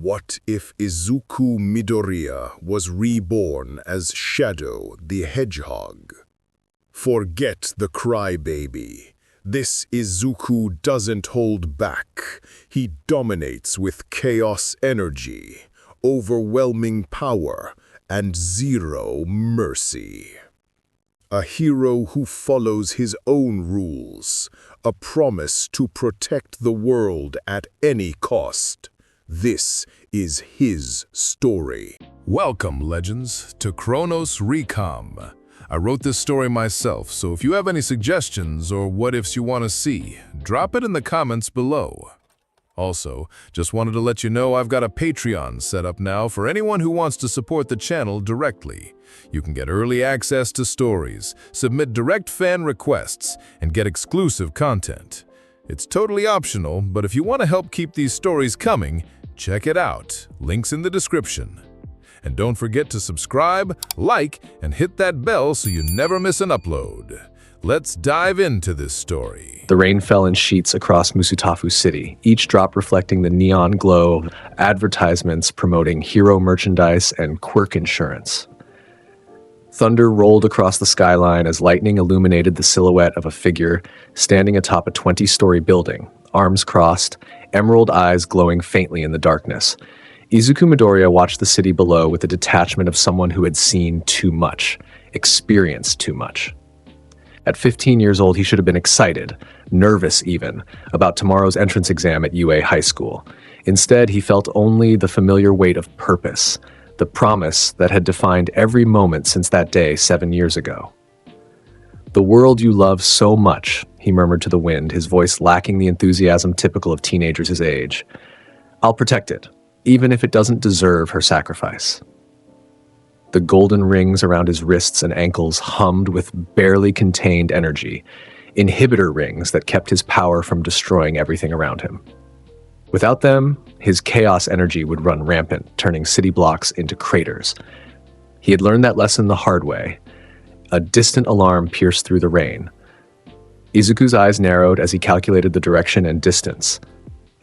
What if Izuku Midoriya was reborn as Shadow the Hedgehog? Forget the crybaby. This Izuku doesn't hold back. He dominates with chaos energy, overwhelming power, and zero mercy. A hero who follows his own rules, a promise to protect the world at any cost. This is his story. Welcome, legends, to Chronos Recom. I wrote this story myself, so if you have any suggestions or what-ifs you want to see, drop it in the comments below. Also, just wanted to let you know I've got a Patreon set up now for anyone who wants to support the channel directly. You can get early access to stories, submit direct fan requests, and get exclusive content. It's totally optional, but if you want to help keep these stories coming, check it out. Links in the description. And don't forget to subscribe, like, and hit that bell so you never miss an upload. Let's dive into this story. The rain fell in sheets across Musutafu City, each drop reflecting the neon glow of advertisements promoting hero merchandise and quirk insurance. Thunder rolled across the skyline as lightning illuminated the silhouette of a figure standing atop a 20-story building, arms crossed, emerald eyes glowing faintly in the darkness. Izuku Midoriya watched the city below with the detachment of someone who had seen too much, experienced too much. At 15 years old, he should have been excited, nervous even, about tomorrow's entrance exam at UA High School. Instead, he felt only the familiar weight of purpose, the promise that had defined every moment since that day 7 years ago. "The world you love so much," he murmured to the wind, his voice lacking the enthusiasm typical of teenagers his age. "I'll protect it, even if it doesn't deserve her sacrifice." The golden rings around his wrists and ankles hummed with barely contained energy, inhibitor rings that kept his power from destroying everything around him. Without them, his chaos energy would run rampant, turning city blocks into craters. He had learned that lesson the hard way. A distant alarm pierced through the rain. Izuku's eyes narrowed as he calculated the direction and distance.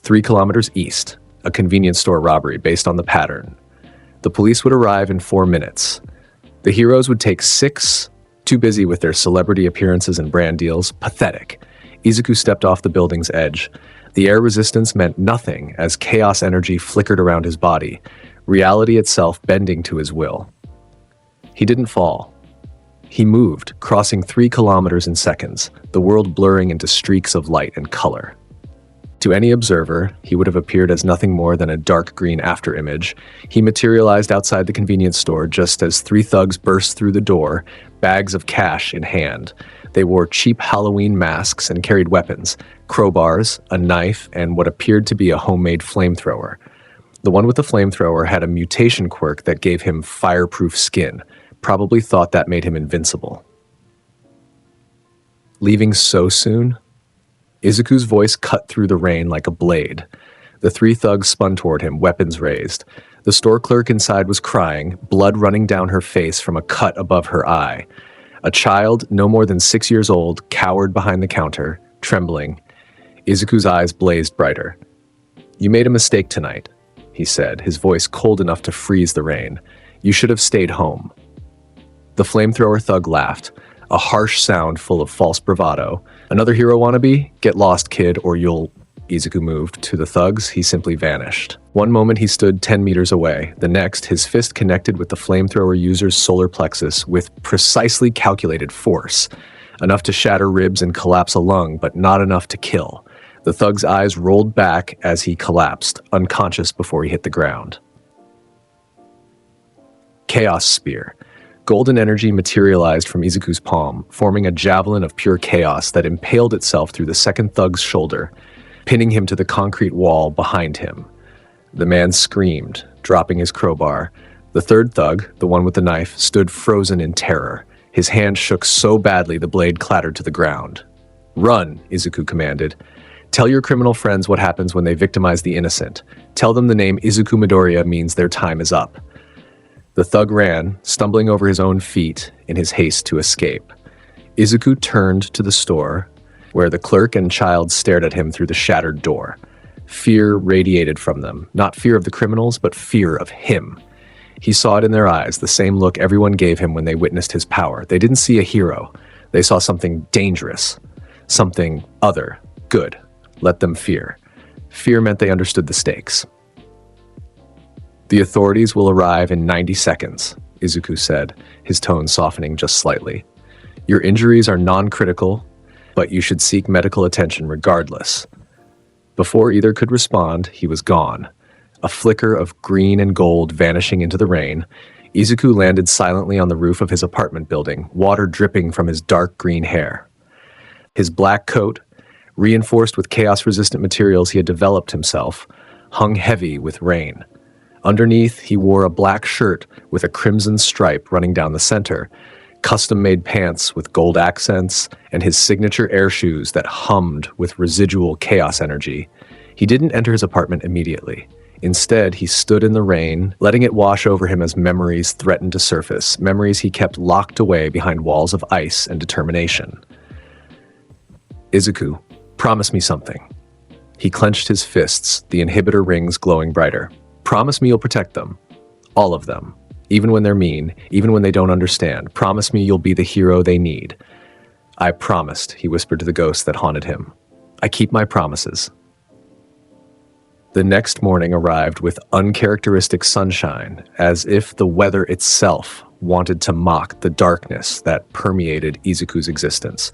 3 kilometers east, a convenience store robbery based on the pattern. The police would arrive in 4 minutes. The heroes would take 6, too busy with their celebrity appearances and brand deals. Pathetic. Izuku stepped off the building's edge. The air resistance meant nothing as chaos energy flickered around his body, reality itself bending to his will. He didn't fall. He moved, crossing 3 kilometers in seconds, the world blurring into streaks of light and color. To any observer, he would have appeared as nothing more than a dark green afterimage. He materialized outside the convenience store just as 3 thugs burst through the door, bags of cash in hand. They wore cheap Halloween masks and carried weapons, crowbars, a knife, and what appeared to be a homemade flamethrower. The one with the flamethrower had a mutation quirk that gave him fireproof skin, probably thought that made him invincible. Leaving so soon? Izuku's voice cut through the rain like a blade. The 3 thugs spun toward him, weapons raised. The store clerk inside was crying, blood running down her face from a cut above her eye. A child, no more than 6 years old, cowered behind the counter, trembling. Izuku's eyes blazed brighter. "You made a mistake tonight," he said, his voice cold enough to freeze the rain. "You should have stayed home." The flamethrower thug laughed, a harsh sound full of false bravado. "Another hero wannabe? Get lost, kid, or you'll..." Izuku moved. To the thugs, he simply vanished. One moment he stood 10 meters away. The next, his fist connected with the flamethrower user's solar plexus with precisely calculated force. Enough to shatter ribs and collapse a lung, but not enough to kill. The thug's eyes rolled back as he collapsed, unconscious before he hit the ground. Chaos Spear. Golden energy materialized from Izuku's palm, forming a javelin of pure chaos that impaled itself through the second thug's shoulder, pinning him to the concrete wall behind him. The man screamed, dropping his crowbar. The third thug, the one with the knife, stood frozen in terror. His hand shook so badly the blade clattered to the ground. "Run," Izuku commanded. "Tell your criminal friends what happens when they victimize the innocent. Tell them the name Izuku Midoriya means their time is up." The thug ran, stumbling over his own feet in his haste to escape. Izuku turned to the store, where the clerk and child stared at him through the shattered door. Fear radiated from them, not fear of the criminals, but fear of him. He saw it in their eyes, the same look everyone gave him when they witnessed his power. They didn't see a hero. They saw something dangerous, something other, good. Let them fear. Fear meant they understood the stakes. "The authorities will arrive in 90 seconds, Izuku said, his tone softening just slightly. "Your injuries are non-critical, but you should seek medical attention regardless." Before either could respond, he was gone. A flicker of green and gold vanishing into the rain, Izuku landed silently on the roof of his apartment building, water dripping from his dark green hair. His black coat, reinforced with chaos-resistant materials he had developed himself, hung heavy with rain. Underneath, he wore a black shirt with a crimson stripe running down the center, custom-made pants with gold accents, and his signature air shoes that hummed with residual chaos energy. He didn't enter his apartment immediately. Instead, he stood in the rain, letting it wash over him as memories threatened to surface, memories he kept locked away behind walls of ice and determination. "Izuku, promise me something." He clenched his fists, the inhibitor rings glowing brighter. "Promise me you'll protect them. All of them. Even when they're mean, even when they don't understand. Promise me you'll be the hero they need." "I promised," he whispered to the ghost that haunted him. "I keep my promises." The next morning arrived with uncharacteristic sunshine, as if the weather itself wanted to mock the darkness that permeated Izuku's existence.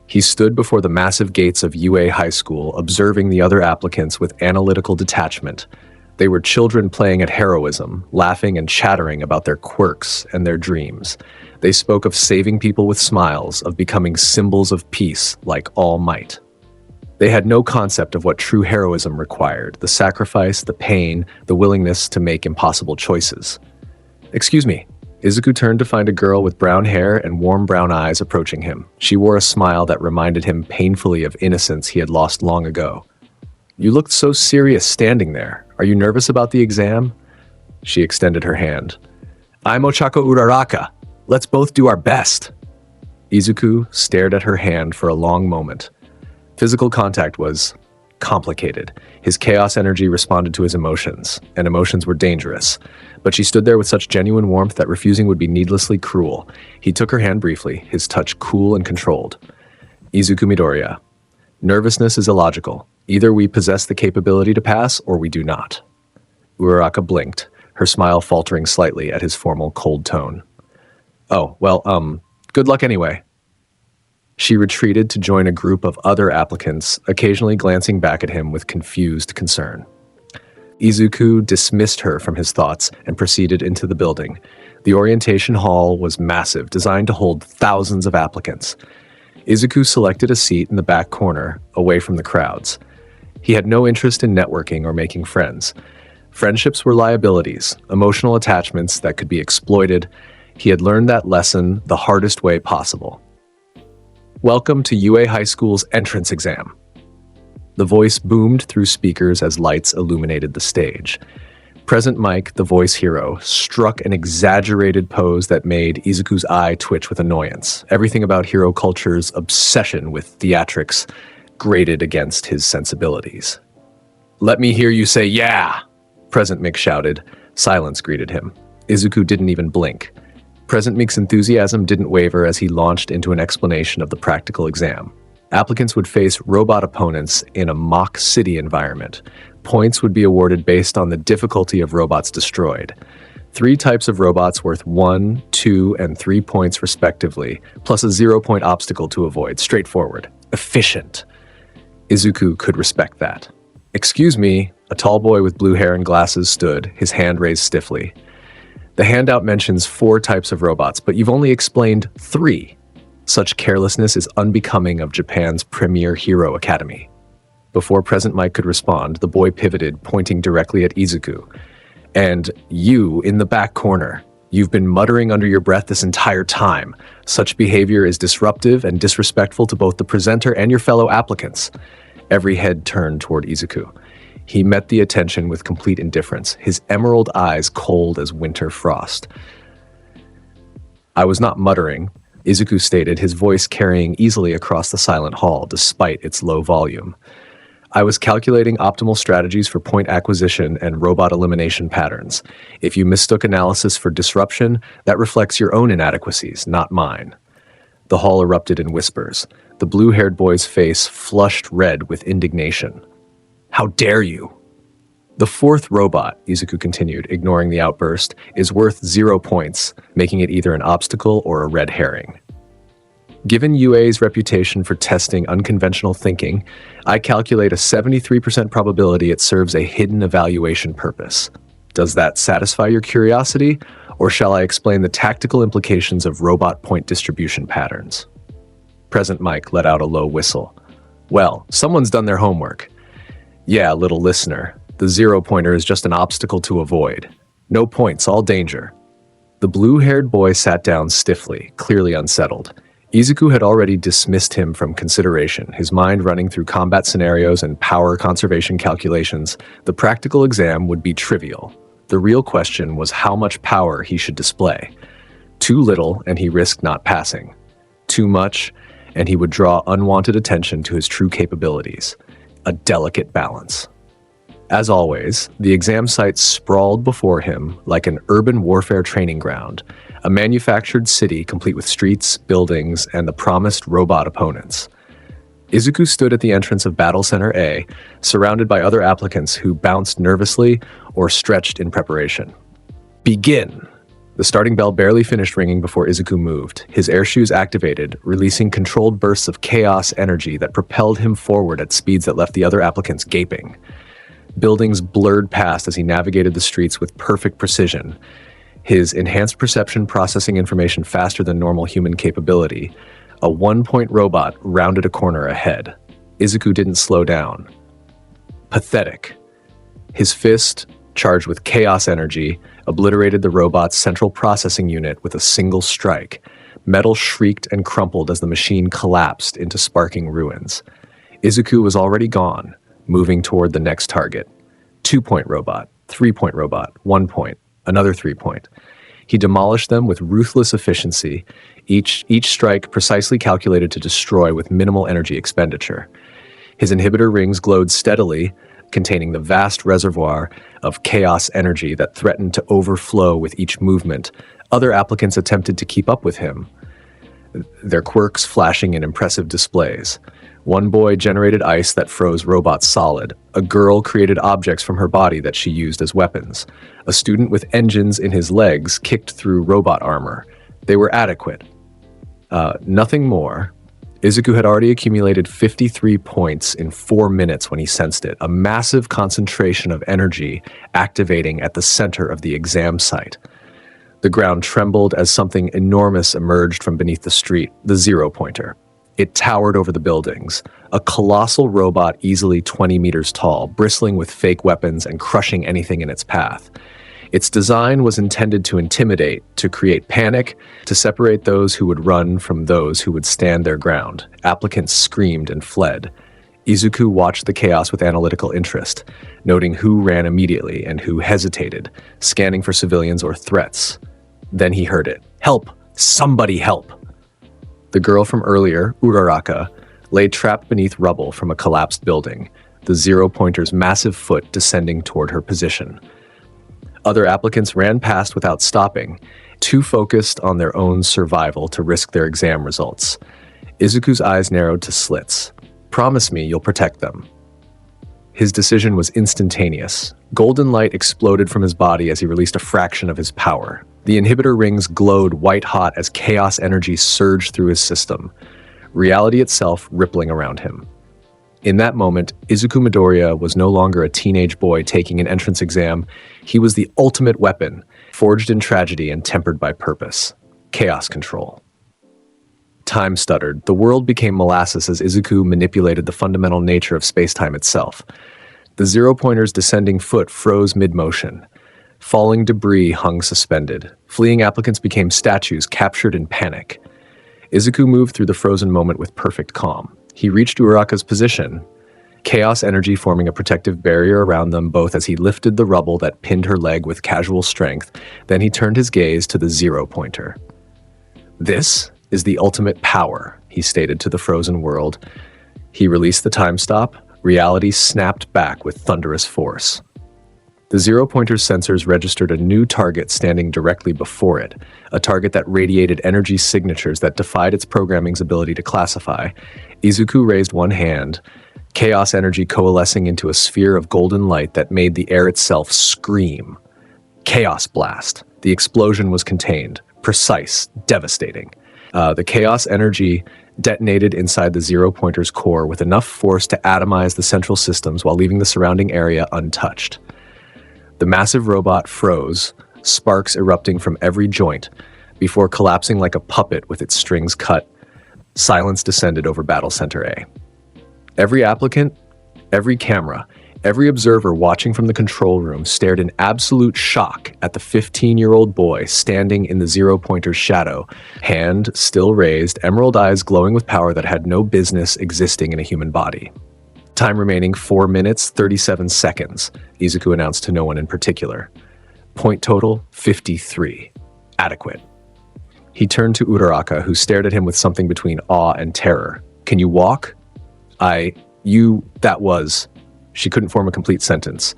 He stood before the massive gates of UA High School, observing the other applicants with analytical detachment. They were children playing at heroism, laughing and chattering about their quirks and their dreams. They spoke of saving people with smiles, of becoming symbols of peace like All Might. They had no concept of what true heroism required, the sacrifice, the pain, the willingness to make impossible choices. "Excuse me." Izuku turned to find a girl with brown hair and warm brown eyes approaching him. She wore a smile that reminded him painfully of innocence he had lost long ago. "You looked so serious standing there. Are you nervous about the exam?" She extended her hand. "I'm Ochako Uraraka. Let's both do our best." Izuku stared at her hand for a long moment. Physical contact was complicated. His chaos energy responded to his emotions, and emotions were dangerous. But she stood there with such genuine warmth that refusing would be needlessly cruel. He took her hand briefly, his touch cool and controlled. "Izuku Midoriya, nervousness is illogical. Either we possess the capability to pass, or we do not." Uraraka blinked, her smile faltering slightly at his formal, cold tone. "Oh, well, good luck anyway." She retreated to join a group of other applicants, occasionally glancing back at him with confused concern. Izuku dismissed her from his thoughts and proceeded into the building. The orientation hall was massive, designed to hold thousands of applicants. Izuku selected a seat in the back corner, away from the crowds. He had no interest in networking or making friends. Friendships were liabilities, emotional attachments that could be exploited. He had learned that lesson the hardest way possible. "Welcome to UA High School's entrance exam." The voice boomed through speakers as lights illuminated the stage. Present Mike, the voice hero, struck an exaggerated pose that made Izuku's eye twitch with annoyance. Everything about hero culture's obsession with theatrics grated against his sensibilities. "Let me hear you say yeah!" Present Mick shouted. Silence greeted him. Izuku didn't even blink. Present Mick's enthusiasm didn't waver as he launched into an explanation of the practical exam. Applicants would face robot opponents in a mock city environment. Points would be awarded based on the difficulty of robots destroyed. 3 types of robots worth 1, 2, and 3 points respectively, plus a 0-point obstacle to avoid. Straightforward. Efficient. Izuku could respect that. "Excuse me," a tall boy with blue hair and glasses stood, his hand raised stiffly. "The handout mentions 4 types of robots, but you've only explained 3. Such carelessness is unbecoming of Japan's premier hero academy." Before Present Mike could respond, the boy pivoted, pointing directly at Izuku. "And you in the back corner. You've been muttering under your breath this entire time. Such behavior is disruptive and disrespectful to both the presenter and your fellow applicants." Every head turned toward Izuku. He met the attention with complete indifference, his emerald eyes cold as winter frost. "I was not muttering," Izuku stated, his voice carrying easily across the silent hall despite its low volume. I was calculating optimal strategies for point acquisition and robot elimination patterns. If you mistook analysis for disruption, that reflects your own inadequacies, not mine. The hall erupted in whispers. The blue-haired boy's face flushed red with indignation. How dare you? The fourth robot, Izuku continued, ignoring the outburst, is worth 0 points, making it either an obstacle or a red herring. Given UA's reputation for testing unconventional thinking, I calculate a 73% probability it serves a hidden evaluation purpose. Does that satisfy your curiosity, or shall I explain the tactical implications of robot point distribution patterns? Present Mike let out a low whistle. Well, someone's done their homework. Yeah, little listener, the 0 pointer is just an obstacle to avoid. No points, all danger. The blue-haired boy sat down stiffly, clearly unsettled. Izuku had already dismissed him from consideration, his mind running through combat scenarios and power conservation calculations. The practical exam would be trivial. The real question was how much power he should display. Too little, and he risked not passing. Too much, and he would draw unwanted attention to his true capabilities. A delicate balance. As always, the exam site sprawled before him like an urban warfare training ground, a manufactured city complete with streets, buildings, and the promised robot opponents. Izuku stood at the entrance of Battle Center A, surrounded by other applicants who bounced nervously or stretched in preparation. Begin! The starting bell barely finished ringing before Izuku moved, his air shoes activated, releasing controlled bursts of chaos energy that propelled him forward at speeds that left the other applicants gaping. Buildings blurred past as he navigated the streets with perfect precision, his enhanced perception processing information faster than normal human capability. A 1-point robot rounded a corner ahead. Izuku didn't slow down. Pathetic. His fist, charged with chaos energy, obliterated the robot's central processing unit with a single strike. Metal shrieked and crumpled as the machine collapsed into sparking ruins. Izuku was already gone, moving toward the next target. 2-point robot, 3-point robot, 1 point, another 3-point. He demolished them with ruthless efficiency, each strike precisely calculated to destroy with minimal energy expenditure. His inhibitor rings glowed steadily, containing the vast reservoir of chaos energy that threatened to overflow with each movement. Other applicants attempted to keep up with him, their quirks flashing in impressive displays. One boy generated ice that froze robots solid. A girl created objects from her body that she used as weapons. A student with engines in his legs kicked through robot armor. They were adequate. Nothing more. Izuku had already accumulated 53 points in 4 minutes when he sensed it, a massive concentration of energy activating at the center of the exam site. The ground trembled as something enormous emerged from beneath the street, the 0-pointer. It towered over the buildings, a colossal robot easily 20 meters tall, bristling with fake weapons and crushing anything in its path. Its design was intended to intimidate, to create panic, to separate those who would run from those who would stand their ground. Applicants screamed and fled. Izuku watched the chaos with analytical interest, noting who ran immediately and who hesitated, scanning for civilians or threats. Then he heard it. Help! Somebody help! The girl from earlier, Uraraka, lay trapped beneath rubble from a collapsed building, the 0-pointer's massive foot descending toward her position. Other applicants ran past without stopping, too focused on their own survival to risk their exam results. Izuku's eyes narrowed to slits. Promise me you'll protect them. His decision was instantaneous. Golden light exploded from his body as he released a fraction of his power. The inhibitor rings glowed white-hot as chaos energy surged through his system, reality itself rippling around him. In that moment, Izuku Midoriya was no longer a teenage boy taking an entrance exam. He was the ultimate weapon, forged in tragedy and tempered by purpose. Chaos control. Time stuttered. The world became molasses as Izuku manipulated the fundamental nature of space-time itself. The 0-pointer's descending foot froze mid-motion. Falling debris hung suspended. Fleeing applicants became statues captured in panic. Izuku moved through the frozen moment with perfect calm. He reached Uraraka's position, chaos energy forming a protective barrier around them both as he lifted the rubble that pinned her leg with casual strength. Then he turned his gaze to the 0-pointer. This is the ultimate power, he stated to the frozen world. He released the time stop, Reality snapped back with thunderous force. The zero-pointer's sensors registered a new target standing directly before it, a target that radiated energy signatures that defied its programming's ability to classify. Izuku raised one hand, chaos energy coalescing into a sphere of golden light that made the air itself scream. Chaos blast. The explosion was contained, precise, devastating. The chaos energy detonated inside the zero-pointer's core with enough force to atomize the central systems while leaving the surrounding area untouched. The massive robot froze, sparks erupting from every joint, before collapsing like a puppet with its strings cut. Silence descended over Battle Center A. Every applicant, every camera, every observer watching from the control room stared in absolute shock at the 15-year-old boy standing in the zero-pointer's shadow, hand still raised, emerald eyes glowing with power that had no business existing in a human body. Time remaining 4 minutes, 37 seconds, Izuku announced to no one in particular. Point total, 53. Adequate. He turned to Uraraka, who stared at him with something between awe and terror. Can you walk? That was... She couldn't form a complete sentence.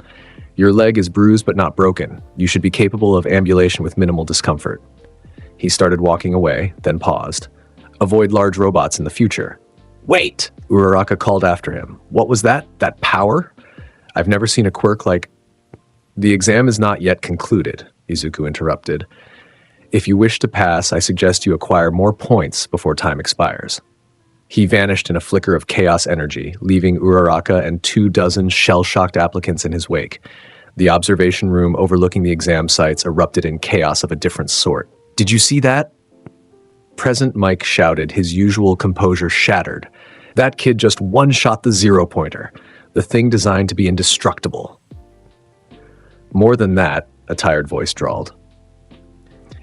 Your leg is bruised but not broken. You should be capable of ambulation with minimal discomfort. He started walking away, then paused. Avoid large robots in the future. Wait! Uraraka called after him. What was that? That power? I've never seen a quirk like... The exam is not yet concluded, Izuku interrupted. If you wish to pass, I suggest you acquire more points before time expires. He vanished in a flicker of chaos energy, leaving Uraraka and 24 shell-shocked applicants in his wake. The observation room overlooking the exam sites erupted in chaos of a different sort. Did you see that? Present Mike shouted, his usual composure shattered. That kid just one-shot the zero-pointer, the thing designed to be indestructible. More than that, a tired voice drawled.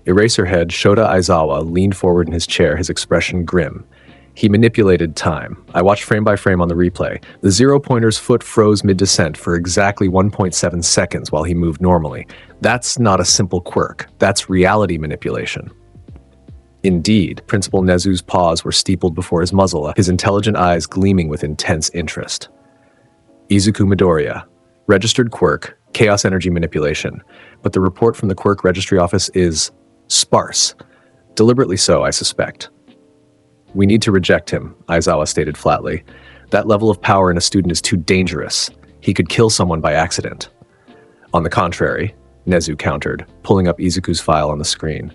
Eraserhead Shota Aizawa leaned forward in his chair, his expression grim. He manipulated time. I watched frame by frame on the replay. The zero-pointer's foot froze mid-descent for exactly 1.7 seconds while he moved normally. That's not a simple quirk. That's reality manipulation. Indeed, Principal Nezu's paws were steepled before his muzzle, his intelligent eyes gleaming with intense interest. Izuku Midoriya. Registered quirk, chaos energy manipulation. But the report from the quirk registry office is sparse. Deliberately so, I suspect. We need to reject him, Aizawa stated flatly. That level of power in a student is too dangerous. He could kill someone by accident. On the contrary, Nezu countered, pulling up Izuku's file on the screen.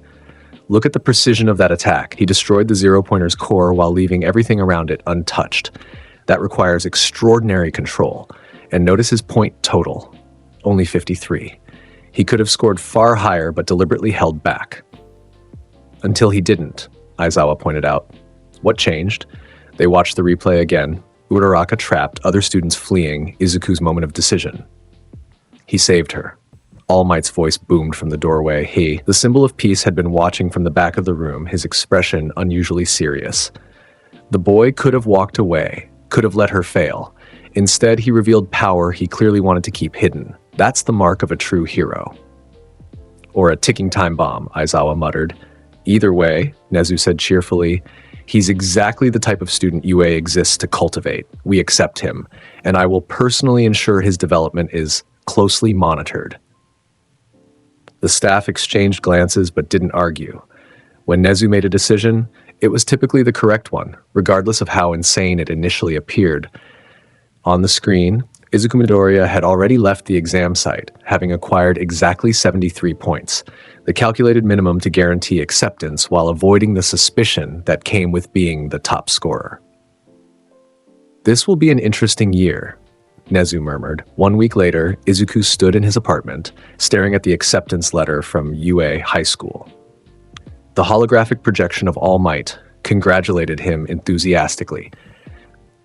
Look at the precision of that attack. He destroyed the zero-pointer's core while leaving everything around it untouched. That requires extraordinary control. And notice his point total. Only 53. He could have scored far higher but deliberately held back. Until he didn't, Aizawa pointed out. What changed? They watched the replay again. Uraraka trapped, other students fleeing, Izuku's moment of decision. He saved her. All Might's voice boomed from the doorway. He, the symbol of peace, had been watching from the back of the room, his expression unusually serious. The boy could have walked away, could have let her fail. Instead, he revealed power he clearly wanted to keep hidden. That's the mark of a true hero. Or a ticking time bomb, Aizawa muttered. Either way, Nezu said cheerfully, he's exactly the type of student UA exists to cultivate. We accept him, and I will personally ensure his development is closely monitored. The staff exchanged glances but didn't argue. When Nezu made a decision, it was typically the correct one, regardless of how insane it initially appeared. On the screen, Izuku Midoriya had already left the exam site, having acquired exactly 73 points, the calculated minimum to guarantee acceptance while avoiding the suspicion that came with being the top scorer. This will be an interesting year, Nezu murmured. 1 week later, Izuku stood in his apartment, staring at the acceptance letter from UA High School. The holographic projection of All Might congratulated him enthusiastically,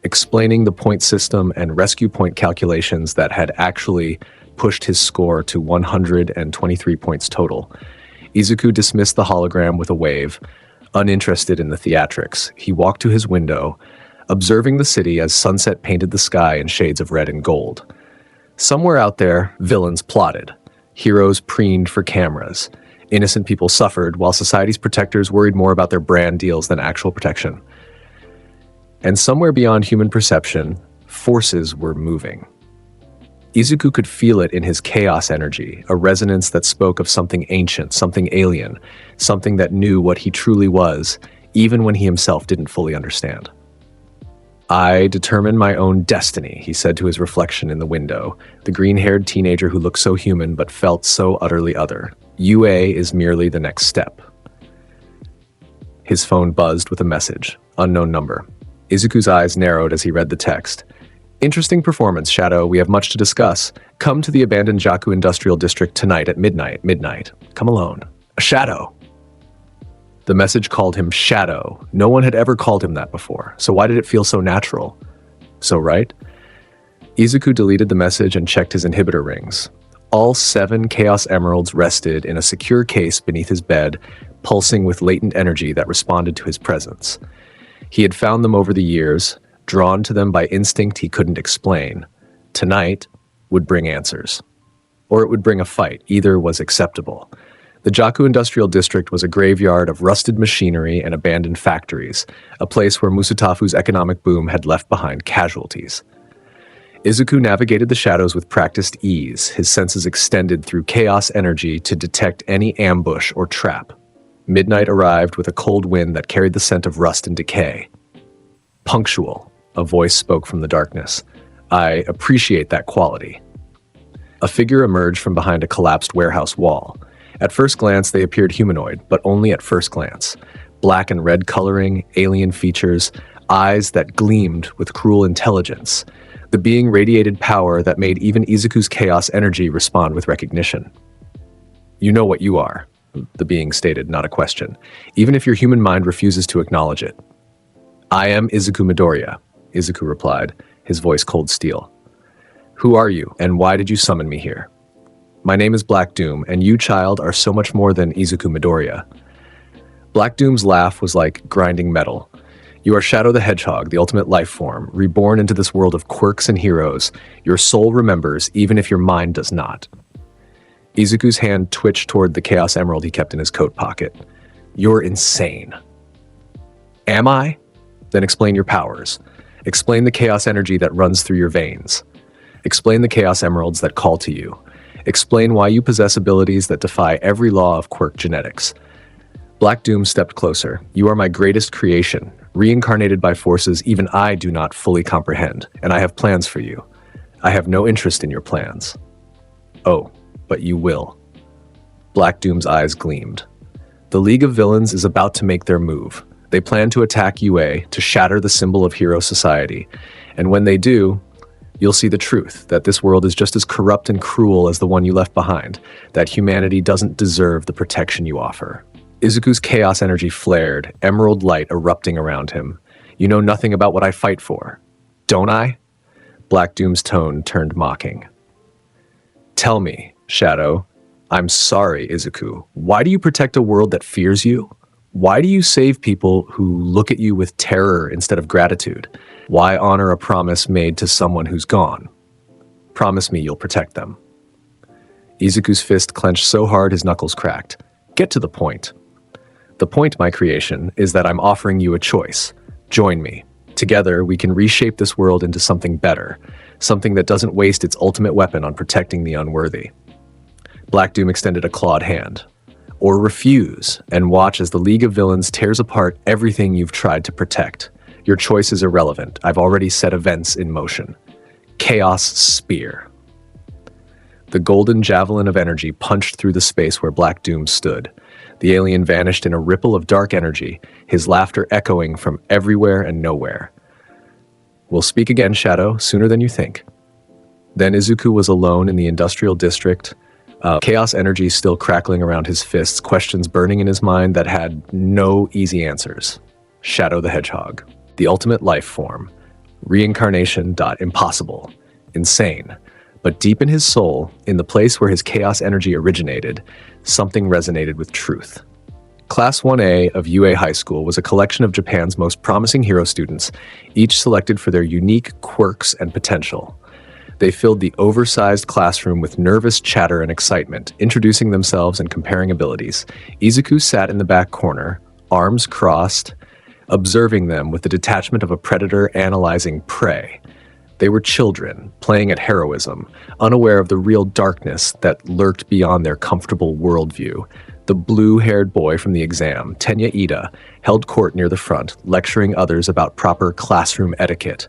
explaining the point system and rescue point calculations that had actually pushed his score to 123 points total. Izuku dismissed the hologram with a wave. Uninterested in the theatrics, he walked to his window, observing the city as sunset painted the sky in shades of red and gold. Somewhere out there, villains plotted. Heroes preened for cameras. Innocent people suffered, while society's protectors worried more about their brand deals than actual protection. And somewhere beyond human perception, forces were moving. Izuku could feel it in his chaos energy, a resonance that spoke of something ancient, something alien, something that knew what he truly was, even when he himself didn't fully understand. "I determine my own destiny," he said to his reflection in the window, the green-haired teenager who looked so human but felt so utterly other. UA is merely the next step. His phone buzzed with a message, unknown number. Izuku's eyes narrowed as he read the text. "Interesting performance, Shadow. We have much to discuss. Come to the abandoned Jaku Industrial District tonight at midnight. Come alone." Shadow! The message called him Shadow. No one had ever called him that before, so why did it feel so natural? So right? Izuku deleted the message and checked his inhibitor rings. All 7 Chaos Emeralds rested in a secure case beneath his bed, pulsing with latent energy that responded to his presence. He had found them over the years, drawn to them by instinct he couldn't explain. Tonight would bring answers. Or it would bring a fight. Either was acceptable. The Jaku Industrial District was a graveyard of rusted machinery and abandoned factories, a place where Musutafu's economic boom had left behind casualties. Izuku navigated the shadows with practiced ease, his senses extended through chaos energy to detect any ambush or trap. Midnight arrived with a cold wind that carried the scent of rust and decay. "Punctual," a voice spoke from the darkness. "I appreciate that quality." A figure emerged from behind a collapsed warehouse wall. At first glance, they appeared humanoid, but only at first glance. Black and red coloring, alien features, eyes that gleamed with cruel intelligence. The being radiated power that made even Izuku's chaos energy respond with recognition. "You know what you are," the being stated, not a question, even if your human mind refuses to acknowledge it. "I am Izuku Midoriya," Izuku replied, his voice cold steel. "Who are you, and why did you summon me here?" "My name is Black Doom, and you, child, are so much more than Izuku Midoriya." Black Doom's laugh was like grinding metal. "You are Shadow the Hedgehog, the ultimate life form, reborn into this world of quirks and heroes. Your soul remembers, even if your mind does not." Izuku's hand twitched toward the Chaos Emerald he kept in his coat pocket. "You're insane." "Am I? Then explain your powers. Explain the chaos energy that runs through your veins. Explain the Chaos Emeralds that call to you. Explain why you possess abilities that defy every law of quirk genetics." Black Doom stepped closer. "You are my greatest creation, reincarnated by forces even I do not fully comprehend, and I have plans for you. I have no interest in your plans." "Oh, but you will." Black Doom's eyes gleamed. "The League of Villains is about to make their move. They plan to attack UA, to shatter the symbol of hero society, and when they do, you'll see the truth, that this world is just as corrupt and cruel as the one you left behind, that humanity doesn't deserve the protection you offer." Izuku's chaos energy flared, emerald light erupting around him. "You know nothing about what I fight for, don't I?" Black Doom's tone turned mocking. "Tell me, Shadow." "I'm sorry, Izuku. Why do you protect a world that fears you? Why do you save people who look at you with terror instead of gratitude? Why honor a promise made to someone who's gone? Promise me you'll protect them." Izuku's fist clenched so hard his knuckles cracked. "Get to the point." "The point, my creation, is that I'm offering you a choice. Join me. Together, we can reshape this world into something better, something that doesn't waste its ultimate weapon on protecting the unworthy." Black Doom extended a clawed hand. "Or refuse, and watch as the League of Villains tears apart everything you've tried to protect. Your choice is irrelevant. I've already set events in motion. Chaos Spear." The golden javelin of energy punched through the space where Black Doom stood. The alien vanished in a ripple of dark energy, his laughter echoing from everywhere and nowhere. "We'll speak again, Shadow, sooner than you think." Then Izuku was alone in the industrial district, chaos energy still crackling around his fists, questions burning in his mind that had no easy answers. Shadow the Hedgehog, the ultimate life form. Reincarnation. Impossible. Insane. But deep in his soul, in the place where his chaos energy originated, something resonated with truth. Class 1A of UA High School was a collection of Japan's most promising hero students, each selected for their unique quirks and potential. They filled the oversized classroom with nervous chatter and excitement, introducing themselves and comparing abilities. Izuku sat in the back corner, arms crossed, observing them with the detachment of a predator analyzing prey. They were children, playing at heroism, unaware of the real darkness that lurked beyond their comfortable worldview. The blue-haired boy from the exam, Tenya Ida, held court near the front, lecturing others about proper classroom etiquette.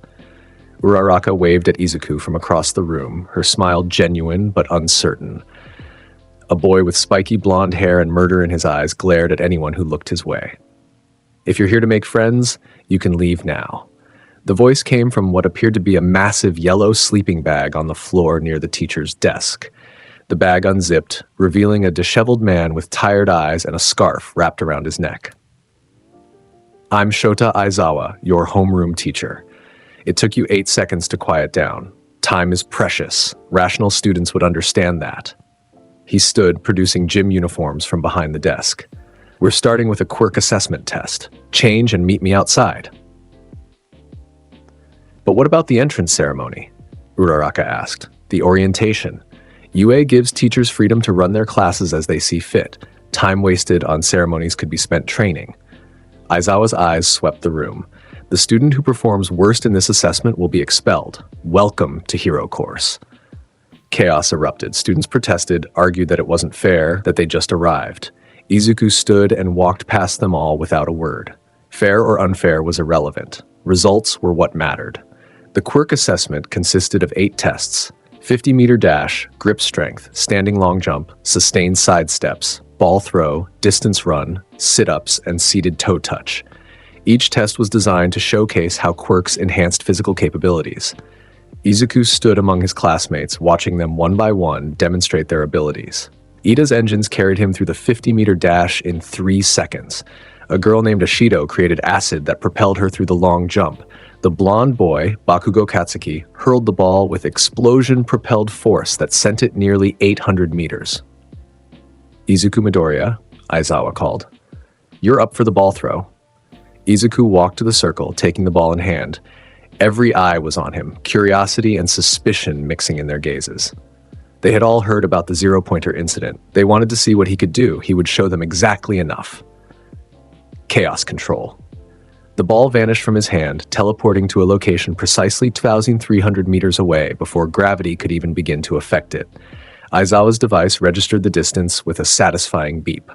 Uraraka waved at Izuku from across the room, her smile genuine but uncertain. A boy with spiky blonde hair and murder in his eyes glared at anyone who looked his way. "If you're here to make friends, you can leave now." The voice came from what appeared to be a massive yellow sleeping bag on the floor near the teacher's desk. The bag unzipped, revealing a disheveled man with tired eyes and a scarf wrapped around his neck. "I'm Shota Aizawa, your homeroom teacher. It took you 8 seconds to quiet down. Time is precious. Rational students would understand that." He stood, producing gym uniforms from behind the desk. "We're starting with a quirk assessment test. Change and meet me outside." "But what about the entrance ceremony?" Uraraka asked. "The orientation. UA gives teachers freedom to run their classes as they see fit. Time wasted on ceremonies could be spent training." Aizawa's eyes swept the room. "The student who performs worst in this assessment will be expelled. Welcome to Hero Course." Chaos erupted. Students protested, argued that it wasn't fair, that they just arrived. Izuku stood and walked past them all without a word. Fair or unfair was irrelevant. Results were what mattered. The quirk assessment consisted of 8 tests: 50-meter dash, grip strength, standing long jump, sustained side steps, ball throw, distance run, sit-ups, and seated toe touch. Each test was designed to showcase how quirks enhanced physical capabilities. Izuku stood among his classmates, watching them one by one demonstrate their abilities. Ida's engines carried him through the 50-meter dash in 3 seconds. A girl named Ashido created acid that propelled her through the long jump. The blonde boy, Bakugo Katsuki, hurled the ball with explosion-propelled force that sent it nearly 800 meters. "Izuku Midoriya," Aizawa called. "You're up for the ball throw." Izuku walked to the circle, taking the ball in hand. Every eye was on him, curiosity and suspicion mixing in their gazes. They had all heard about the zero-pointer incident. They wanted to see what he could do. He would show them exactly enough. Chaos control. The ball vanished from his hand, teleporting to a location precisely 2,300 meters away before gravity could even begin to affect it. Aizawa's device registered the distance with a satisfying beep.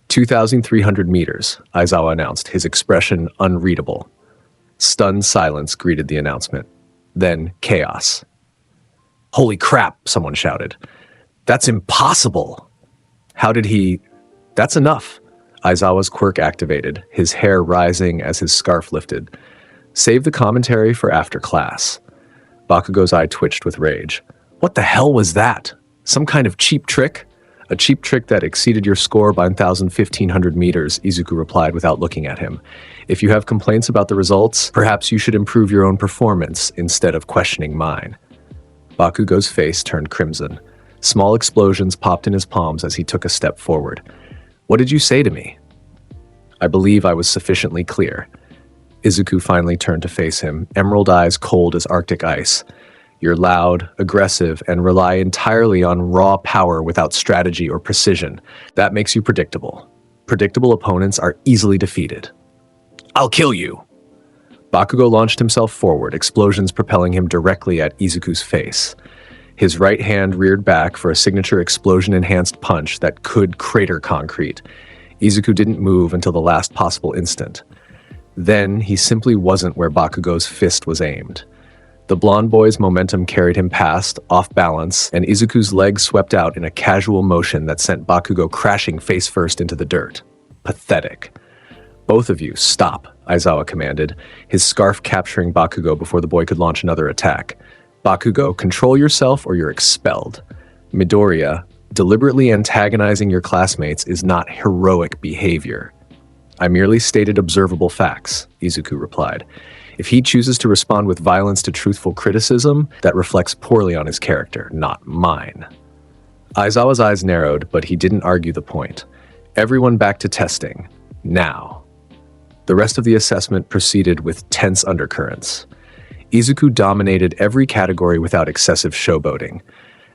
2,300 meters, Aizawa announced, his expression unreadable. Stunned silence greeted the announcement. Then chaos. "Holy crap," someone shouted. "That's impossible." "How did he—" "That's enough." Aizawa's quirk activated, his hair rising as his scarf lifted. "Save the commentary for after class." Bakugo's eye twitched with rage. "What the hell was that? Some kind of cheap trick?" "A cheap trick that exceeded your score by 1,500 meters, Izuku replied without looking at him. "If you have complaints about the results, perhaps you should improve your own performance instead of questioning mine." Bakugo's face turned crimson. Small explosions popped in his palms as he took a step forward. "What did you say to me?" "I believe I was sufficiently clear." Izuku finally turned to face him, emerald eyes cold as Arctic ice. "You're loud, aggressive, and rely entirely on raw power without strategy or precision. That makes you predictable. Predictable opponents are easily defeated." "I'll kill you!" Bakugo launched himself forward, explosions propelling him directly at Izuku's face. His right hand reared back for a signature explosion-enhanced punch that could crater concrete. Izuku didn't move until the last possible instant. Then, he simply wasn't where Bakugo's fist was aimed. The blonde boy's momentum carried him past, off balance, and Izuku's leg swept out in a casual motion that sent Bakugo crashing face-first into the dirt. Pathetic. "Both of you, stop," Aizawa commanded, his scarf capturing Bakugo before the boy could launch another attack. "Bakugo, control yourself or you're expelled." "Midoriya, deliberately antagonizing your classmates is not heroic behavior." "I merely stated observable facts," Izuku replied. "If he chooses to respond with violence to truthful criticism, that reflects poorly on his character, not mine." Aizawa's eyes narrowed, but he didn't argue the point. Everyone back to testing. Now. The rest of the assessment proceeded with tense undercurrents. Izuku dominated every category without excessive showboating.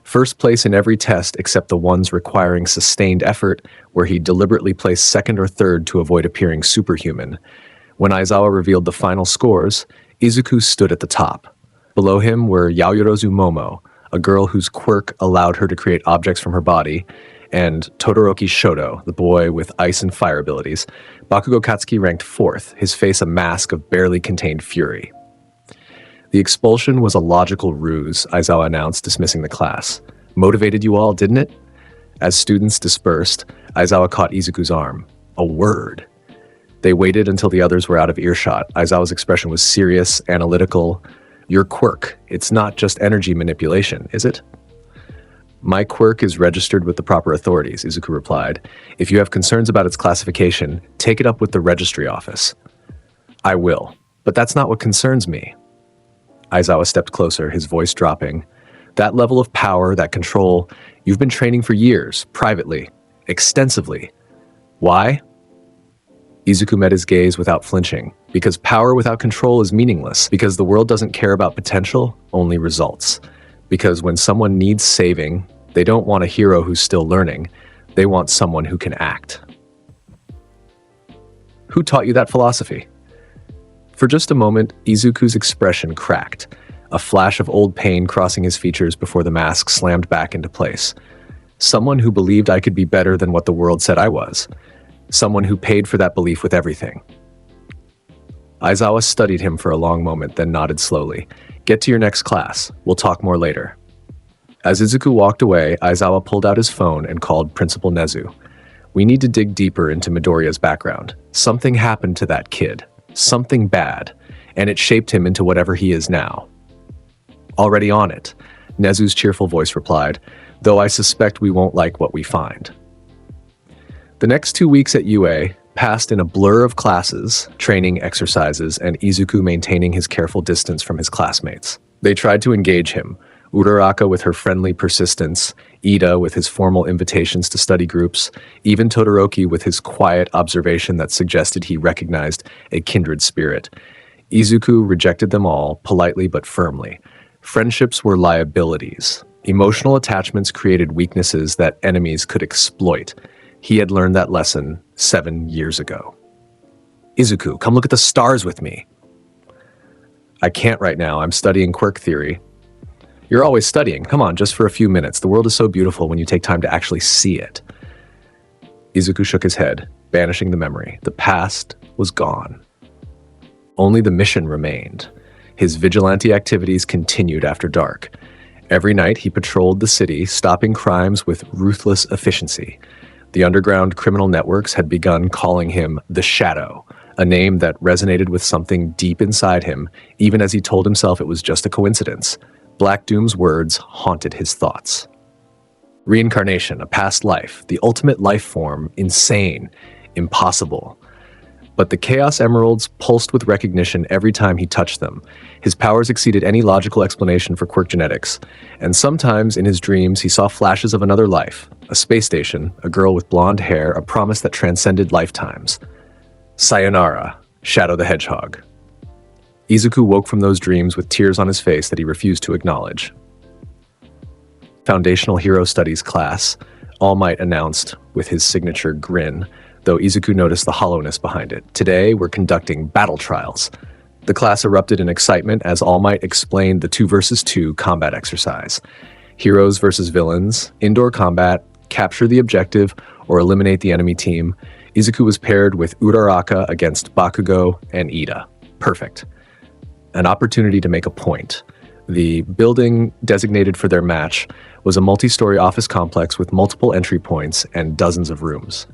First place in every test except the ones requiring sustained effort, where he deliberately placed second or third to avoid appearing superhuman. When Aizawa revealed the final scores, Izuku stood at the top. Below him were Yaoyorozu Momo, a girl whose quirk allowed her to create objects from her body, and Todoroki Shoto, the boy with ice and fire abilities. Bakugo Katsuki ranked 4th, his face a mask of barely contained fury. The expulsion was a logical ruse, Aizawa announced, dismissing the class. Motivated you all, didn't it? As students dispersed, Aizawa caught Izuku's arm. A word. They waited until the others were out of earshot. Aizawa's expression was serious, analytical. Your quirk, it's not just energy manipulation, is it? My quirk is registered with the proper authorities, Izuku replied. If you have concerns about its classification, take it up with the registry office. I will, but that's not what concerns me. Aizawa stepped closer, his voice dropping. That level of power, that control, you've been training for years, privately, extensively. Why? Izuku met his gaze without flinching. Because power without control is meaningless. Because the world doesn't care about potential, only results. Because when someone needs saving, they don't want a hero who's still learning. They want someone who can act. Who taught you that philosophy? For just a moment, Izuku's expression cracked, a flash of old pain crossing his features before the mask slammed back into place. Someone who believed I could be better than what the world said I was. Someone who paid for that belief with everything. Aizawa studied him for a long moment, then nodded slowly. Get to your next class. We'll talk more later. As Izuku walked away, Aizawa pulled out his phone and called Principal Nezu. We need to dig deeper into Midoriya's background. Something happened to that kid. Something bad. And it shaped him into whatever he is now. Already on it, Nezu's cheerful voice replied, though I suspect we won't like what we find. The next 2 weeks at UA passed in a blur of classes, training exercises, and Izuku maintaining his careful distance from his classmates. They tried to engage him, Uraraka with her friendly persistence, Ida with his formal invitations to study groups, even Todoroki with his quiet observation that suggested he recognized a kindred spirit. Izuku rejected them all, politely but firmly. Friendships were liabilities. Emotional attachments created weaknesses that enemies could exploit. He had learned that lesson 7 years ago. Izuku, come look at the stars with me. I can't right now. I'm studying quirk theory. You're always studying. Come on, just for a few minutes. The world is so beautiful when you take time to actually see it. Izuku shook his head, banishing the memory. The past was gone. Only the mission remained. His vigilante activities continued after dark. Every night he patrolled the city, stopping crimes with ruthless efficiency. The underground criminal networks had begun calling him the Shadow, a name that resonated with something deep inside him, even as he told himself it was just a coincidence. Black Doom's words haunted his thoughts. Reincarnation, a past life, the ultimate life form, insane, impossible. But the Chaos Emeralds pulsed with recognition every time he touched them. His powers exceeded any logical explanation for quirk genetics, and sometimes in his dreams he saw flashes of another life, a space station, a girl with blonde hair, a promise that transcended lifetimes. Sayonara, Shadow the Hedgehog. Izuku woke from those dreams with tears on his face that he refused to acknowledge. Foundational Hero Studies class, All Might announced with his signature grin, though Izuku noticed the hollowness behind it. Today, we're conducting battle trials. The class erupted in excitement as All Might explained the 2 versus 2 combat exercise. Heroes versus villains, indoor combat, capture the objective, or eliminate the enemy team. Izuku was paired with Uraraka against Bakugo and Ida. Perfect. An opportunity to make a point. The building designated for their match was a multi-story office complex with multiple entry points and dozens of rooms.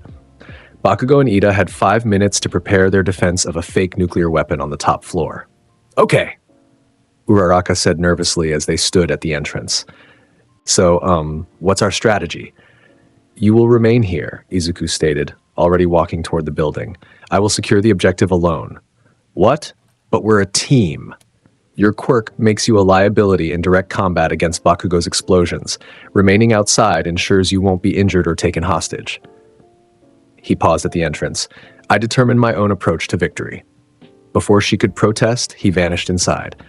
Bakugo and Ida had 5 minutes to prepare their defense of a fake nuclear weapon on the top floor. Okay, Uraraka said nervously as they stood at the entrance. So, what's our strategy? You will remain here, Izuku stated, already walking toward the building. I will secure the objective alone. What? But we're a team. Your quirk makes you a liability in direct combat against Bakugo's explosions. Remaining outside ensures you won't be injured or taken hostage. He paused at the entrance. I determined my own approach to victory. Before she could protest, he vanished inside.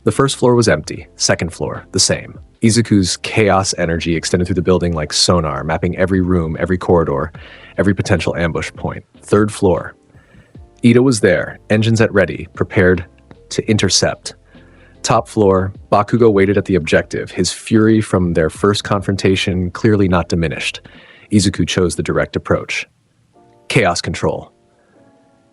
The first floor was empty. Second floor, the same. Izuku's chaos energy extended through the building like sonar, mapping every room, every corridor, every potential ambush point. Third floor. Ida was there, engines at ready, prepared to intercept. Top floor, Bakugo waited at the objective, his fury from their first confrontation clearly not diminished. Izuku chose the direct approach. Chaos control.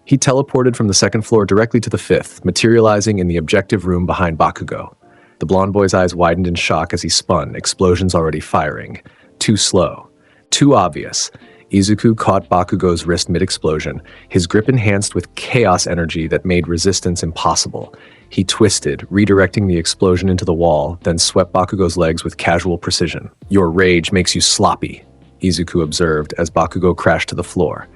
He teleported from the second floor directly to the fifth, materializing in the objective room behind Bakugo. The blonde boy's eyes widened in shock as he spun, explosions already firing. Too slow. Too obvious. Izuku caught Bakugo's wrist mid-explosion, his grip enhanced with chaos energy that made resistance impossible. He twisted, redirecting the explosion into the wall, then swept Bakugo's legs with casual precision. Your rage makes you sloppy, Izuku observed as Bakugo crashed to the floor.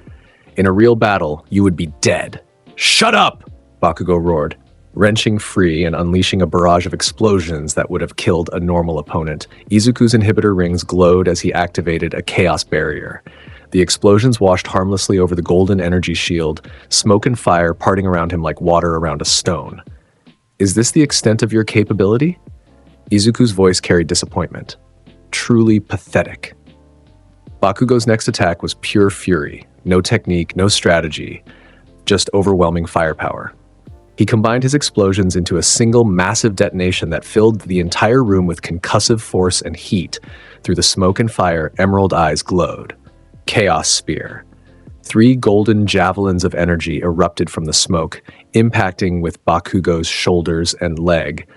In a real battle, you would be dead. Shut up! Bakugo roared, wrenching free and unleashing a barrage of explosions that would have killed a normal opponent. Izuku's inhibitor rings glowed as he activated a chaos barrier. The explosions washed harmlessly over the golden energy shield, smoke and fire parting around him like water around a stone. Is this the extent of your capability? Izuku's voice carried disappointment. Truly pathetic. Bakugo's next attack was pure fury. No technique, no strategy, just overwhelming firepower. He combined his explosions into a single massive detonation that filled the entire room with concussive force and heat. Through the smoke and fire, emerald eyes glowed. Chaos Spear. 3 golden javelins of energy erupted from the smoke, impacting with Bakugo's shoulders and leg.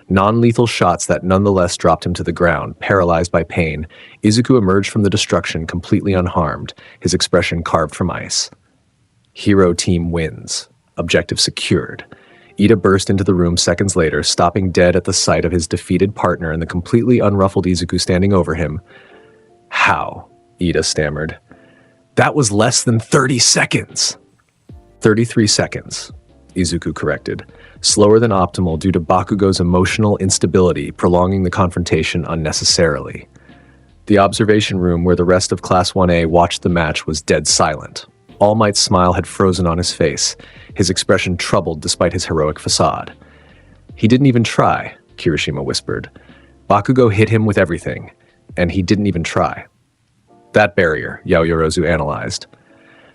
Non-lethal shots that nonetheless dropped him to the ground, paralyzed by pain. Izuku emerged from the destruction completely unharmed, his expression carved from ice. Hero team wins. Objective secured. Ida burst into the room seconds later, stopping dead at the sight of his defeated partner and the completely unruffled Izuku standing over him. How? Ida stammered. That was less than 30 seconds. 33 seconds, Izuku corrected. Slower than optimal due to Bakugo's emotional instability, prolonging the confrontation unnecessarily. The observation room where the rest of Class 1A watched the match was dead silent. All Might's smile had frozen on his face, his expression troubled despite his heroic facade. He didn't even try, Kirishima whispered. Bakugo hit him with everything, and he didn't even try. That barrier, Yaoyorozu analyzed.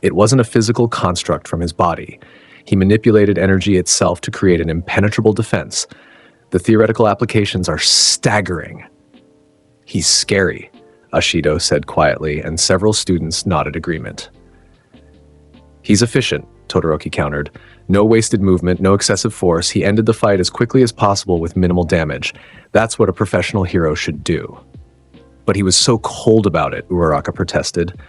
It wasn't a physical construct from his body. He manipulated energy itself to create an impenetrable defense. The theoretical applications are staggering. He's scary, Ashido said quietly, and several students nodded agreement. He's efficient, Todoroki countered. No wasted movement, no excessive force. He ended the fight as quickly as possible with minimal damage. That's what a professional hero should do. But he was so cold about it, Uraraka protested.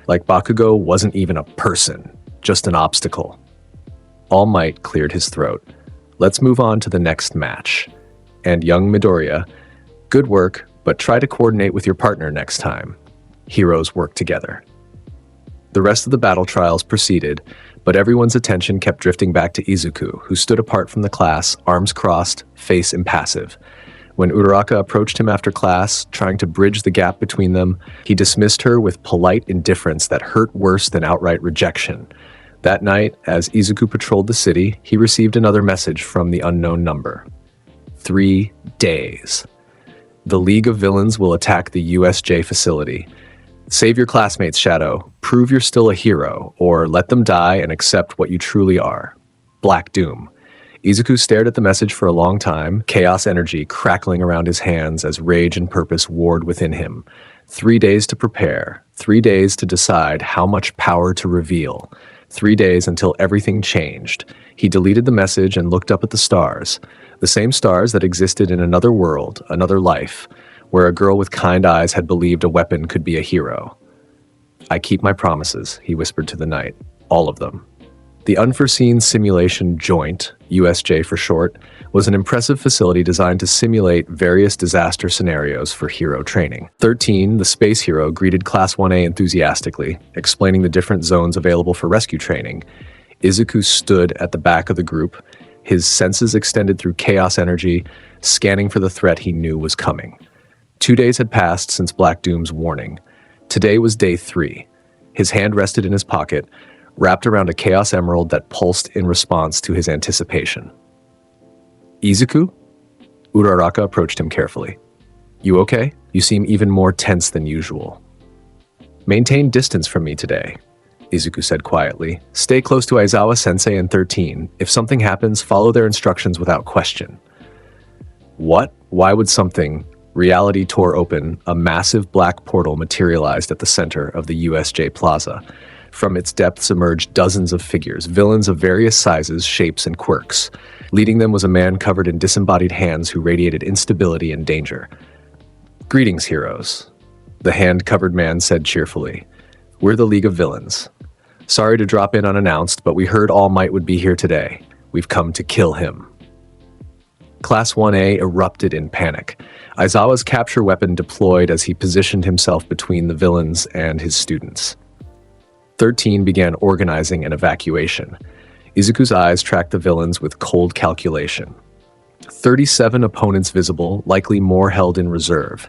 Like Bakugo wasn't even a person, just an obstacle. All Might cleared his throat. Let's move on to the next match. And young Midoriya, good work, but try to coordinate with your partner next time. Heroes work together. The rest of the battle trials proceeded, but everyone's attention kept drifting back to Izuku, who stood apart from the class, arms crossed, face impassive. When Uraraka approached him after class, trying to bridge the gap between them, he dismissed her with polite indifference that hurt worse than outright rejection. That night, as Izuku patrolled the city, he received another message from the unknown number. 3 days. The League of Villains will attack the USJ facility. Save your classmates, Shadow. Prove you're still a hero, or let them die and accept what you truly are. Black Doom. Izuku stared at the message for a long time, chaos energy crackling around his hands as rage and purpose warred within him. 3 days to prepare. 3 days to decide how much power to reveal. 3 days until everything changed. He deleted the message and looked up at the stars. The same stars that existed in another world, another life, where a girl with kind eyes had believed a weapon could be a hero. I keep my promises, he whispered to the night. All of them. The Unforeseen Simulation Joint, USJ for short, was an impressive facility designed to simulate various disaster scenarios for hero training. 13, the space hero, greeted Class 1A enthusiastically, explaining the different zones available for rescue training. Izuku stood at the back of the group, his senses extended through chaos energy, scanning for the threat he knew was coming. 2 days had passed since Black Doom's warning. Today was day 3. His hand rested in his pocket, wrapped around a chaos emerald that pulsed in response to his anticipation. Izuku? Uraraka approached him carefully. You okay? You seem even more tense than usual. Maintain distance from me today, Izuku said quietly. Stay close to Aizawa-sensei and 13. If something happens, follow their instructions without question. What? Why would something? Reality tore open. A massive black portal materialized at the center of the USJ Plaza. From its depths emerged dozens of figures, villains of various sizes, shapes, and quirks. Leading them was a man covered in disembodied hands who radiated instability and danger. "Greetings, heroes," the hand-covered man said cheerfully. "We're the League of Villains. Sorry to drop in unannounced, but we heard All Might would be here today. We've come to kill him." Class 1A erupted in panic. Aizawa's capture weapon deployed as he positioned himself between the villains and his students. 13 began organizing an evacuation. Izuku's eyes tracked the villains with cold calculation. 37 opponents visible, likely more held in reserve.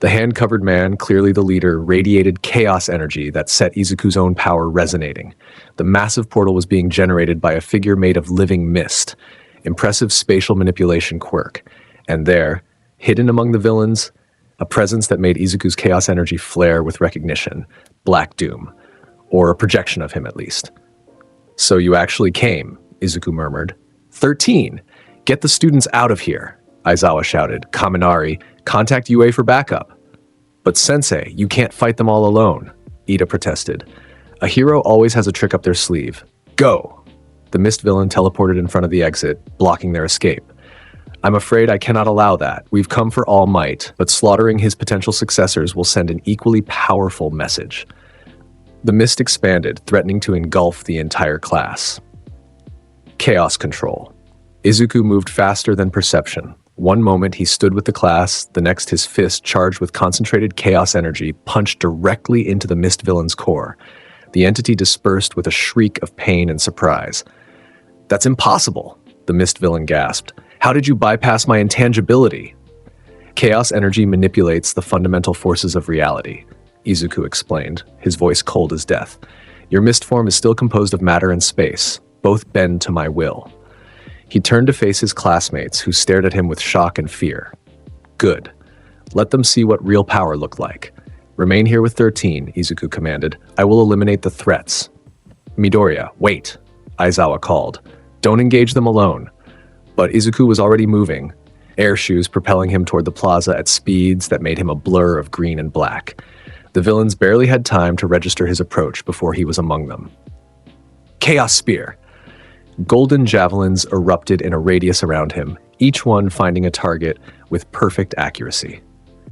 The hand-covered man, clearly the leader, radiated chaos energy that set Izuku's own power resonating. The massive portal was being generated by a figure made of living mist. Impressive spatial manipulation quirk. And there, hidden among the villains, a presence that made Izuku's chaos energy flare with recognition. Black Doom. Or a projection of him, at least. "So you actually came," Izuku murmured. 13! "Get the students out of here," Aizawa shouted. "Kaminari, contact UA for backup." "But Sensei, you can't fight them all alone," Ida protested. "A hero always has a trick up their sleeve. Go!" The mist villain teleported in front of the exit, blocking their escape. "I'm afraid I cannot allow that. We've come for All Might, but slaughtering his potential successors will send an equally powerful message." The mist expanded, threatening to engulf the entire class. Chaos control. Izuku moved faster than perception. One moment he stood with the class, the next his fist, charged with concentrated chaos energy, punched directly into the mist villain's core. The entity dispersed with a shriek of pain and surprise. "That's impossible," the mist villain gasped. "How did you bypass my intangibility?" "Chaos energy manipulates the fundamental forces of reality," Izuku explained, his voice cold as death. "Your mist form is still composed of matter and space. Both bend to my will." He turned to face his classmates, who stared at him with shock and fear. "Good. Let them see what real power looked like. Remain here with 13, Izuku commanded. I will eliminate the threats." "Midoriya, wait," Aizawa called. "Don't engage them alone." But Izuku was already moving, air shoes propelling him toward the plaza at speeds that made him a blur of green and black. The villains barely had time to register his approach before he was among them. Chaos Spear! Golden javelins erupted in a radius around him, each one finding a target with perfect accuracy.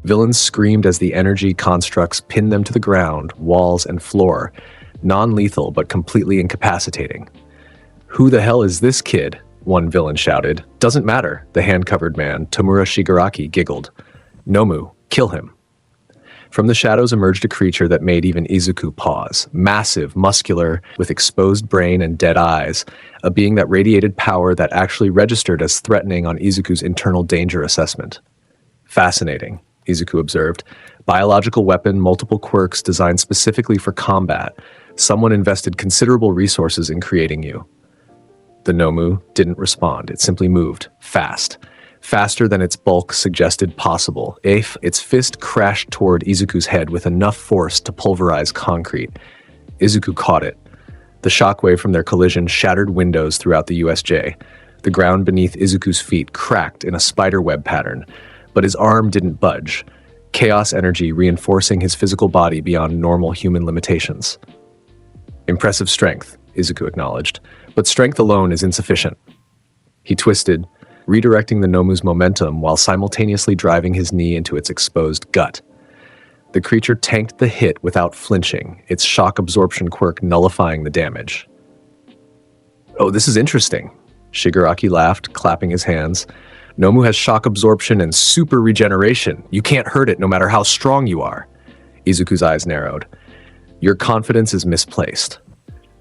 Villains screamed as the energy constructs pinned them to the ground, walls, and floor, non-lethal but completely incapacitating. "Who the hell is this kid?" one villain shouted. "Doesn't matter," the hand-covered man, Tomura Shigaraki, giggled. "Nomu, kill him." From the shadows emerged a creature that made even Izuku pause. Massive, muscular, with exposed brain and dead eyes, a being that radiated power that actually registered as threatening on Izuku's internal danger assessment. "Fascinating," Izuku observed. "Biological weapon, multiple quirks designed specifically for combat. Someone invested considerable resources in creating you." The Nomu didn't respond. It simply moved, fast. Faster than its bulk suggested possible. Its fist crashed toward Izuku's head with enough force to pulverize concrete. Izuku caught it. The shockwave from their collision shattered windows throughout the USJ. The ground beneath Izuku's feet cracked in a spiderweb pattern, but his arm didn't budge. Chaos energy reinforcing his physical body beyond normal human limitations. "Impressive strength," Izuku acknowledged, "but strength alone is insufficient." He twisted, redirecting the Nomu's momentum while simultaneously driving his knee into its exposed gut. The creature tanked the hit without flinching, its shock absorption quirk nullifying the damage. "Oh, this is interesting," Shigaraki laughed, clapping his hands. "Nomu has shock absorption and super regeneration. You can't hurt it no matter how strong you are." Izuku's eyes narrowed. "Your confidence is misplaced."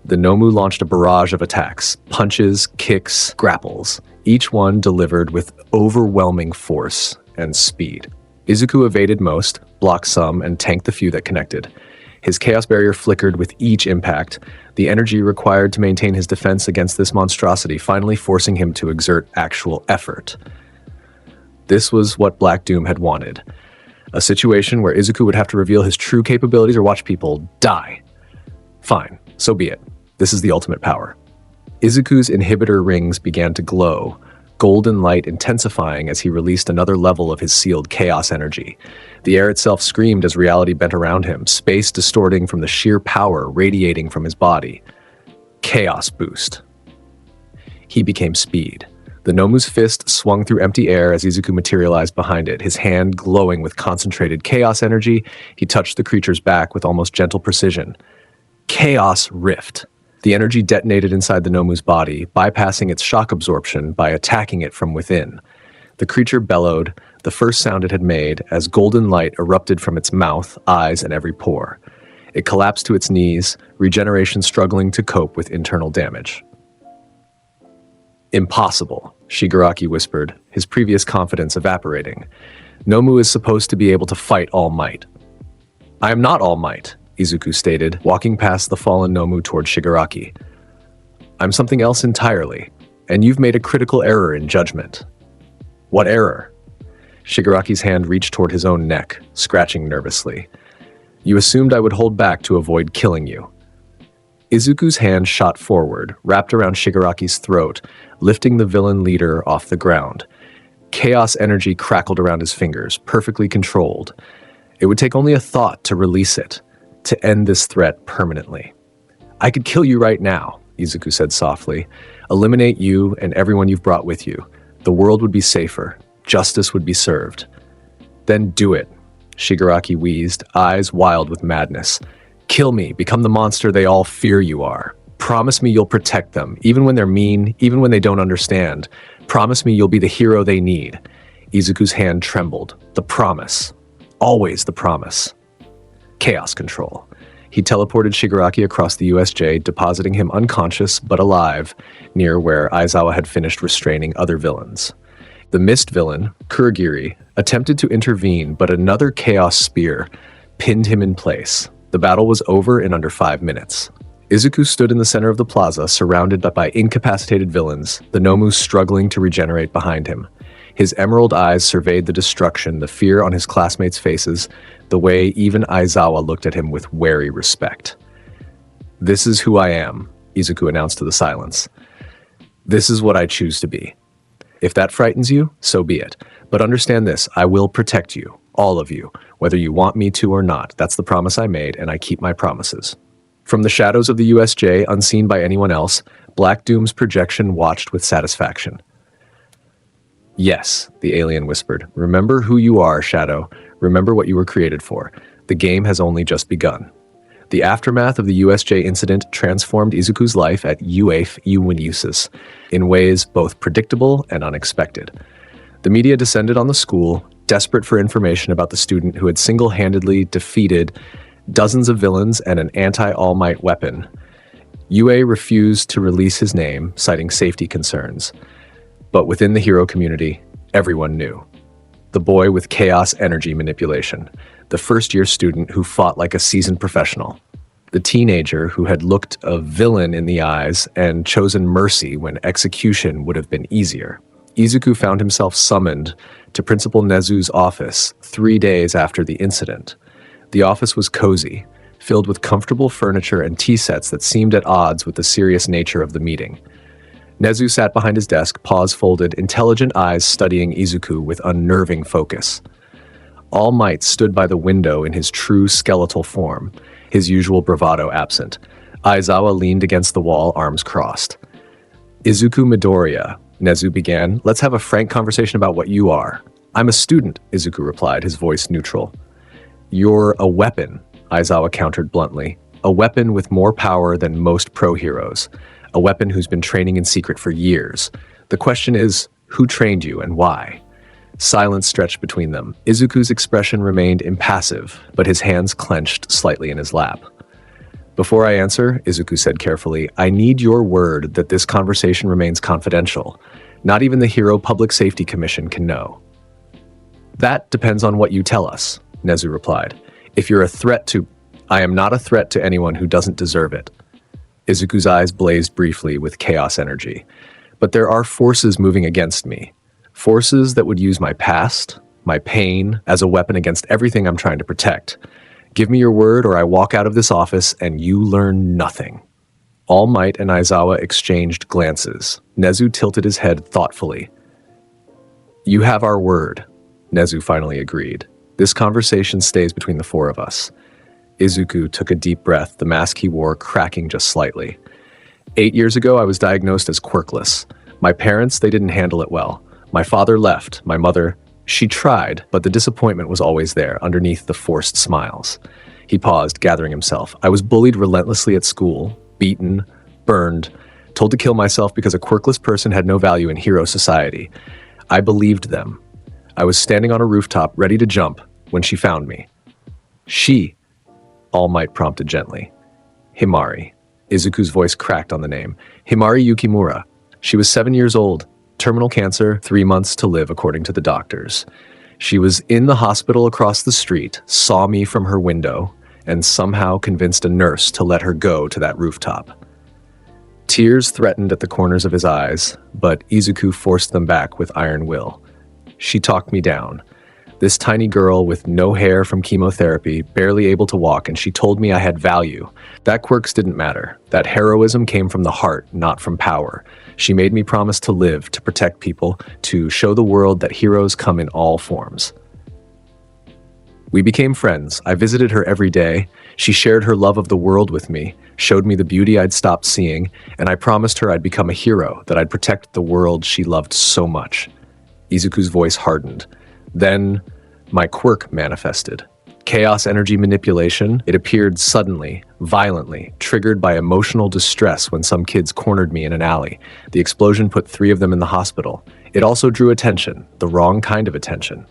The Nomu launched a barrage of attacks, punches, kicks, grapples, each one delivered with overwhelming force and speed. Izuku evaded most, blocked some, and tanked the few that connected. His chaos barrier flickered with each impact, the energy required to maintain his defense against this monstrosity finally forcing him to exert actual effort. This was what Black Doom had wanted. A situation where Izuku would have to reveal his true capabilities or watch people die. Fine, so be it. This is the ultimate power. Izuku's inhibitor rings began to glow, golden light intensifying as he released another level of his sealed chaos energy. The air itself screamed as reality bent around him, space distorting from the sheer power radiating from his body. Chaos boost. He became speed. The Nomu's fist swung through empty air as Izuku materialized behind it, his hand glowing with concentrated chaos energy. He touched the creature's back with almost gentle precision. Chaos rift. The energy detonated inside the Nomu's body, bypassing its shock absorption by attacking it from within. The creature bellowed, the first sound it had made, as golden light erupted from its mouth, eyes, and every pore. It collapsed to its knees, regeneration struggling to cope with internal damage. Impossible, Shigaraki whispered, his previous confidence evaporating. Nomu is supposed to be able to fight All Might. I am not All Might, Izuku stated, walking past the fallen Nomu toward Shigaraki. I'm something else entirely, and you've made a critical error in judgment. What error? Shigaraki's hand reached toward his own neck, scratching nervously. You assumed I would hold back to avoid killing you. Izuku's hand shot forward, wrapped around Shigaraki's throat, lifting the villain leader off the ground. Chaos energy crackled around his fingers, perfectly controlled. It would take only a thought to release it, to end this threat permanently. I could kill you right now, Izuku said softly. Eliminate you and everyone you've brought with you. The world would be safer. Justice would be served. Then do it, Shigaraki wheezed, eyes wild with madness. Kill me, become the monster they all fear you are. Promise me you'll protect them, even when they're mean, even when they don't understand. Promise me you'll be the hero they need. Izuku's hand trembled. The promise. Always the promise. Chaos control. He teleported Shigaraki across the USJ, depositing him unconscious but alive, near where Aizawa had finished restraining other villains. The mist villain, Kurogiri, attempted to intervene, but another chaos spear pinned him in place. The battle was over in under 5 minutes. Izuku stood in the center of the plaza, surrounded by incapacitated villains, the Nomu struggling to regenerate behind him. His emerald eyes surveyed the destruction, the fear on his classmates' faces, the way even Aizawa looked at him with wary respect. This is who I am, Izuku announced to the silence. This is what I choose to be. If that frightens you, so be it. But understand this, I will protect you, all of you, whether you want me to or not. That's the promise I made, and I keep my promises. From the shadows of the USJ, unseen by anyone else, Black Doom's projection watched with satisfaction. Yes, the alien whispered. Remember who you are, Shadow. Remember what you were created for. The game has only just begun. The aftermath of the USJ incident transformed Izuku's life at UAF Uwineusis in ways both predictable and unexpected. The media descended on the school, desperate for information about the student who had single-handedly defeated dozens of villains and an anti-All Might weapon. UA refused to release his name, citing safety concerns. But within the hero community, everyone knew. The boy with chaos energy manipulation, the first-year student who fought like a seasoned professional, the teenager who had looked a villain in the eyes and chosen mercy when execution would have been easier. Izuku found himself summoned to Principal Nezu's office 3 days after the incident. The office was cozy, filled with comfortable furniture and tea sets that seemed at odds with the serious nature of the meeting. Nezu sat behind his desk, paws folded, intelligent eyes studying Izuku with unnerving focus. All Might stood by the window in his true skeletal form, his usual bravado absent. Aizawa leaned against the wall, arms crossed. Izuku Midoriya, Nezu began, let's have a frank conversation about what you are. I'm a student, Izuku replied, his voice neutral. You're a weapon, Aizawa countered bluntly. A weapon with more power than most pro-heroes. A weapon who's been training in secret for years. The question is, who trained you and why? Silence stretched between them. Izuku's expression remained impassive, but his hands clenched slightly in his lap. Before I answer, Izuku said carefully, I need your word that this conversation remains confidential. Not even the Hero Public Safety Commission can know. That depends on what you tell us, Nezu replied. If you're a threat to... I am not a threat to anyone who doesn't deserve it. Izuku's eyes blazed briefly with chaos energy. But there are forces moving against me. Forces that would use my past, my pain, as a weapon against everything I'm trying to protect. Give me your word or I walk out of this office and you learn nothing. All Might and Aizawa exchanged glances. Nezu tilted his head thoughtfully. You have our word, Nezu finally agreed. This conversation stays between the four of us. Izuku took a deep breath, the mask he wore cracking just slightly. 8 years ago, I was diagnosed as quirkless. My parents, they didn't handle it well. My father left. My mother, she tried, but the disappointment was always there, underneath the forced smiles. He paused, gathering himself. I was bullied relentlessly at school, beaten, burned, told to kill myself because a quirkless person had no value in hero society. I believed them. I was standing on a rooftop, ready to jump, when she found me. She, All Might prompted gently. Himari. Izuku's voice cracked on the name. Himari Yukimura. She was 7 years old, terminal cancer, 3 months to live according to the doctors. She was in the hospital across the street, saw me from her window, and somehow convinced a nurse to let her go to that rooftop. Tears threatened at the corners of his eyes, but Izuku forced them back with iron will. She talked me down. This tiny girl with no hair from chemotherapy, barely able to walk, and she told me I had value. That quirks didn't matter. That heroism came from the heart, not from power. She made me promise to live, to protect people, to show the world that heroes come in all forms. We became friends. I visited her every day. She shared her love of the world with me, showed me the beauty I'd stopped seeing, and I promised her I'd become a hero, that I'd protect the world she loved so much. Izuku's voice hardened. Then, my quirk manifested. Chaos energy manipulation, it appeared suddenly, violently, triggered by emotional distress when some kids cornered me in an alley. The explosion put 3 of them in the hospital. It also drew attention, the wrong kind of attention.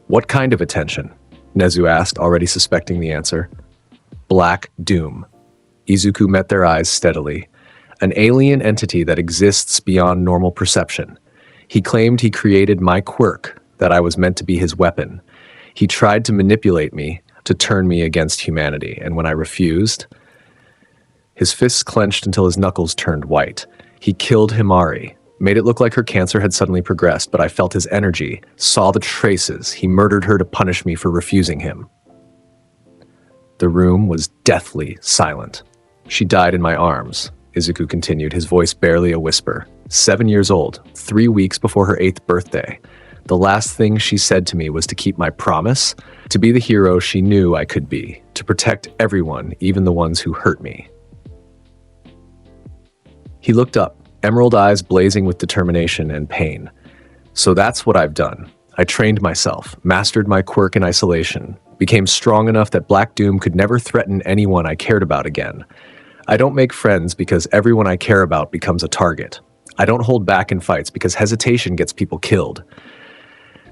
What kind of attention? Nezu asked, already suspecting the answer. Black Doom. Izuku met their eyes steadily. An alien entity that exists beyond normal perception. He claimed he created my quirk, that I was meant to be his weapon. He tried to manipulate me, to turn me against humanity, and when I refused, his fists clenched until his knuckles turned white. He killed Himari, made it look like her cancer had suddenly progressed, but I felt his energy, saw the traces. He murdered her to punish me for refusing him. The room was deathly silent. She died in my arms, Izuku continued, his voice barely a whisper. 7 years old, 3 weeks before her 8th birthday. The last thing she said to me was to keep my promise, to be the hero she knew I could be, to protect everyone, even the ones who hurt me. He looked up, emerald eyes blazing with determination and pain. So that's what I've done. I trained myself, mastered my quirk in isolation, became strong enough that Black Doom could never threaten anyone I cared about again. I don't make friends because everyone I care about becomes a target. I don't hold back in fights because hesitation gets people killed.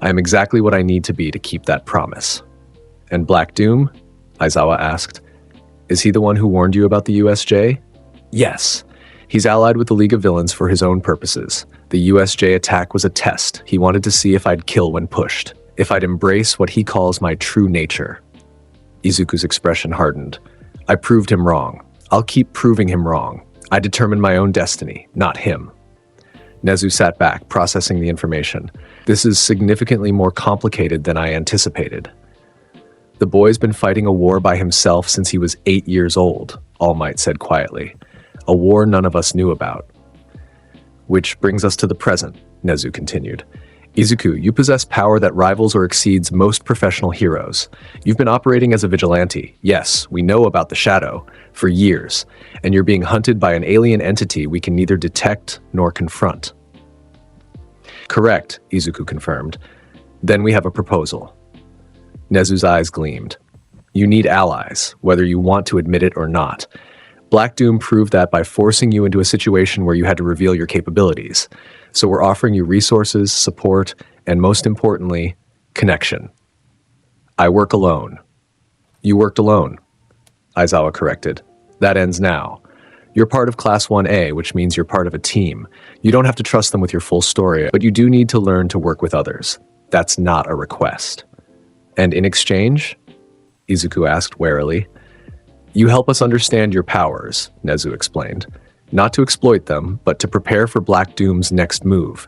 I am exactly what I need to be to keep that promise. And Black Doom? Aizawa asked. Is he the one who warned you about the USJ? Yes. He's allied with the League of Villains for his own purposes. The USJ attack was a test. He wanted to see if I'd kill when pushed, if I'd embrace what he calls my true nature. Izuku's expression hardened. I proved him wrong. I'll keep proving him wrong. I determined my own destiny, not him. Nezu sat back, processing the information. This is significantly more complicated than I anticipated. The boy's been fighting a war by himself since he was 8 years old, All Might said quietly. A war none of us knew about. Which brings us to the present, Nezu continued. Izuku, you possess power that rivals or exceeds most professional heroes. You've been operating as a vigilante. Yes, we know about the Shadow, for years, and you're being hunted by an alien entity we can neither detect nor confront. Correct, Izuku confirmed. Then we have a proposal. Nezu's eyes gleamed. You need allies, whether you want to admit it or not. Black Doom proved that by forcing you into a situation where you had to reveal your capabilities. So we're offering you resources, support, and most importantly, connection. I work alone. You worked alone, Aizawa corrected. That ends now. You're part of Class 1A, which means you're part of a team. You don't have to trust them with your full story, but you do need to learn to work with others. That's not a request. And in exchange? Izuku asked warily. You help us understand your powers, Nezu explained. Not to exploit them, but to prepare for Black Doom's next move.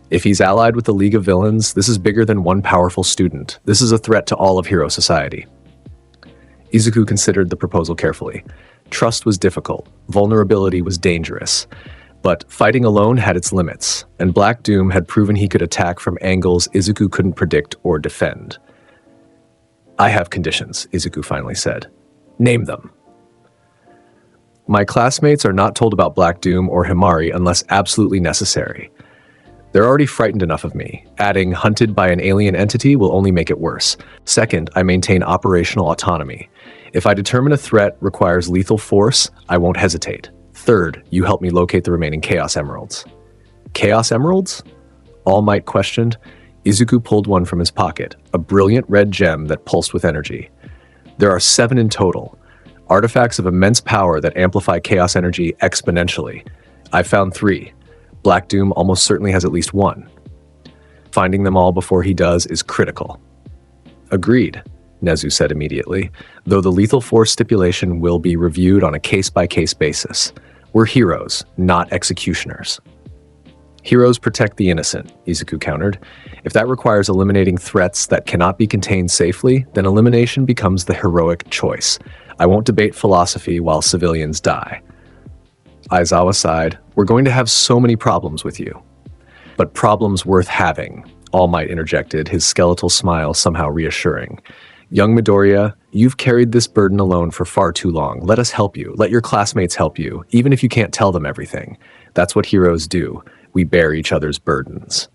If he's allied with the League of Villains, this is bigger than one powerful student. This is a threat to all of Hero Society. Izuku considered the proposal carefully. Trust was difficult. Vulnerability was dangerous. But fighting alone had its limits, and Black Doom had proven he could attack from angles Izuku couldn't predict or defend. "I have conditions," Izuku finally said. "Name them." "My classmates are not told about Black Doom or Himari unless absolutely necessary. They're already frightened enough of me. Adding hunted by an alien entity will only make it worse. Second, I maintain operational autonomy. If I determine a threat requires lethal force, I won't hesitate. Third, you help me locate the remaining Chaos Emeralds." "Chaos Emeralds?" All Might questioned. Izuku pulled one from his pocket, a brilliant red gem that pulsed with energy. "There are 7 in total. Artifacts of immense power that amplify chaos energy exponentially. I found 3. Black Doom almost certainly has at least 1. Finding them all before he does is critical." "Agreed," Nezu said immediately, though the lethal force stipulation will be reviewed on a case-by-case basis. "We're heroes, not executioners." "Heroes protect the innocent," Izuku countered. "If that requires eliminating threats that cannot be contained safely, then elimination becomes the heroic choice. I won't debate philosophy while civilians die." Aizawa sighed. "We're going to have so many problems with you." "But problems worth having," All Might interjected, his skeletal smile somehow reassuring. "Young Midoriya, you've carried this burden alone for far too long. Let us help you. Let your classmates help you, even if you can't tell them everything. That's what heroes do. We bear each other's burdens."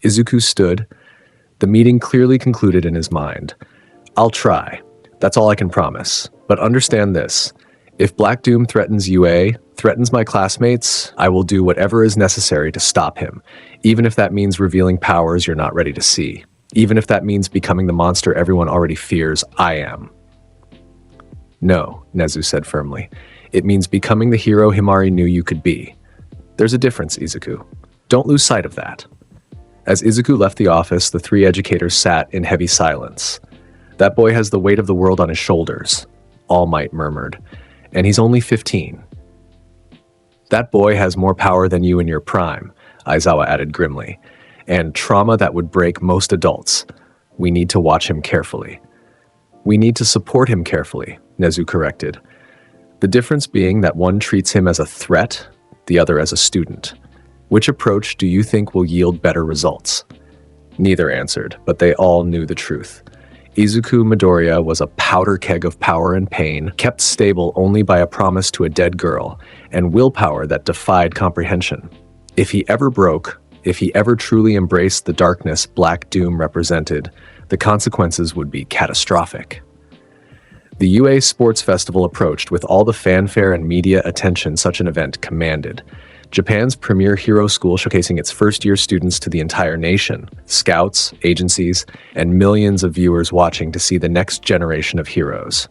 Izuku stood. The meeting clearly concluded in his mind. "I'll try. That's all I can promise. But understand this. If Black Doom threatens UA, threatens my classmates, I will do whatever is necessary to stop him, even if that means revealing powers you're not ready to see. Even if that means becoming the monster everyone already fears I am." "No," Nezu said firmly. "It means becoming the hero Himari knew you could be. There's a difference, Izuku. Don't lose sight of that." As Izuku left the office, the 3 educators sat in heavy silence. "That boy has the weight of the world on his shoulders," All Might murmured. "And he's only 15. "That boy has more power than you in your prime," Aizawa added grimly. "And trauma that would break most adults. We need to watch him carefully." "We need to support him carefully," Nezu corrected. "The difference being that one treats him as a threat, the other as a student. Which approach do you think will yield better results?" Neither answered, but they all knew the truth. Izuku Midoriya was a powder keg of power and pain, kept stable only by a promise to a dead girl, and willpower that defied comprehension. If he ever broke, if he ever truly embraced the darkness Black Doom represented, the consequences would be catastrophic. The UA Sports Festival approached with all the fanfare and media attention such an event commanded. Japan's premier hero school showcasing its first-year students to the entire nation, scouts, agencies, and millions of viewers watching to see the next generation of heroes.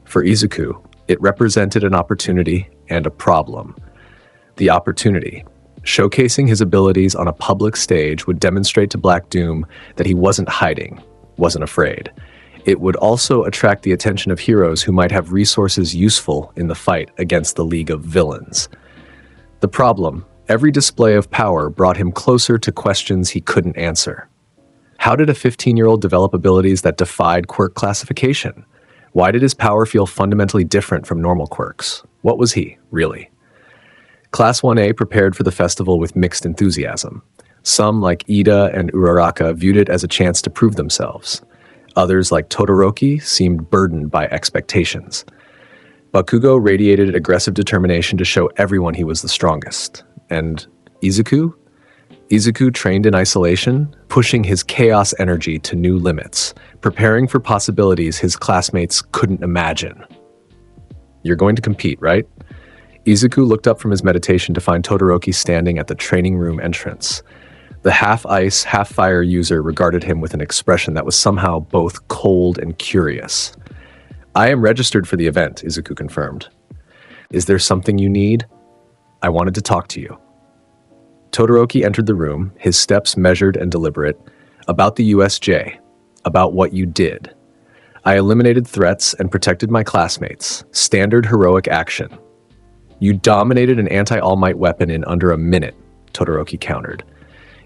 For Izuku, it represented an opportunity and a problem. The opportunity. Showcasing his abilities on a public stage would demonstrate to Black Doom that he wasn't hiding, wasn't afraid. It would also attract the attention of heroes who might have resources useful in the fight against the League of Villains. The problem, every display of power brought him closer to questions he couldn't answer. How did a 15-year-old develop abilities that defied quirk classification? Why did his power feel fundamentally different from normal quirks? What was he, really? Class 1A prepared for the festival with mixed enthusiasm. Some, like Ida and Uraraka, viewed it as a chance to prove themselves. Others, like Todoroki, seemed burdened by expectations. Bakugo radiated aggressive determination to show everyone he was the strongest. And Izuku? Izuku trained in isolation, pushing his chaos energy to new limits, preparing for possibilities his classmates couldn't imagine. "You're going to compete, right?" Izuku looked up from his meditation to find Todoroki standing at the training room entrance. The half-ice, half-fire user regarded him with an expression that was somehow both cold and curious. "I am registered for the event," Izuku confirmed. "Is there something you need?" "I wanted to talk to you." Todoroki entered the room, his steps measured and deliberate. "About the USJ. About what you did. I eliminated threats and protected my classmates. Standard heroic action." "You dominated an anti-All Might weapon in under a minute," Todoroki countered.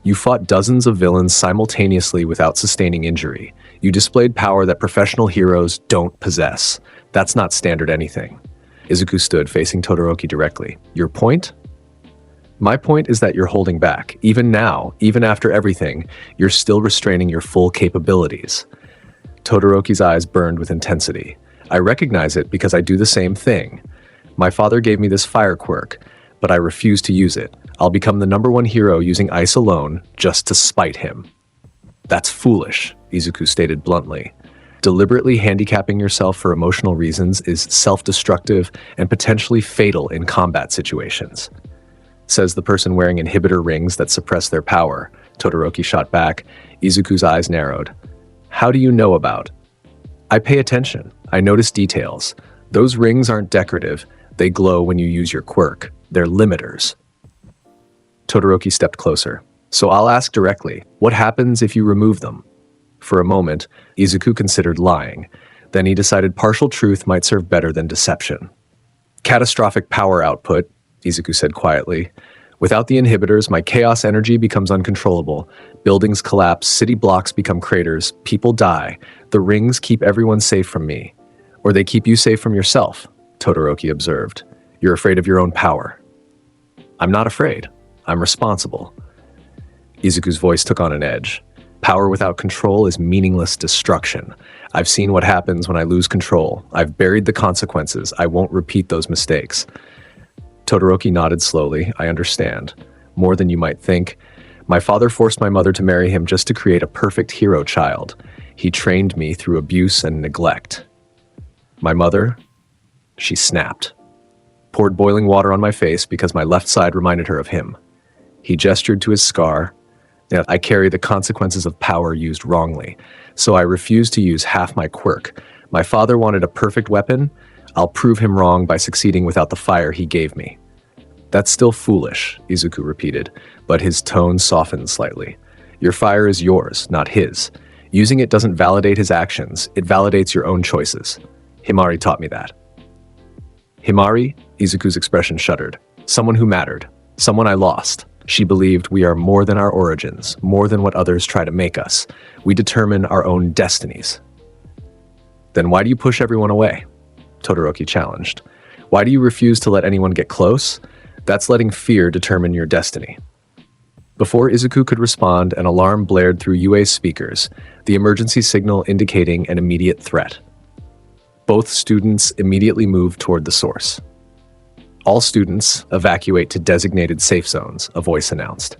"You fought dozens of villains simultaneously without sustaining injury. You displayed power that professional heroes don't possess. That's not standard anything." Izuku stood, facing Todoroki directly. "Your point? My point is that you're holding back. Even now, even after everything, you're still restraining your full capabilities. Todoroki's eyes burned with intensity. I recognize it because I do the same thing. My father gave me this fire quirk, but I refuse to use it. I'll become the #1 hero using ice alone just to spite him. That's foolish, Izuku stated bluntly. Deliberately handicapping yourself for emotional reasons is self-destructive and potentially fatal in combat situations. Says the person wearing inhibitor rings that suppress their power. Todoroki shot back. Izuku's eyes narrowed. How do you know about? I pay attention. I notice details. Those rings aren't decorative. They glow when you use your quirk. They're limiters. Todoroki stepped closer. So I'll ask directly, what happens if you remove them? For a moment, Izuku considered lying. Then he decided partial truth might serve better than deception. Catastrophic power output, Izuku said quietly. Without the inhibitors, my chaos energy becomes uncontrollable. Buildings collapse, city blocks become craters, people die. The rings keep everyone safe from me. Or they keep you safe from yourself, Todoroki observed. You're afraid of your own power. I'm not afraid. I'm responsible. Izuku's voice took on an edge. Power without control is meaningless destruction. I've seen what happens when I lose control. I've buried the consequences. I won't repeat those mistakes. Todoroki nodded slowly. I understand. More than you might think. My father forced my mother to marry him just to create a perfect hero child. He trained me through abuse and neglect. My mother, she snapped. Poured boiling water on my face because my left side reminded her of him. He gestured to his scar. Now, I carry the consequences of power used wrongly, so I refuse to use half my quirk. My father wanted a perfect weapon. I'll prove him wrong by succeeding without the fire he gave me. That's still foolish, Izuku repeated, but his tone softened slightly. Your fire is yours, not his. Using it doesn't validate his actions, it validates your own choices. Himari taught me that. Himari? Izuku's expression shuddered. Someone who mattered. Someone I lost. She believed we are more than our origins, more than what others try to make us. We determine our own destinies. Then why do you push everyone away? Todoroki challenged. Why do you refuse to let anyone get close? That's letting fear determine your destiny. Before Izuku could respond, an alarm blared through UA's speakers, the emergency signal indicating an immediate threat. Both students immediately moved toward the source. All students evacuate to designated safe zones, a voice announced.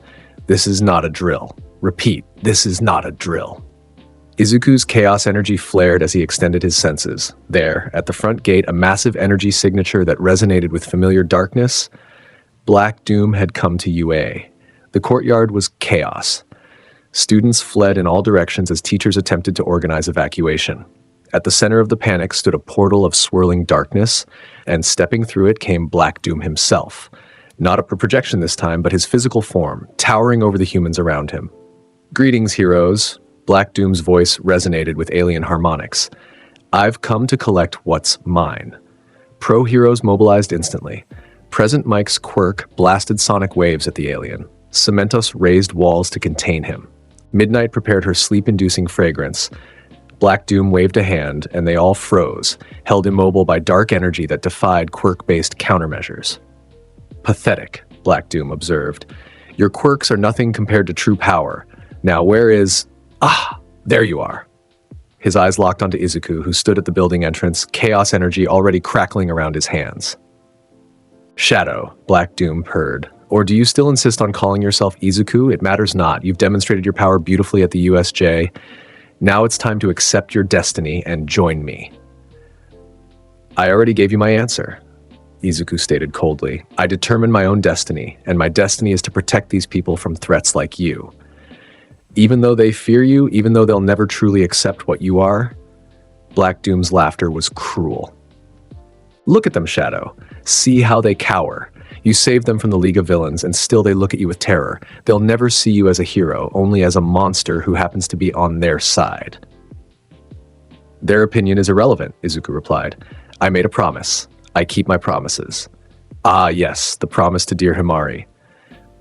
This is not a drill. Repeat, this is not a drill. Izuku's chaos energy flared as he extended his senses. There, at the front gate, a massive energy signature that resonated with familiar darkness. Black doom had come to UA. The courtyard was chaos. Students fled in all directions as teachers attempted to organize evacuation. At the center of the panic stood a portal of swirling darkness, and stepping through it came Black Doom himself. Not a projection this time, but his physical form, towering over the humans around him. Greetings, heroes. Black Doom's voice resonated with alien harmonics. I've come to collect what's mine. Pro heroes mobilized instantly. Present Mike's quirk blasted sonic waves at the alien. Cementos raised walls to contain him. Midnight prepared her sleep-inducing fragrance. Black Doom waved a hand, and they all froze, held immobile by dark energy that defied quirk-based countermeasures. Pathetic, Black Doom observed. Your quirks are nothing compared to true power. Now where is... Ah, there you are. His eyes locked onto Izuku, who stood at the building entrance, chaos energy already crackling around his hands. Shadow, Black Doom purred. Or do you still insist on calling yourself Izuku? It matters not. You've demonstrated your power beautifully at the USJ. Now it's time to accept your destiny and join me. I already gave you my answer, Izuku stated coldly. I determine my own destiny, and my destiny is to protect these people from threats like you. Even though they fear you, even though they'll never truly accept what you are, Black Doom's laughter was cruel. Look at them, Shadow. See how they cower. You saved them from the League of Villains, and still they look at you with terror. They'll never see you as a hero, only as a monster who happens to be on their side. Their opinion is irrelevant, Izuku replied. I made a promise. I keep my promises. Ah, yes, the promise to dear Himari.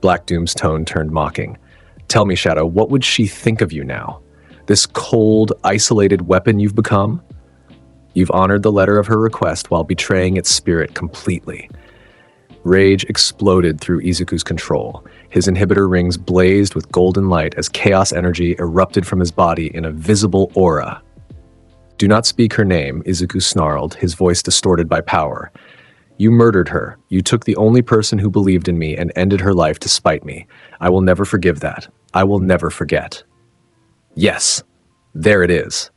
Black Doom's tone turned mocking. Tell me, Shadow, what would she think of you now? This cold, isolated weapon you've become? You've honored the letter of her request while betraying its spirit completely. Rage exploded through Izuku's control. His inhibitor rings blazed with golden light as chaos energy erupted from his body in a visible aura. "Do not speak her name," Izuku snarled, his voice distorted by power. "You murdered her. You took the only person who believed in me and ended her life to spite me. I will never forgive that. I will never forget." Yes, there it is.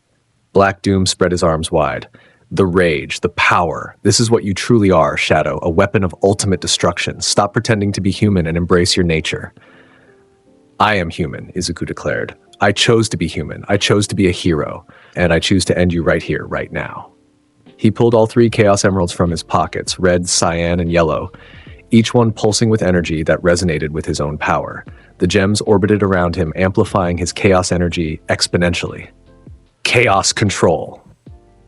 Black Doom spread his arms wide. The rage, the power. This is what you truly are, Shadow, a weapon of ultimate destruction. Stop pretending to be human and embrace your nature. "I am human," Izuku declared. "I chose to be human. I chose to be a hero. And I choose to end you right here, right now." He pulled all 3 Chaos Emeralds from his pockets, red, cyan, and yellow, each one pulsing with energy that resonated with his own power. The gems orbited around him, amplifying his chaos energy exponentially. Chaos control.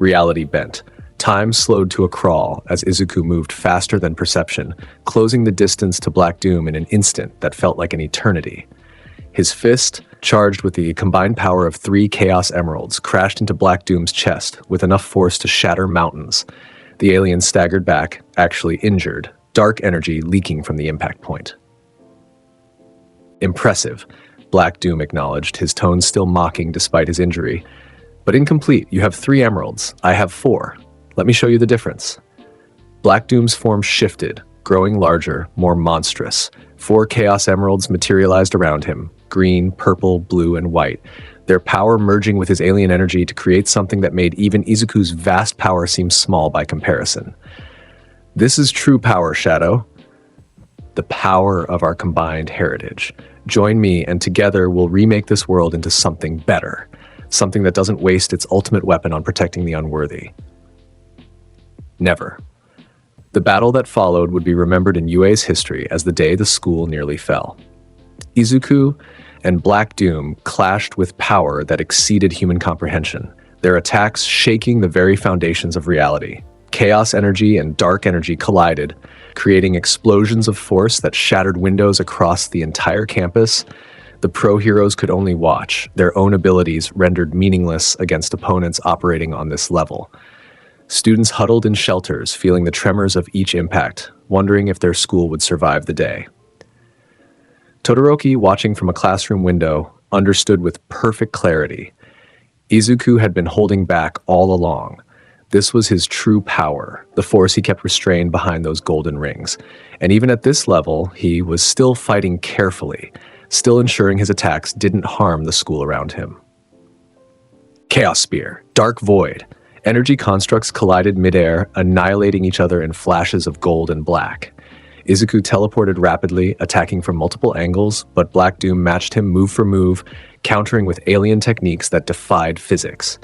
Reality bent. Time slowed to a crawl as Izuku moved faster than perception, closing the distance to Black Doom in an instant that felt like an eternity. His fist, charged with the combined power of 3 Chaos Emeralds, crashed into Black Doom's chest with enough force to shatter mountains. The alien staggered back, actually injured, dark energy leaking from the impact point. "Impressive," Black Doom acknowledged, his tone still mocking despite his injury. "But incomplete. You have 3 emeralds. I have 4. Let me show you the difference." Black Doom's form shifted, growing larger, more monstrous. 4 Chaos Emeralds materialized around him, green, purple, blue, and white, their power merging with his alien energy to create something that made even Izuku's vast power seem small by comparison. "This is true power, Shadow. The power of our combined heritage. Join me, and together we'll remake this world into something better. Something that doesn't waste its ultimate weapon on protecting the unworthy." Never. The battle that followed would be remembered in UA's history as the day the school nearly fell. Izuku and Black Doom clashed with power that exceeded human comprehension, their attacks shaking the very foundations of reality. Chaos energy and dark energy collided, creating explosions of force that shattered windows across the entire campus. The pro-heroes could only watch, their own abilities rendered meaningless against opponents operating on this level. Students huddled in shelters, feeling the tremors of each impact, wondering if their school would survive the day. Todoroki, watching from a classroom window, understood with perfect clarity. Izuku had been holding back all along. This was his true power, the force he kept restrained behind those golden rings. And even at this level, he was still fighting carefully, still ensuring his attacks didn't harm the school around him. Chaos Spear, Dark Void. Energy constructs collided midair, annihilating each other in flashes of gold and black. Izuku teleported rapidly, attacking from multiple angles, but Black Doom matched him move for move, countering with alien techniques that defied physics.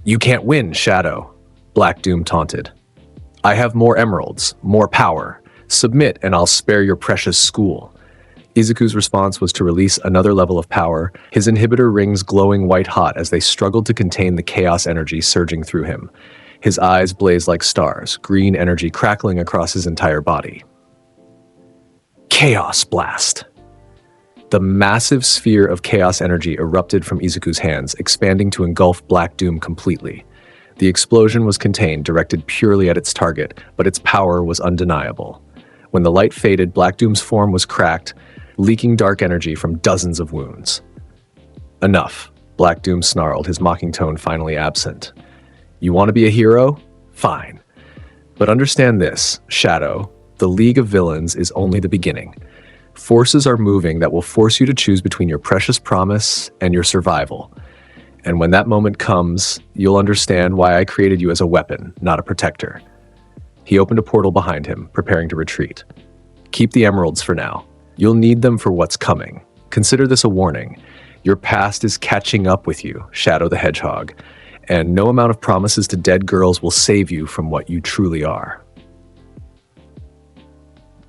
"You can't win, Shadow," Black Doom taunted. "I have more emeralds, more power. Submit and I'll spare your precious school." Izuku's response was to release another level of power, his inhibitor rings glowing white-hot as they struggled to contain the chaos energy surging through him. His eyes blazed like stars, green energy crackling across his entire body. Chaos Blast! The massive sphere of chaos energy erupted from Izuku's hands, expanding to engulf Black Doom completely. The explosion was contained, directed purely at its target, but its power was undeniable. When the light faded, Black Doom's form was cracked, leaking dark energy from dozens of wounds. "Enough," Black Doom snarled, his mocking tone finally absent. "You want to be a hero? Fine. But understand this, Shadow, the League of Villains is only the beginning. Forces are moving that will force you to choose between your precious promise and your survival. And when that moment comes, you'll understand why I created you as a weapon, not a protector." He opened a portal behind him, preparing to retreat. "Keep the emeralds for now. You'll need them for what's coming. Consider this a warning. Your past is catching up with you, Shadow the Hedgehog, and no amount of promises to dead girls will save you from what you truly are."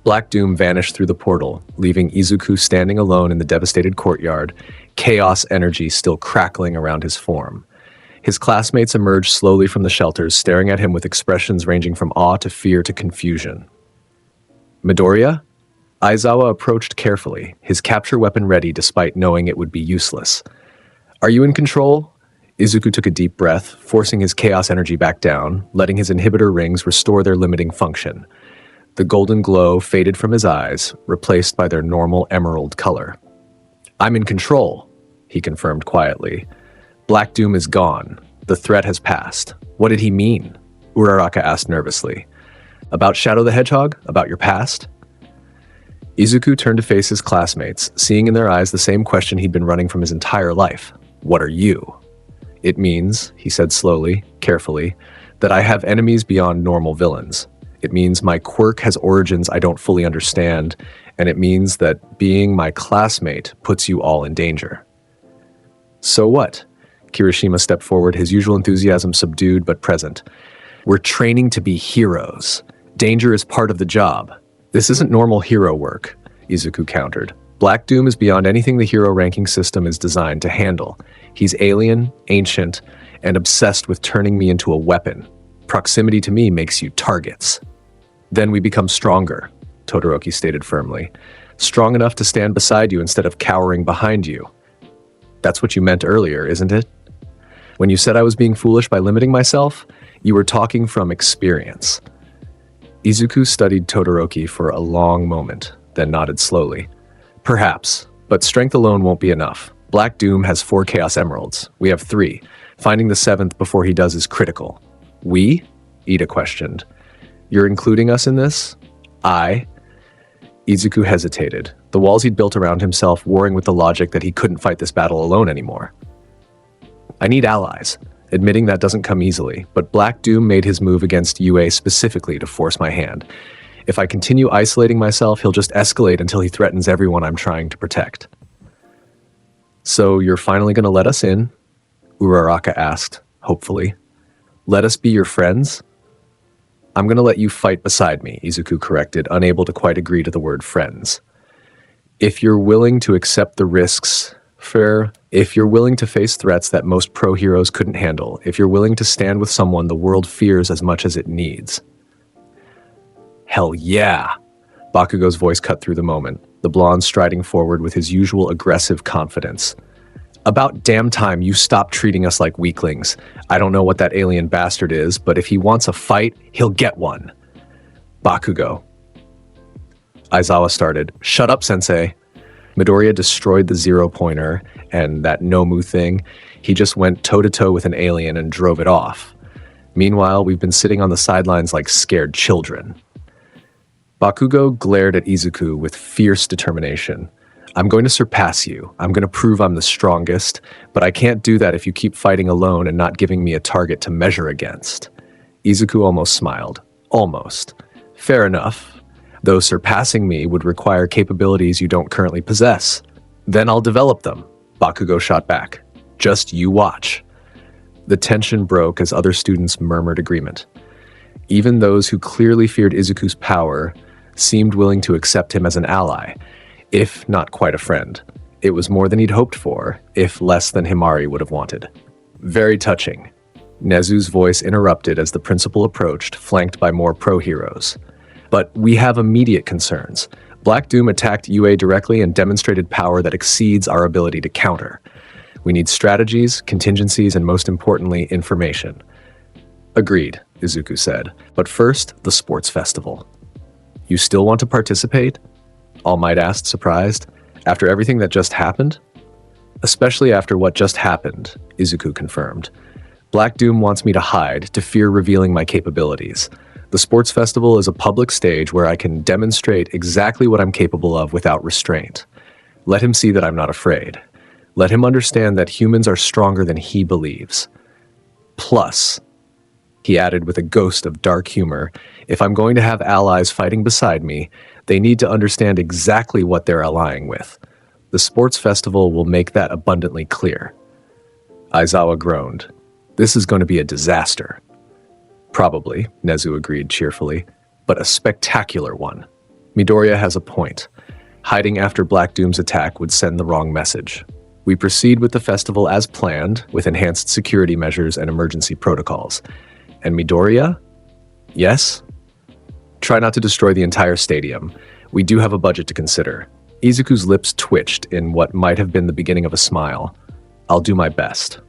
Black Doom vanished through the portal, leaving Izuku standing alone in the devastated courtyard, chaos energy still crackling around his form. His classmates emerged slowly from the shelters, staring at him with expressions ranging from awe to fear to confusion. "Midoriya?" Aizawa approached carefully, his capture weapon ready despite knowing it would be useless. "Are you in control?" Izuku took a deep breath, forcing his chaos energy back down, letting his inhibitor rings restore their limiting function. The golden glow faded from his eyes, replaced by their normal emerald color. "I'm in control," he confirmed quietly. "Black Doom is gone. The threat has passed." "What did he mean?" Uraraka asked nervously. "About Shadow the Hedgehog? About your past?" Izuku turned to face his classmates, seeing in their eyes the same question he'd been running from his entire life. "What are you?" "It means," he said slowly, carefully, "that I have enemies beyond normal villains. It means my quirk has origins I don't fully understand, and it means that being my classmate puts you all in danger." "So what?" Kirishima stepped forward, his usual enthusiasm subdued but present. "We're training to be heroes. Danger is part of the job." "This isn't normal hero work," Izuku countered. "Black Doom is beyond anything the hero ranking system is designed to handle. He's alien, ancient, and obsessed with turning me into a weapon. Proximity to me makes you targets." "Then we become stronger," Todoroki stated firmly. "Strong enough to stand beside you instead of cowering behind you." "That's what you meant earlier, isn't it? When you said I was being foolish by limiting myself, you were talking from experience." Izuku studied Todoroki for a long moment, then nodded slowly. "Perhaps, but strength alone won't be enough. Black Doom has 4 Chaos Emeralds. We have 3. Finding the 7th before he does is critical." "We?" Ida questioned. "You're including us in this?" "I?" Izuku hesitated, the walls he'd built around himself warring with the logic that he couldn't fight this battle alone anymore. "I need allies," admitting that doesn't come easily, but Black Doom made his move against UA specifically to force my hand. If I continue isolating myself, he'll just escalate until he threatens everyone I'm trying to protect. "So you're finally going to let us in?" Uraraka asked, hopefully. "Let us be your friends?" "I'm going to let you fight beside me," Izuku corrected, unable to quite agree to the word friends. "If you're willing to accept the risks, fair. If you're willing to face threats that most pro-heroes couldn't handle. If you're willing to stand with someone the world fears as much as it needs." "Hell yeah!" Bakugo's voice cut through the moment, the blonde striding forward with his usual aggressive confidence. "About damn time you stop treating us like weaklings. I don't know what that alien bastard is, but if he wants a fight, he'll get one." "Bakugo." Aizawa started. "Shut up, sensei." Midoriya destroyed the 0-pointer, and that Nomu thing. He just went toe-to-toe with an alien and drove it off. Meanwhile, we've been sitting on the sidelines like scared children. Bakugo glared at Izuku with fierce determination. "I'm going to surpass you. I'm going to prove I'm the strongest, but I can't do that if you keep fighting alone and not giving me a target to measure against." Izuku almost smiled. "Almost. Fair enough. Though surpassing me would require capabilities you don't currently possess. Then I'll develop them," Bakugo shot back. "Just you watch." The tension broke as other students murmured agreement. Even those who clearly feared Izuku's power seemed willing to accept him as an ally, if not quite a friend. It was more than he'd hoped for, if less than Himari would have wanted. "Very touching." Nezu's voice interrupted as the principal approached, flanked by more pro-heroes. "But we have immediate concerns. Black Doom attacked UA directly and demonstrated power that exceeds our ability to counter. We need strategies, contingencies, and most importantly, information." "Agreed," Izuku said. "But first, the sports festival." "You still want to participate?" All Might asked, surprised. "After everything that just happened?" "Especially after what just happened," Izuku confirmed. "Black Doom wants me to hide, to fear revealing my capabilities. The sports festival is a public stage where I can demonstrate exactly what I'm capable of without restraint. Let him see that I'm not afraid. Let him understand that humans are stronger than he believes. Plus," he added with a ghost of dark humor, "if I'm going to have allies fighting beside me, they need to understand exactly what they're allying with. The sports festival will make that abundantly clear." Aizawa groaned. "This is going to be a disaster." "Probably," Nezu agreed cheerfully, "but a spectacular one. Midoriya has a point. Hiding after Black Doom's attack would send the wrong message. We proceed with the festival as planned, with enhanced security measures and emergency protocols. And Midoriya? Yes? Try not to destroy the entire stadium. We do have a budget to consider." Izuku's lips twitched in what might have been the beginning of a smile. "I'll do my best."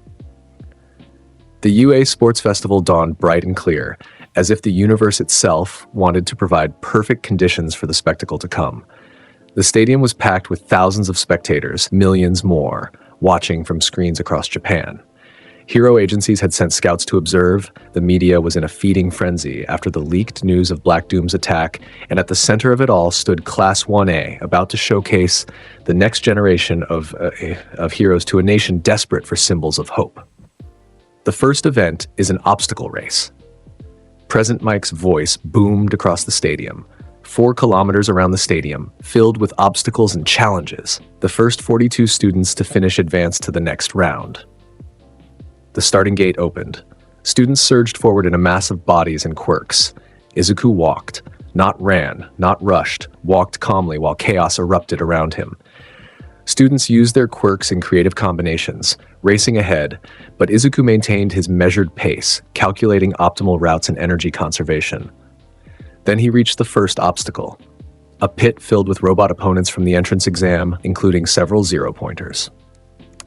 The UA Sports Festival dawned bright and clear, as if the universe itself wanted to provide perfect conditions for the spectacle to come. The stadium was packed with thousands of spectators, millions more, watching from screens across Japan. Hero agencies had sent scouts to observe. The media was in a feeding frenzy after the leaked news of Black Doom's attack, and at the center of it all stood Class 1A, about to showcase the next generation of heroes to a nation desperate for symbols of hope. The first event is an obstacle race. Present Mike's voice boomed across the stadium. 4 kilometers around the stadium, filled with obstacles and challenges. The first 42 students to finish advanced to the next round. The starting gate opened. Students surged forward in a mass of bodies and quirks. Izuku walked, not ran, not rushed, walked calmly while chaos erupted around him. Students used their quirks in creative combinations, racing ahead, but Izuku maintained his measured pace, calculating optimal routes and energy conservation. Then he reached the first obstacle, a pit filled with robot opponents from the entrance exam, including several zero-pointers.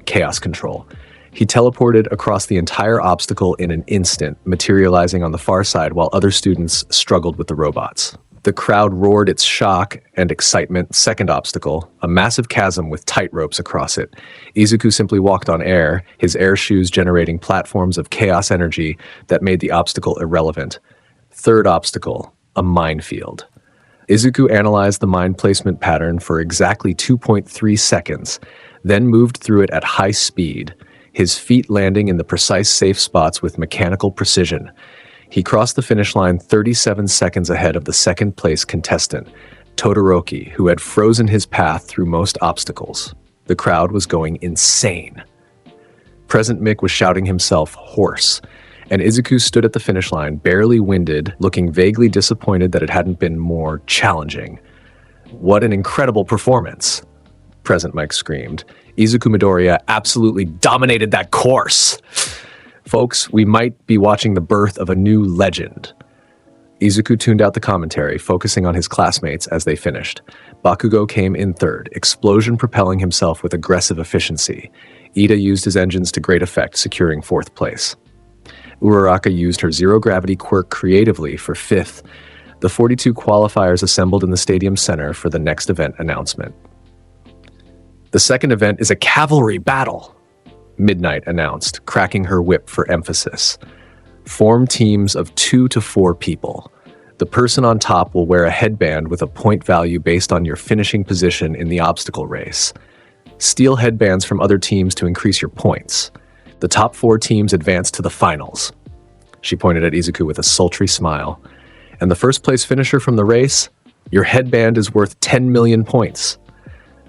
Chaos control. He teleported across the entire obstacle in an instant, materializing on the far side while other students struggled with the robots. The crowd roared its shock and excitement. Second obstacle, a massive chasm with tight ropes across it. Izuku simply walked on air, his air shoes generating platforms of chaos energy that made the obstacle irrelevant. Third obstacle, a minefield. Izuku analyzed the mine placement pattern for exactly 2.3 seconds, then moved through it at high speed, his feet landing in the precise safe spots with mechanical precision. He crossed the finish line 37 seconds ahead of the second-place contestant, Todoroki, who had frozen his path through most obstacles. The crowd was going insane. Present Mick was shouting himself hoarse, and Izuku stood at the finish line, barely winded, looking vaguely disappointed that it hadn't been more challenging. "What an incredible performance!" Present Mike screamed. "Izuku Midoriya absolutely dominated that course!" "Folks, we might be watching the birth of a new legend." Izuku tuned out the commentary, focusing on his classmates as they finished. Bakugo came in third, Explosion propelling himself with aggressive efficiency. Ida used his engines to great effect, securing 4th place. Uraraka used her zero-gravity quirk creatively for 5th. The 42 qualifiers assembled in the stadium center for the next event announcement. "The second event is a cavalry battle," Midnight announced, cracking her whip for emphasis. "Form teams of 2 to 4 people. The person on top will wear a headband with a point value based on your finishing position in the obstacle race. Steal headbands from other teams to increase your points. The top 4 teams advance to the finals." She pointed at Izuku with a sultry smile. "And the first place finisher from the race? Your headband is worth 10 million points."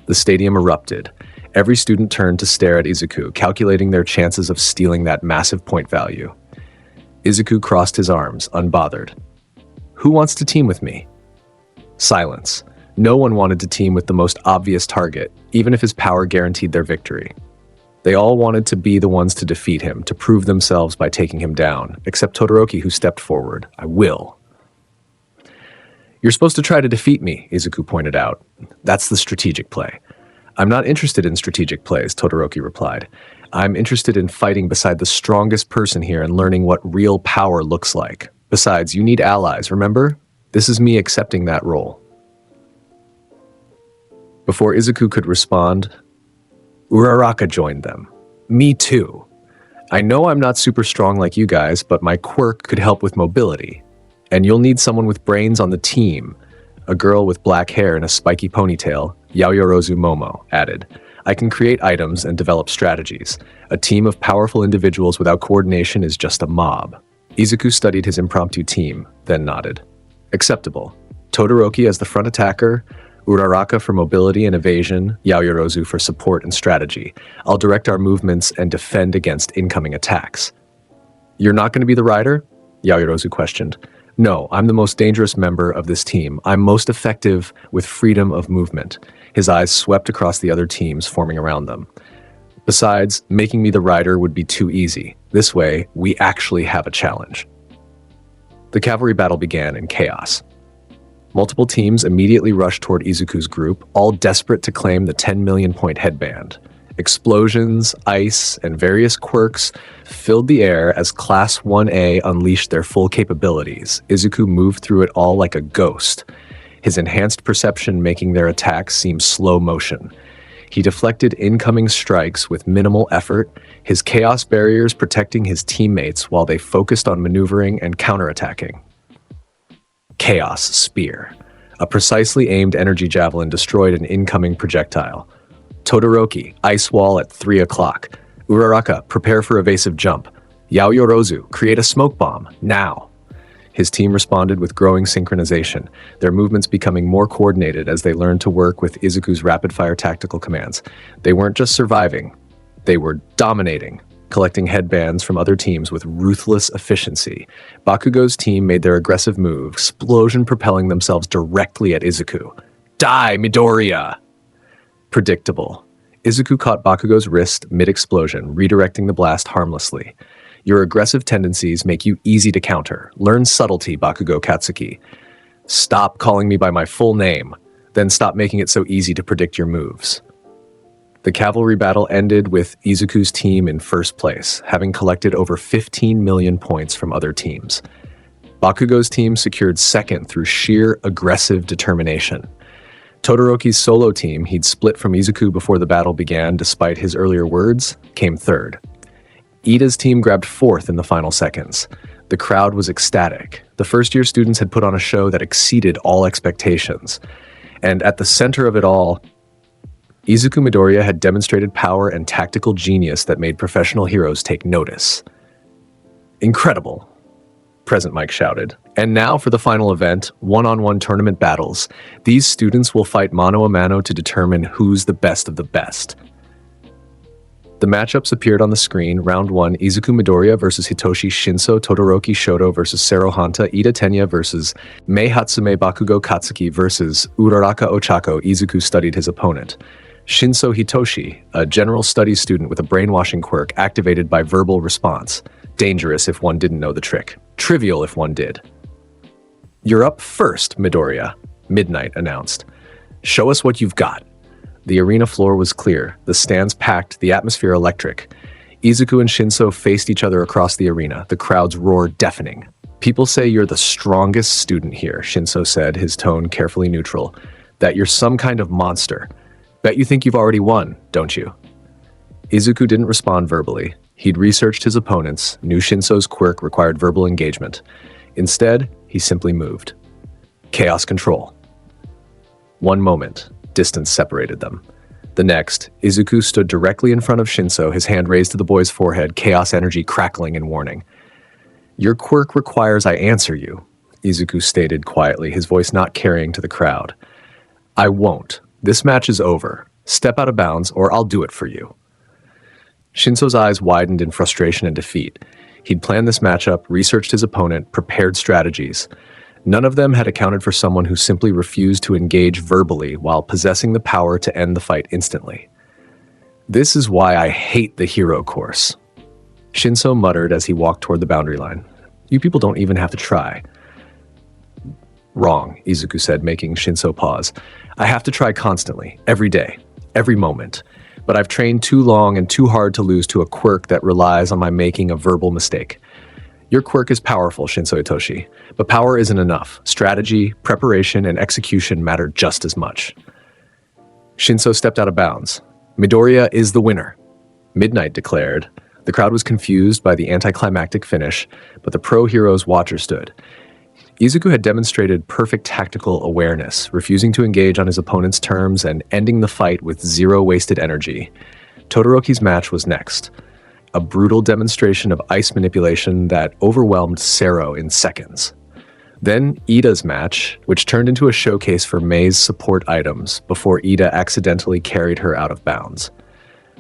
The stadium erupted. Every student turned to stare at Izuku, calculating their chances of stealing that massive point value. Izuku crossed his arms, unbothered. "Who wants to team with me?" Silence. No one wanted to team with the most obvious target, even if his power guaranteed their victory. They all wanted to be the ones to defeat him, to prove themselves by taking him down, except Todoroki, who stepped forward. "I will." "You're supposed to try to defeat me," Izuku pointed out. "That's the strategic play." "I'm not interested in strategic plays," Todoroki replied. "I'm interested in fighting beside the strongest person here and learning what real power looks like. Besides, you need allies, remember? This is me accepting that role." Before Izuku could respond, Uraraka joined them. "Me too. I know I'm not super strong like you guys, but my quirk could help with mobility. And you'll need someone with brains on the team." A girl with black hair and a spiky ponytail, Yaoyorozu Momo, added. "I can create items and develop strategies. A team of powerful individuals without coordination is just a mob." Izuku studied his impromptu team, then nodded. "Acceptable. Todoroki as the front attacker, Uraraka for mobility and evasion, Yaoyorozu for support and strategy. I'll direct our movements and defend against incoming attacks." "You're not going to be the rider?" Yaoyorozu questioned. "No, I'm the most dangerous member of this team. I'm most effective with freedom of movement." His eyes swept across the other teams forming around them. "Besides, making me the rider would be too easy. This way, we actually have a challenge." The cavalry battle began in chaos. Multiple teams immediately rushed toward Izuku's group, all desperate to claim the 10 million point headband. Explosions, ice, and various quirks filled the air as Class 1A unleashed their full capabilities. Izuku moved through it all like a ghost, his enhanced perception making their attacks seem slow motion. He deflected incoming strikes with minimal effort, his chaos barriers protecting his teammates while they focused on maneuvering and counterattacking. Chaos Spear. A precisely aimed energy javelin destroyed an incoming projectile. Todoroki, Ice Wall at 3 o'clock. Uraraka, prepare for evasive jump. Yaoyorozu, create a smoke bomb, now. His team responded with growing synchronization, their movements becoming more coordinated as they learned to work with Izuku's rapid-fire tactical commands. They weren't just surviving, they were dominating, collecting headbands from other teams with ruthless efficiency. Bakugo's team made their aggressive move, explosion propelling themselves directly at Izuku. Die, Midoriya! Predictable. Izuku caught Bakugo's wrist mid-explosion, redirecting the blast harmlessly. Your aggressive tendencies make you easy to counter. Learn subtlety, Bakugo Katsuki. Stop calling me by my full name, then stop making it so easy to predict your moves. The cavalry battle ended with Izuku's team in first place, having collected over 15 million points from other teams. Bakugo's team secured second through sheer aggressive determination. Todoroki's solo team, he'd split from Izuku before the battle began despite his earlier words, came third. Ida's team grabbed fourth in the final seconds. The crowd was ecstatic. The first-year students had put on a show that exceeded all expectations. And at the center of it all, Izuku Midoriya had demonstrated power and tactical genius that made professional heroes take notice. Incredible, Present Mike shouted. And now for the final event, one-on-one tournament battles. These students will fight mano a mano to determine who's the best of the best. The matchups appeared on the screen. Round 1, Izuku Midoriya versus Hitoshi Shinso, Todoroki Shoto versus Saruhanta, Ida Tenya versus Mei Hatsume, Bakugo Katsuki versus Uraraka Ochako. Izuku studied his opponent. Shinso Hitoshi, a general studies student with a brainwashing quirk activated by verbal response. Dangerous if one didn't know the trick. Trivial if one did. You're up first, Midoriya, Midnight announced. Show us what you've got. The arena floor was clear, the stands packed, the atmosphere electric. Izuku and Shinso faced each other across the arena, the crowd's roar deafening. People say you're the strongest student here, Shinso said, his tone carefully neutral. That you're some kind of monster. Bet you think you've already won, don't you? Izuku didn't respond verbally. He'd researched his opponents, knew Shinso's quirk required verbal engagement. Instead, he simply moved. Chaos control. One moment. Distance separated them. The next, Izuku stood directly in front of Shinso, his hand raised to the boy's forehead, chaos energy crackling in warning. Your quirk requires I answer you, Izuku stated quietly, his voice not carrying to the crowd. I won't. This match is over. Step out of bounds, or I'll do it for you. Shinso's eyes widened in frustration and defeat. He'd planned this matchup, researched his opponent, prepared strategies. None of them had accounted for someone who simply refused to engage verbally while possessing the power to end the fight instantly. This is why I hate the hero course, Shinso muttered as he walked toward the boundary line. You people don't even have to try. Wrong, Izuku said, making Shinso pause. I have to try constantly, every day, every moment. But I've trained too long and too hard to lose to a quirk that relies on my making a verbal mistake. Your quirk is powerful, Shinso Hitoshi, but power isn't enough. Strategy, preparation, and execution matter just as much. Shinso stepped out of bounds. Midoriya is the winner, Midnight declared. The crowd was confused by the anticlimactic finish, but the pro hero's watcher stood. Izuku had demonstrated perfect tactical awareness, refusing to engage on his opponent's terms and ending the fight with zero wasted energy. Todoroki's match was next. A brutal demonstration of ice manipulation that overwhelmed Sero in seconds. Then Ida's match, which turned into a showcase for Mei's support items before Ida accidentally carried her out of bounds.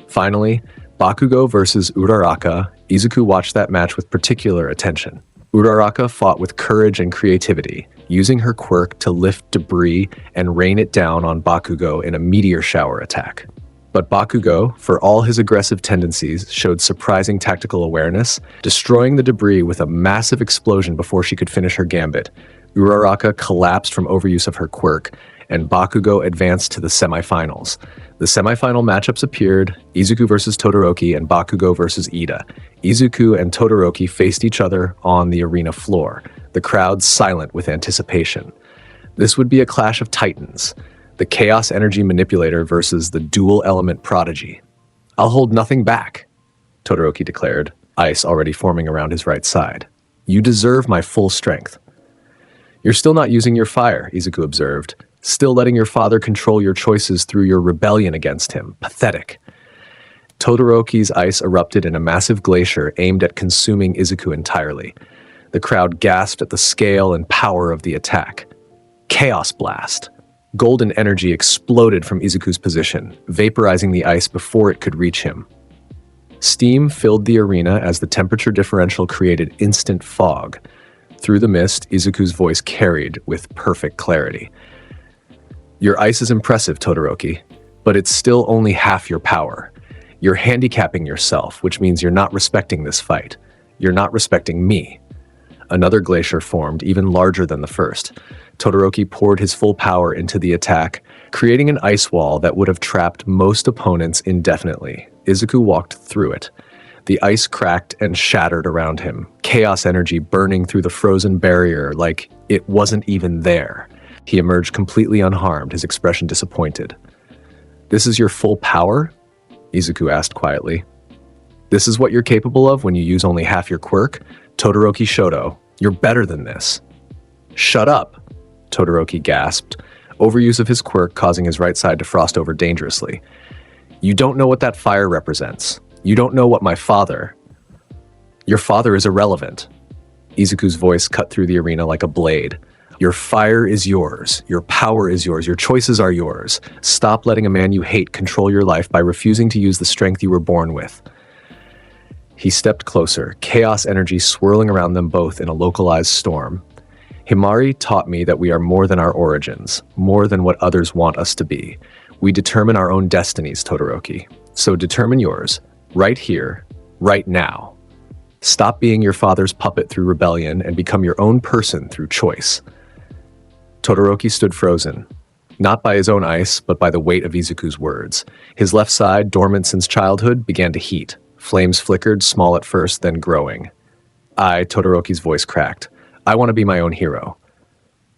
Finally, Bakugo versus Uraraka. Izuku watched that match with particular attention. Uraraka fought with courage and creativity, using her quirk to lift debris and rain it down on Bakugo in a meteor shower attack. But Bakugo, for all his aggressive tendencies, showed surprising tactical awareness, destroying the debris with a massive explosion before she could finish her gambit. Uraraka collapsed from overuse of her quirk, and Bakugo advanced to the semifinals. The semifinal matchups appeared: Izuku versus Todoroki and Bakugo versus Ida. Izuku and Todoroki faced each other on the arena floor, the crowd silent with anticipation. This would be a clash of titans, the chaos energy manipulator versus the dual element prodigy. "I'll hold nothing back," Todoroki declared, ice already forming around his right side. "You deserve my full strength." "You're still not using your fire," Izuku observed. "Still letting your father control your choices through your rebellion against him. Pathetic." Todoroki's ice erupted in a massive glacier aimed at consuming Izuku entirely. The crowd gasped at the scale and power of the attack. Chaos blast. Golden energy exploded from Izuku's position, vaporizing the ice before it could reach him. Steam filled the arena as the temperature differential created instant fog. Through the mist, Izuku's voice carried with perfect clarity. "Your ice is impressive, Todoroki, but it's still only half your power. You're handicapping yourself, which means you're not respecting this fight. You're not respecting me." Another glacier formed, even larger than the first. Todoroki poured his full power into the attack, creating an ice wall that would have trapped most opponents indefinitely. Izuku walked through it. The ice cracked and shattered around him, chaos energy burning through the frozen barrier like it wasn't even there. He emerged completely unharmed, his expression disappointed. "This is your full power?" Izuku asked quietly. "This is what you're capable of when you use only half your quirk? Todoroki Shoto, you're better than this." "Shut up," Todoroki gasped, overuse of his quirk causing his right side to frost over dangerously. "You don't know what that fire represents. You don't know what my father—" "Your father is irrelevant." Izuku's voice cut through the arena like a blade. "Your fire is yours. Your power is yours. Your choices are yours. Stop letting a man you hate control your life by refusing to use the strength you were born with." He stepped closer, chaos energy swirling around them both in a localized storm. "Himari taught me that we are more than our origins, more than what others want us to be. We determine our own destinies, Todoroki. So determine yours, right here, right now. Stop being your father's puppet through rebellion and become your own person through choice." Todoroki stood frozen, not by his own ice, but by the weight of Izuku's words. His left side, dormant since childhood, began to heat. Flames flickered, small at first, then growing. Todoroki's voice cracked. "I want to be my own hero."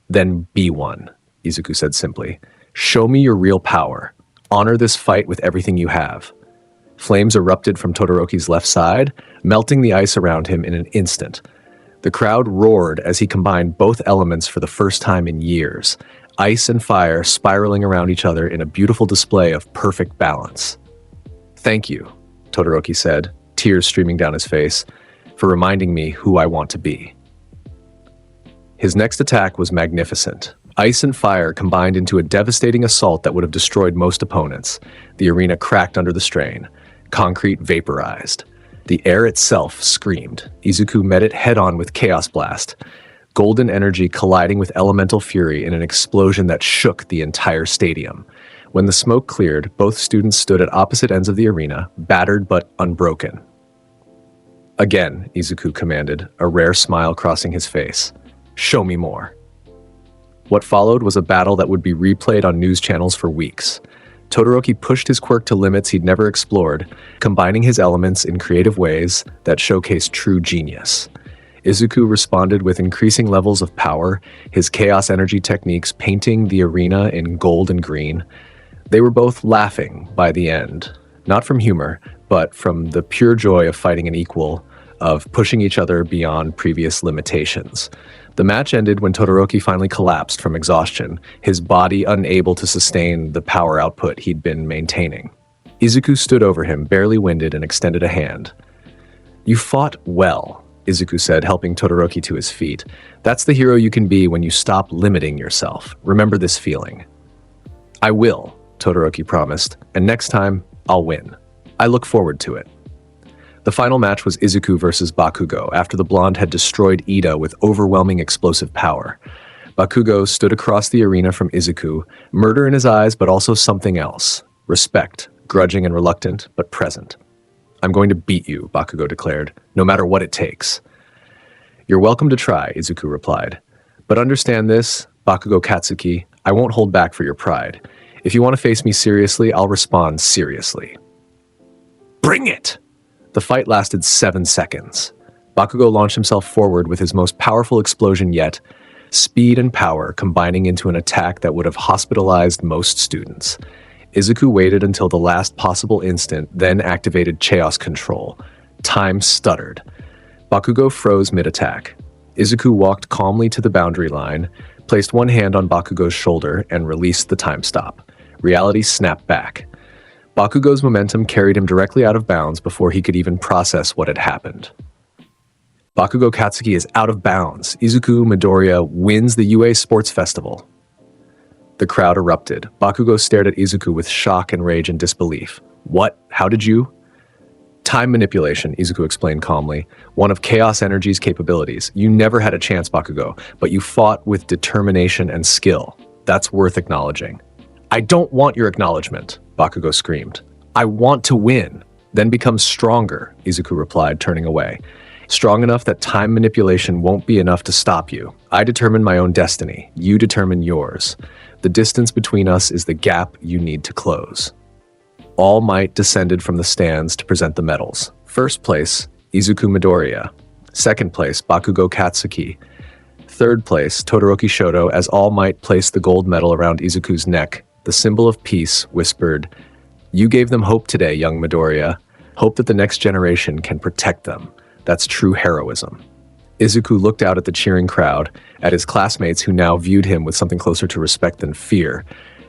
"Then be one," Izuku said simply. "Show me your real power. Honor this fight with everything you have." Flames erupted from Todoroki's left side, melting the ice around him in an instant. The crowd roared as he combined both elements for the first time in years, ice and fire spiraling around each other in a beautiful display of perfect balance. "Thank you," Todoroki said, tears streaming down his face, "for reminding me who I want to be." His next attack was magnificent. Ice and fire combined into a devastating assault that would have destroyed most opponents. The arena cracked under the strain. Concrete vaporized. The air itself screamed. Izuku met it head-on with Chaos Blast, golden energy colliding with elemental fury in an explosion that shook the entire stadium. When the smoke cleared, both students stood at opposite ends of the arena, battered but unbroken. "Again," Izuku commanded, a rare smile crossing his face. "Show me more." What followed was a battle that would be replayed on news channels for weeks. Todoroki pushed his quirk to limits he'd never explored, combining his elements in creative ways that showcased true genius. Izuku responded with increasing levels of power, his chaos energy techniques painting the arena in gold and green. They were both laughing by the end, not from humor, but from the pure joy of fighting an equal, of pushing each other beyond previous limitations. The match ended when Todoroki finally collapsed from exhaustion, his body unable to sustain the power output he'd been maintaining. Izuku stood over him, barely winded, and extended a hand. "You fought well," Izuku said, helping Todoroki to his feet. "That's the hero you can be when you stop limiting yourself. Remember this feeling." "I will," Todoroki promised, "and next time, I'll win. I look forward to it." The final match was Izuku versus Bakugo, after the blonde had destroyed Ida with overwhelming explosive power. Bakugo stood across the arena from Izuku, murder in his eyes but also something else. Respect, grudging and reluctant, but present. "I'm going to beat you," Bakugo declared, "no matter what it takes." "You're welcome to try," Izuku replied. "But understand this, Bakugo Katsuki, I won't hold back for your pride. If you want to face me seriously, I'll respond seriously. Bring it! The fight lasted 7 seconds. Bakugo launched himself forward with his most powerful explosion yet, speed and power combining into an attack that would have hospitalized most students. Izuku waited until the last possible instant, then activated Chaos Control. Time stuttered. Bakugo froze mid-attack. Izuku walked calmly to the boundary line, placed one hand on Bakugo's shoulder, and released the time stop. Reality snapped back. Bakugo's momentum carried him directly out of bounds before he could even process what had happened. Bakugo Katsuki is out of bounds. Izuku Midoriya wins the UA Sports Festival. The crowd erupted. Bakugo stared at Izuku with shock and rage and disbelief. What? How did you? Time manipulation, Izuku explained calmly. One of Chaos Energy's capabilities. You never had a chance, Bakugo, but you fought with determination and skill. That's worth acknowledging. I don't want your acknowledgement, Bakugo screamed. I want to win. Then become stronger, Izuku replied, turning away. Strong enough that time manipulation won't be enough to stop you. I determine my own destiny. You determine yours. The distance between us is the gap you need to close. All Might descended from the stands to present the medals. First place, Izuku Midoriya. Second place, Bakugo Katsuki. Third place, Todoroki Shoto, as All Might placed the gold medal around Izuku's neck. The symbol of peace whispered, "You gave them hope today, young Midoriya. Hope that the next generation can protect them. That's true heroism." Izuku looked out at the cheering crowd, at his classmates who now viewed him with something closer to respect than fear,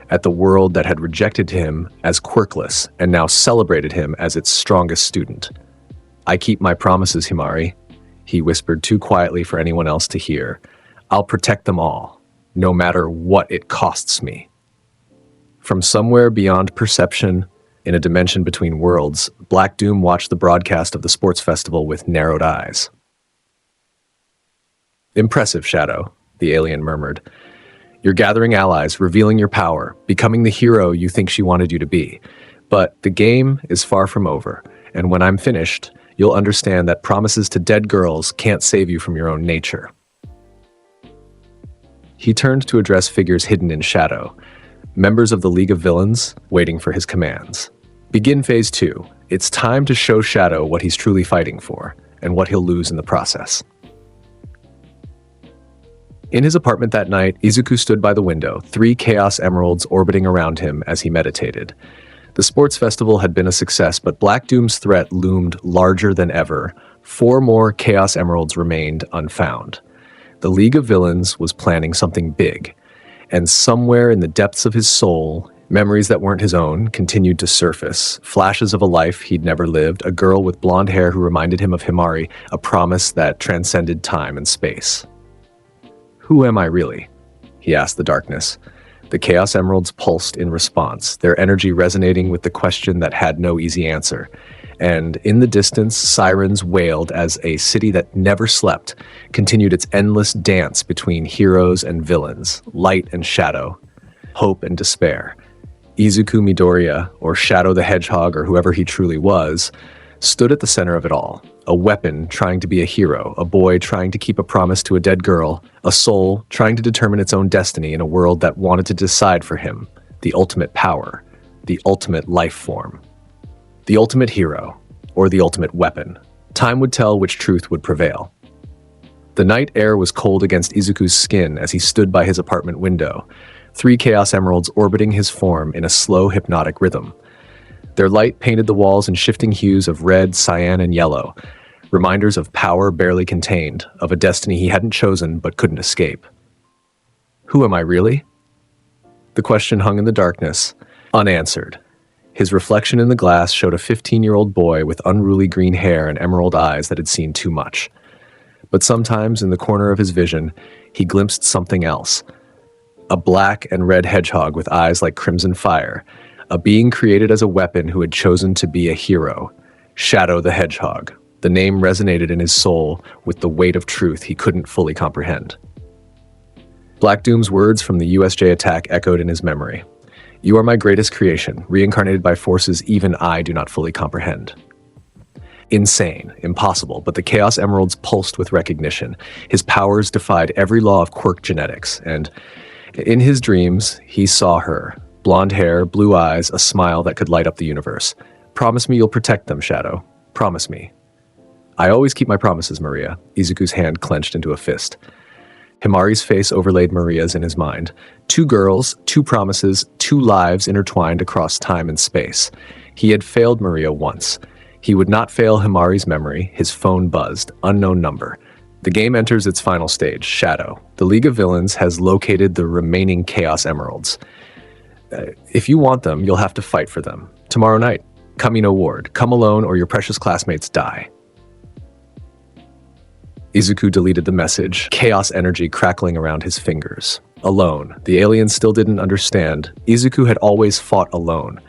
at the world that had rejected him as Quirkless and now celebrated him as its strongest student. "I keep my promises, Himari," he whispered too quietly for anyone else to hear. "I'll protect them all, no matter what it costs me." From somewhere beyond perception, in a dimension between worlds, Black Doom watched the broadcast of the sports festival with narrowed eyes. "Impressive, Shadow," the alien murmured. "You're gathering allies, revealing your power, becoming the hero you think she wanted you to be. But the game is far from over, and when I'm finished, you'll understand that promises to dead girls can't save you from your own nature." He turned to address figures hidden in shadow, members of the League of Villains waiting for his commands. "Begin Phase 2. It's time to show Shadow what he's truly fighting for, and what he'll lose in the process." In his apartment that night, Izuku stood by the window, 3 Chaos Emeralds orbiting around him as he meditated. The sports festival had been a success, but Black Doom's threat loomed larger than ever. 4 more Chaos Emeralds remained unfound. The League of Villains was planning something big, and somewhere in the depths of his soul, memories that weren't his own continued to surface, flashes of a life he'd never lived, a girl with blonde hair who reminded him of Himari, a promise that transcended time and space. "Who am I really?" he asked the darkness. The Chaos Emeralds pulsed in response, their energy resonating with the question that had no easy answer. And in the distance, sirens wailed as a city that never slept continued its endless dance between heroes and villains, light and shadow, hope and despair. Izuku Midoriya, or Shadow the Hedgehog, or whoever he truly was, stood at the center of it all. A weapon trying to be a hero, a boy trying to keep a promise to a dead girl, a soul trying to determine its own destiny in a world that wanted to decide for him, the ultimate power, the ultimate life form. The ultimate hero, or the ultimate weapon. Time would tell which truth would prevail. The night air was cold against Izuku's skin as he stood by his apartment window, 3 Chaos Emeralds orbiting his form in a slow hypnotic rhythm. Their light painted the walls in shifting hues of red, cyan, and yellow, reminders of power barely contained, of a destiny he hadn't chosen but couldn't escape. Who am I really? The question hung in the darkness, unanswered. His reflection in the glass showed a 15-year-old boy with unruly green hair and emerald eyes that had seen too much. But sometimes, in the corner of his vision, he glimpsed something else. A black and red hedgehog with eyes like crimson fire, a being created as a weapon who had chosen to be a hero. Shadow the Hedgehog. The name resonated in his soul with the weight of truth he couldn't fully comprehend. Black Doom's words from the USJ attack echoed in his memory. You are my greatest creation, reincarnated by forces even I do not fully comprehend. Insane, impossible, but the Chaos Emeralds pulsed with recognition. His powers defied every law of quirk genetics, and In his dreams, he saw her. Blonde hair, blue eyes, a smile that could light up the universe. Promise me you'll protect them, Shadow. Promise me. I always keep my promises, Maria. Izuku's hand clenched into a fist. Himari's face overlaid Maria's in his mind. 2 girls, 2 promises, 2 lives intertwined across time and space. He had failed Maria once. He would not fail Himari's memory. His phone buzzed. Unknown number. The game enters its final stage, Shadow. The League of Villains has located the remaining Chaos Emeralds. If you want them, you'll have to fight for them. Tomorrow night, Kamino Ward. Come alone or your precious classmates die. Izuku deleted the message, chaos energy crackling around his fingers. Alone. The aliens still didn't understand. Izuku had always fought alone.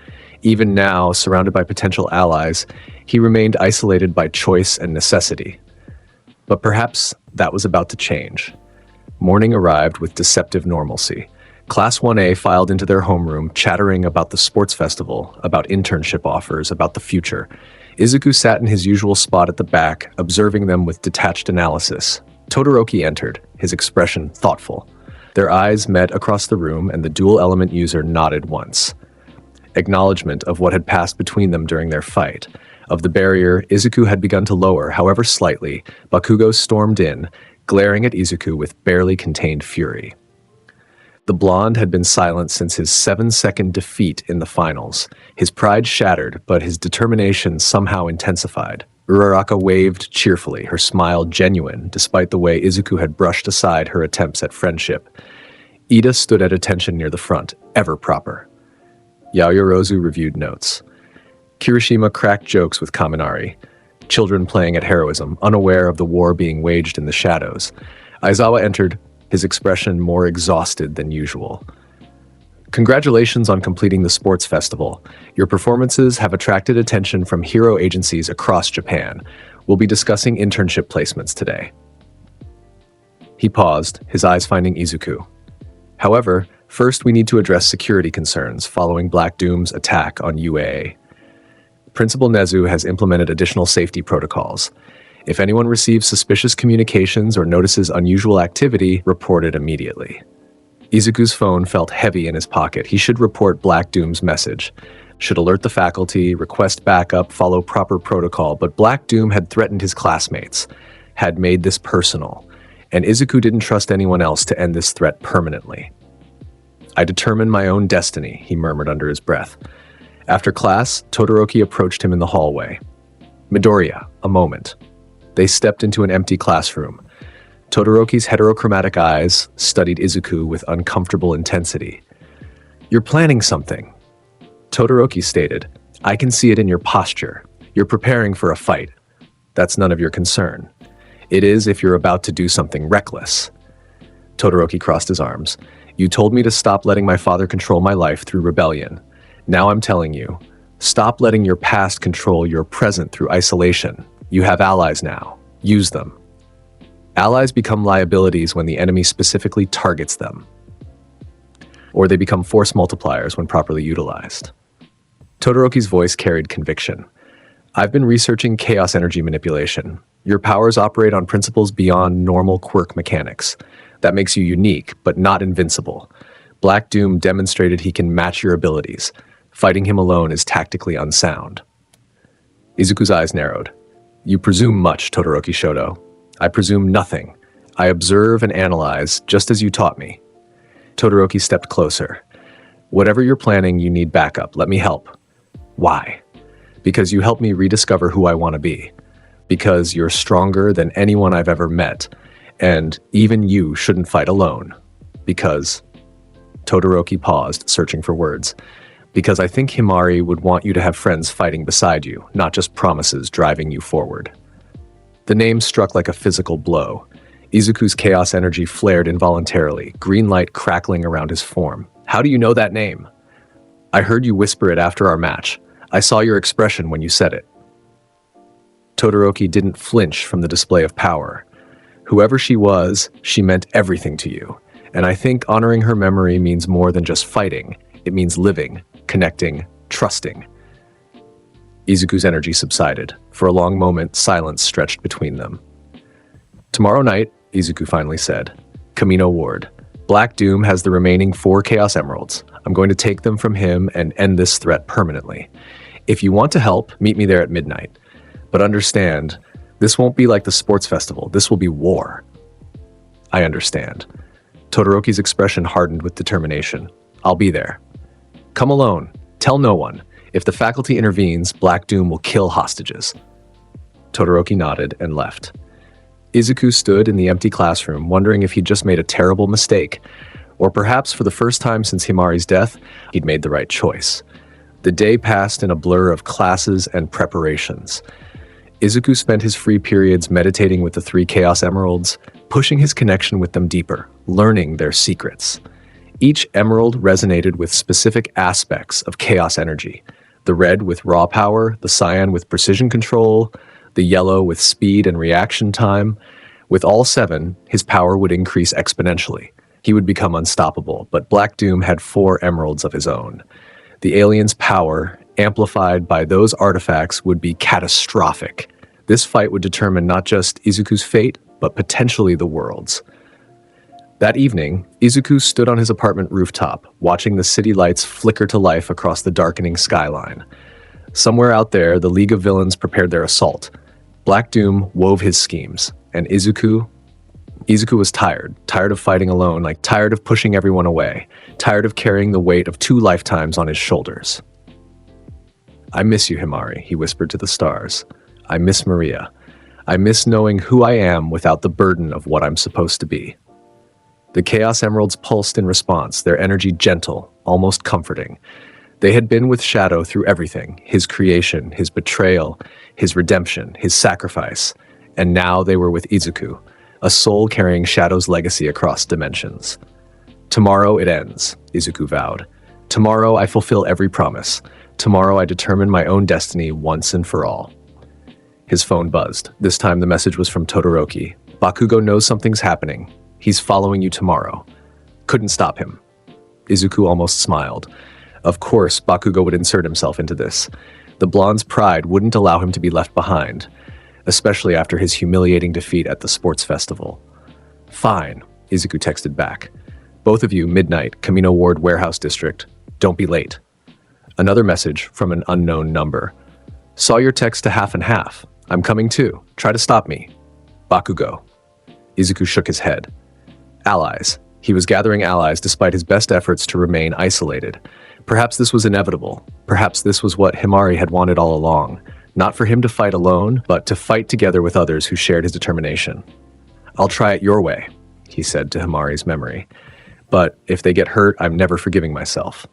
Even now, surrounded by potential allies, he remained isolated by choice and necessity. But perhaps that was about to change. Morning arrived with deceptive normalcy. Class 1A filed into their homeroom, chattering about the sports festival, about internship offers, about the future. Izuku sat in his usual spot at the back, observing them with detached analysis. Todoroki entered, his expression thoughtful. Their eyes met across the room, and the dual-element user nodded once. Acknowledgement of what had passed between them during their fight. Of the barrier Izuku had begun to lower, however slightly, Bakugo stormed in, glaring at Izuku with barely contained fury. The blonde had been silent since his 7-second defeat in the finals. His pride shattered, but his determination somehow intensified. Uraraka waved cheerfully, her smile genuine, despite the way Izuku had brushed aside her attempts at friendship. Ida stood at attention near the front, ever proper. Yaoyorozu reviewed notes. Kirishima cracked jokes with Kaminari. Children playing at heroism, unaware of the war being waged in the shadows. Aizawa entered, his expression more exhausted than usual. Congratulations on completing the sports festival. Your performances have attracted attention from hero agencies across Japan. We'll be discussing internship placements today. He paused, his eyes finding Izuku. However, first we need to address security concerns following Black Doom's attack on UAA. Principal Nezu has implemented additional safety protocols. If anyone receives suspicious communications or notices unusual activity, report it immediately. Izuku's phone felt heavy in his pocket. He should report Black Doom's message. Should alert the faculty, request backup, follow proper protocol, but Black Doom had threatened his classmates, had made this personal, and Izuku didn't trust anyone else to end this threat permanently. I determine my own destiny, he murmured under his breath. After class, Todoroki approached him in the hallway. Midoriya, a moment. They stepped into an empty classroom. Todoroki's heterochromatic eyes studied Izuku with uncomfortable intensity. You're planning something. Todoroki stated, I can see it in your posture. You're preparing for a fight. That's none of your concern. It is if you're about to do something reckless. Todoroki crossed his arms. You told me to stop letting my father control my life through rebellion. Now I'm telling you, stop letting your past control your present through isolation. You have allies now. Use them. Allies become liabilities when the enemy specifically targets them. Or they become force multipliers when properly utilized. Todoroki's voice carried conviction. I've been researching chaos energy manipulation. Your powers operate on principles beyond normal quirk mechanics. That makes you unique, but not invincible. Black Doom demonstrated he can match your abilities. Fighting him alone is tactically unsound. Izuku's eyes narrowed. You presume much, Todoroki Shoto. I presume nothing. I observe and analyze, just as you taught me. Todoroki stepped closer. Whatever you're planning, you need backup. Let me help. Why? Because you help me rediscover who I want to be. Because you're stronger than anyone I've ever met. And even you shouldn't fight alone. Because... Todoroki paused, searching for words. Because I think Himari would want you to have friends fighting beside you, not just promises driving you forward. The name struck like a physical blow. Izuku's chaos energy flared involuntarily, green light crackling around his form. How do you know that name? I heard you whisper it after our match. I saw your expression when you said it. Todoroki didn't flinch from the display of power. Whoever she was, she meant everything to you. And I think honoring her memory means more than just fighting. It means living, connecting, trusting. Izuku's energy subsided. For a long moment, silence stretched between them. Tomorrow night, Izuku finally said, Kamino Ward. Black Doom has the remaining 4 Chaos Emeralds. I'm going to take them from him and end this threat permanently. If you want to help, meet me there at midnight. But understand, this won't be like the sports festival. This will be war. I understand. Todoroki's expression hardened with determination. I'll be there. Come alone. Tell no one. If the faculty intervenes, Black Doom will kill hostages. Todoroki nodded and left. Izuku stood in the empty classroom, wondering if he'd just made a terrible mistake, or perhaps for the first time since Himari's death, he'd made the right choice. The day passed in a blur of classes and preparations. Izuku spent his free periods meditating with the 3 Chaos Emeralds, pushing his connection with them deeper, learning their secrets. Each emerald resonated with specific aspects of chaos energy. The red with raw power, the cyan with precision control, the yellow with speed and reaction time. With all 7, his power would increase exponentially. He would become unstoppable, but Black Doom had 4 emeralds of his own. The alien's power, amplified by those artifacts, would be catastrophic. This fight would determine not just Izuku's fate, but potentially the world's. That evening, Izuku stood on his apartment rooftop, watching the city lights flicker to life across the darkening skyline. Somewhere out there, the League of Villains prepared their assault. Black Doom wove his schemes, and Izuku was tired of fighting alone, tired of pushing everyone away, tired of carrying the weight of 2 lifetimes on his shoulders. I miss you, Himari, he whispered to the stars. I miss Maria. I miss knowing who I am without the burden of what I'm supposed to be. The Chaos Emeralds pulsed in response, their energy gentle, almost comforting. They had been with Shadow through everything, his creation, his betrayal, his redemption, his sacrifice, and now they were with Izuku, a soul carrying Shadow's legacy across dimensions. Tomorrow it ends, Izuku vowed. Tomorrow I fulfill every promise. Tomorrow I determine my own destiny once and for all. His phone buzzed. This time the message was from Todoroki. Bakugo knows something's happening. He's following you tomorrow. Couldn't stop him. Izuku almost smiled. Of course, Bakugo would insert himself into this. The blonde's pride wouldn't allow him to be left behind, especially after his humiliating defeat at the sports festival. Fine, Izuku texted back. Both of you, midnight, Camino Ward Warehouse District. Don't be late. Another message from an unknown number. Saw your text to half and half. I'm coming too. Try to stop me. Bakugo. Izuku shook his head. Allies. He was gathering allies despite his best efforts to remain isolated. Perhaps this was inevitable. Perhaps this was what Himari had wanted all along. Not for him to fight alone, but to fight together with others who shared his determination. I'll try it your way, he said to Himari's memory. But if they get hurt, I'm never forgiving myself.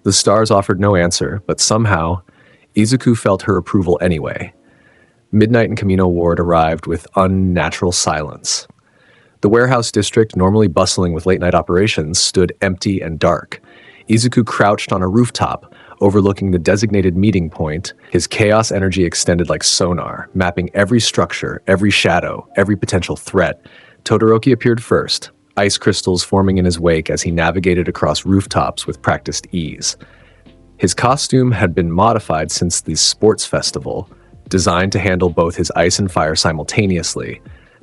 The stars offered no answer, but somehow, Izuku felt her approval anyway. Midnight in Camino Ward arrived with unnatural silence. The warehouse district, normally bustling with late-night operations, stood empty and dark. Izuku crouched on a rooftop, overlooking the designated meeting point. His chaos energy extended like sonar, mapping every structure, every shadow, every potential threat. Todoroki appeared first, ice crystals forming in his wake as he navigated across rooftops with practiced ease. His costume had been modified since the sports festival, designed to handle both his ice and fire simultaneously.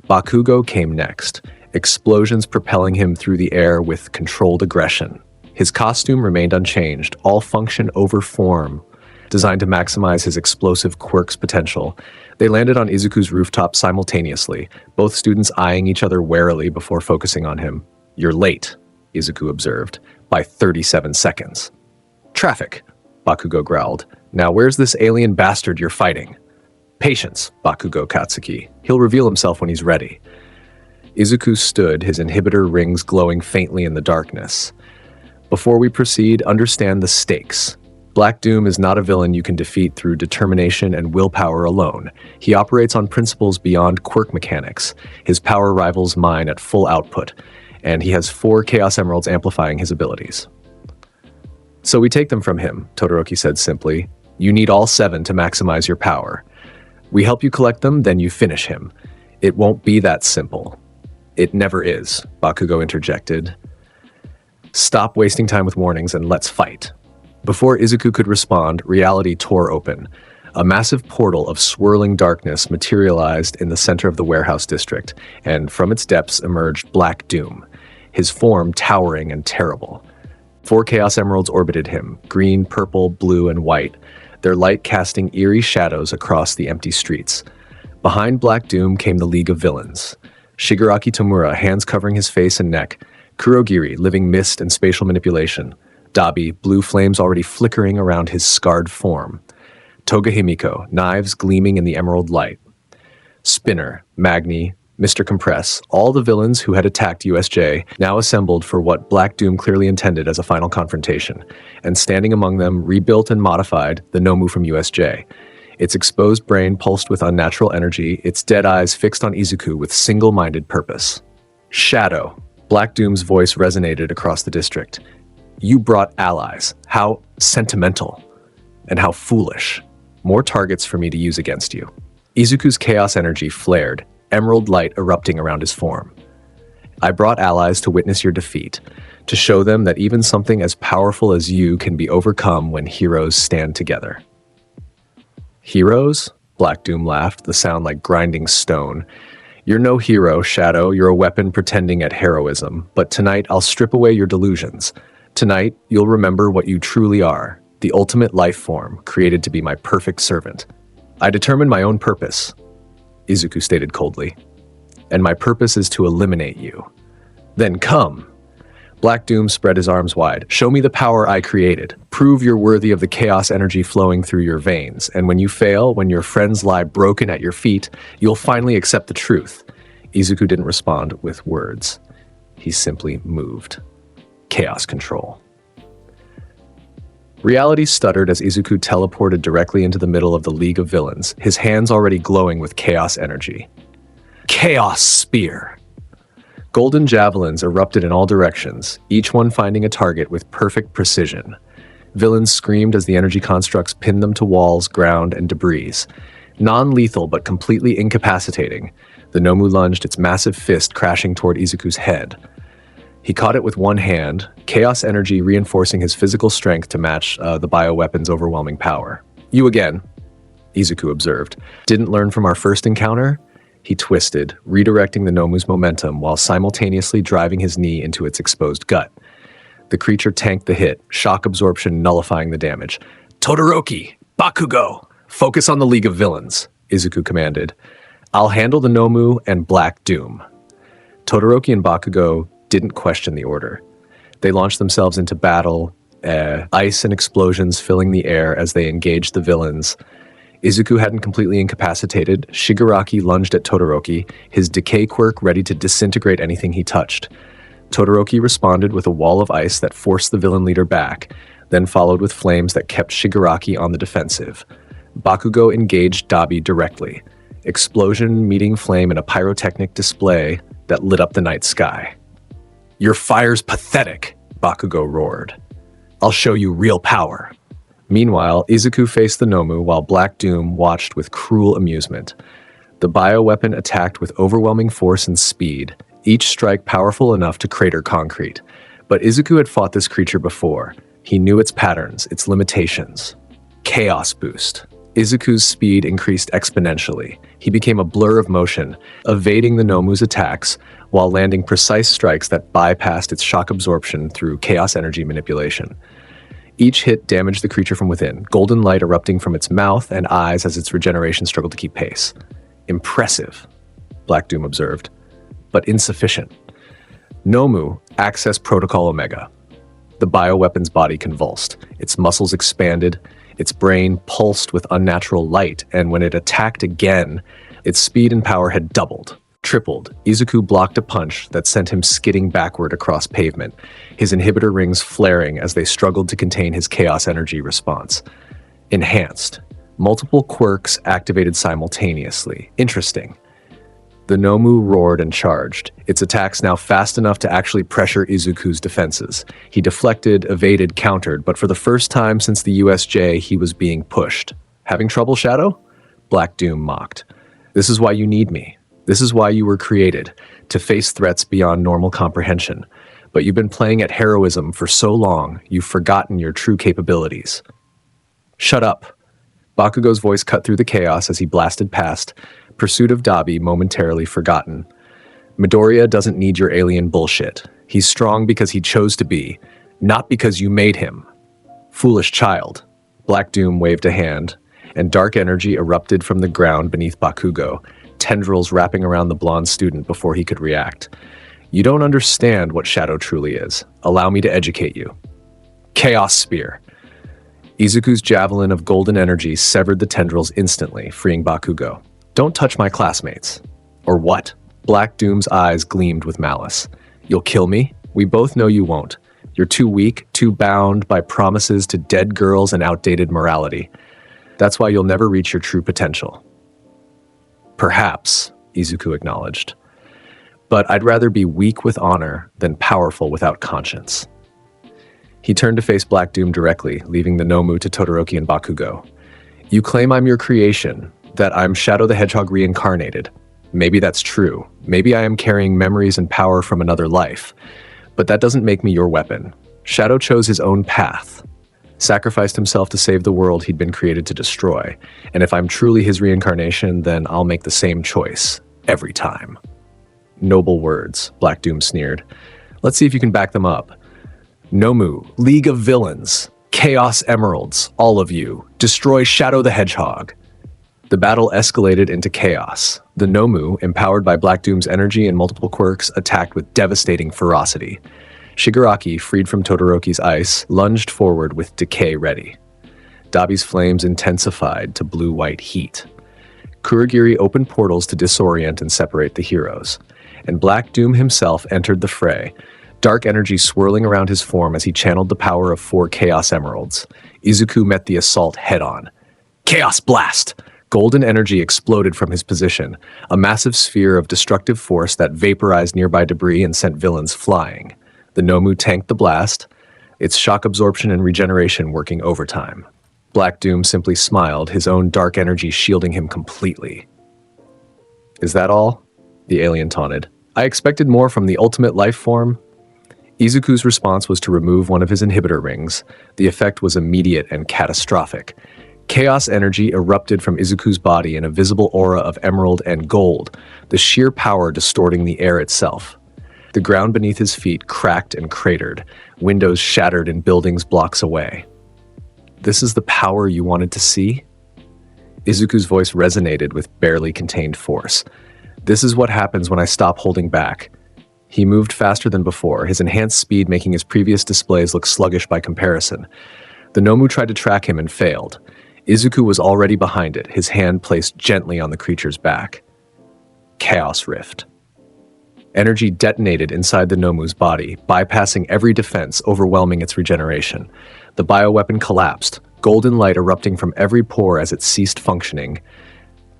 Bakugo came next, explosions propelling him through the air with controlled aggression. His costume remained unchanged, all function over form, designed to maximize his explosive quirk's potential. They landed on Izuku's rooftop simultaneously, both students eyeing each other warily before focusing on him. You're late, Izuku observed, by 37 seconds. Traffic, Bakugo growled. Now where's this alien bastard you're fighting? Patience, Bakugo Katsuki. He'll reveal himself when he's ready. Izuku stood, his inhibitor rings glowing faintly in the darkness. Before we proceed, understand the stakes. Black Doom is not a villain you can defeat through determination and willpower alone. He operates on principles beyond quirk mechanics. His power rivals mine at full output, and he has 4 Chaos Emeralds amplifying his abilities. So we take them from him, Todoroki said simply. You need all 7 to maximize your power. We help you collect them, then you finish him. It won't be that simple. It never is, Bakugo interjected. Stop wasting time with warnings and let's fight. Before Izuku could respond, reality tore open. A massive portal of swirling darkness materialized in the center of the warehouse district, and from its depths emerged Black Doom. his form towering and terrible. 4 Chaos Emeralds orbited him, green, purple, blue, and white, their light casting eerie shadows across the empty streets. Behind Black Doom came the League of Villains. Shigaraki Tomura, hands covering his face and neck. Kurogiri, living mist and spatial manipulation. Dabi, blue flames already flickering around his scarred form. Toga Himiko, knives gleaming in the emerald light. Spinner, Magni, Mr. Compress, all the villains who had attacked USJ, now assembled for what Black Doom clearly intended as a final confrontation, and standing among them, rebuilt and modified, the Nomu from USJ. Its exposed brain pulsed with unnatural energy, its dead eyes fixed on Izuku with single-minded purpose. Shadow. Black Doom's voice resonated across the district. You brought allies. How sentimental. And how foolish. More targets for me to use against you. Izuku's chaos energy flared, emerald light erupting around his form. I brought allies to witness your defeat, to show them that even something as powerful as you can be overcome when heroes stand together. Heroes? Black Doom laughed, the sound like grinding stone. You're no hero, Shadow. You're a weapon pretending at heroism. But tonight, I'll strip away your delusions. Tonight, you'll remember what you truly are, the ultimate life form, created to be my perfect servant. I determined my own purpose, Izuku stated coldly. And my purpose is to eliminate you. Then come. Black Doom spread his arms wide. Show me the power I created. Prove you're worthy of the chaos energy flowing through your veins. And when you fail, when your friends lie broken at your feet, you'll finally accept the truth. Izuku didn't respond with words. He simply moved. Chaos control. Reality stuttered as Izuku teleported directly into the middle of the League of Villains, his hands already glowing with chaos energy. Chaos Spear! Golden javelins erupted in all directions, each one finding a target with perfect precision. Villains screamed as the energy constructs pinned them to walls, ground, and debris. Non-lethal but completely incapacitating, the Nomu lunged its massive fist crashing toward Izuku's head. He caught it with one hand, chaos energy reinforcing his physical strength to match the bioweapon's overwhelming power. You again, Izuku observed. Didn't learn from our first encounter? He twisted, redirecting the Nomu's momentum while simultaneously driving his knee into its exposed gut. The creature tanked the hit, shock absorption nullifying the damage. Todoroki! Bakugo! Focus on the League of Villains, Izuku commanded. I'll handle the Nomu and Black Doom. Todoroki and Bakugo didn't question the order. They launched themselves into battle, ice and explosions filling the air as they engaged the villains. Izuku hadn't completely incapacitated. Shigaraki lunged at Todoroki, his decay quirk ready to disintegrate anything he touched. Todoroki responded with a wall of ice that forced the villain leader back, then followed with flames that kept Shigaraki on the defensive. Bakugo engaged Dabi directly. Explosion meeting flame in a pyrotechnic display that lit up the night sky. Your fire's pathetic, Bakugo roared. I'll show you real power. Meanwhile, Izuku faced the Nomu while Black Doom watched with cruel amusement. The bioweapon attacked with overwhelming force and speed, each strike powerful enough to crater concrete. But Izuku had fought this creature before. He knew its patterns, its limitations. Chaos boost. Izuku's speed increased exponentially. He became a blur of motion, evading the Nomu's attacks while landing precise strikes that bypassed its shock absorption through chaos energy manipulation. Each hit damaged the creature from within, golden light erupting from its mouth and eyes as its regeneration struggled to keep pace. Impressive, Black Doom observed, but insufficient. Nomu, access Protocol Omega. The bioweapon's body convulsed, its muscles expanded, its brain pulsed with unnatural light, and when it attacked again, its speed and power had doubled, tripled. Izuku blocked a punch that sent him skidding backward across pavement, his inhibitor rings flaring as they struggled to contain his chaos energy response. Enhanced. Multiple quirks activated simultaneously. Interesting. The Nomu roared and charged, its attacks now fast enough to actually pressure Izuku's defenses. He deflected, evaded, countered, but for the first time since the USJ, he was being pushed. Having trouble, Shadow? Black Doom mocked. This is why you need me. This is why you were created, to face threats beyond normal comprehension. But you've been playing at heroism for so long, you've forgotten your true capabilities. Shut up. Bakugo's voice cut through the chaos as he blasted past, pursuit of Dabi momentarily forgotten. Midoriya doesn't need your alien bullshit. He's strong because he chose to be, not because you made him. Foolish child. Black Doom waved a hand, and dark energy erupted from the ground beneath Bakugo, tendrils wrapping around the blonde student before he could react. You don't understand what Shadow truly is. Allow me to educate you. Chaos Spear. Izuku's javelin of golden energy severed the tendrils instantly, freeing Bakugo. Don't touch my classmates. Or what? Black Doom's eyes gleamed with malice. You'll kill me? We both know you won't. You're too weak, too bound by promises to dead girls and outdated morality. That's why you'll never reach your true potential. Perhaps, Izuku acknowledged. But I'd rather be weak with honor than powerful without conscience. He turned to face Black Doom directly, leaving the Nomu to Todoroki and Bakugo. You claim I'm your creation, that I'm Shadow the Hedgehog reincarnated. Maybe that's true. Maybe I am carrying memories and power from another life. But that doesn't make me your weapon. Shadow chose his own path, sacrificed himself to save the world he'd been created to destroy. And if I'm truly his reincarnation, then I'll make the same choice, every time. Noble words, Black Doom sneered. Let's see if you can back them up. Nomu, League of Villains, Chaos Emeralds, all of you, destroy Shadow the Hedgehog. The battle escalated into chaos. The Nomu, empowered by Black Doom's energy and multiple quirks, attacked with devastating ferocity. Shigaraki, freed from Todoroki's ice, lunged forward with decay ready. Dabi's flames intensified to blue-white heat. Kurogiri opened portals to disorient and separate the heroes. And Black Doom himself entered the fray, dark energy swirling around his form as he channeled the power of 4 Chaos Emeralds. Izuku met the assault head-on. Chaos Blast! Golden energy exploded from his position, a massive sphere of destructive force that vaporized nearby debris and sent villains flying. The Nomu tanked the blast, its shock absorption and regeneration working overtime. Black Doom simply smiled, his own dark energy shielding him completely. Is that all? The alien taunted. I expected more from the ultimate life form. Izuku's response was to remove one of his inhibitor rings. The effect was immediate and catastrophic. Chaos energy erupted from Izuku's body in a visible aura of emerald and gold, the sheer power distorting the air itself. The ground beneath his feet cracked and cratered, windows shattered in buildings blocks away. This is the power you wanted to see? Izuku's voice resonated with barely contained force. This is what happens when I stop holding back. He moved faster than before, his enhanced speed making his previous displays look sluggish by comparison. The Nomu tried to track him and failed. Izuku was already behind it, his hand placed gently on the creature's back. Chaos Rift. Energy detonated inside the Nomu's body, bypassing every defense, overwhelming its regeneration. The bioweapon collapsed, golden light erupting from every pore as it ceased functioning.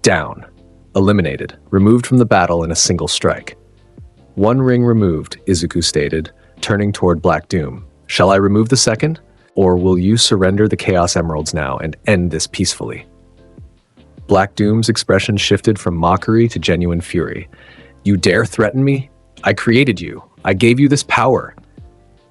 Down. Eliminated, removed from the battle in a single strike. One ring removed, Izuku stated, turning toward Black Doom. Shall I remove the second? Or will you surrender the Chaos Emeralds now and end this peacefully? Black Doom's expression shifted from mockery to genuine fury. You dare threaten me? I created you. I gave you this power.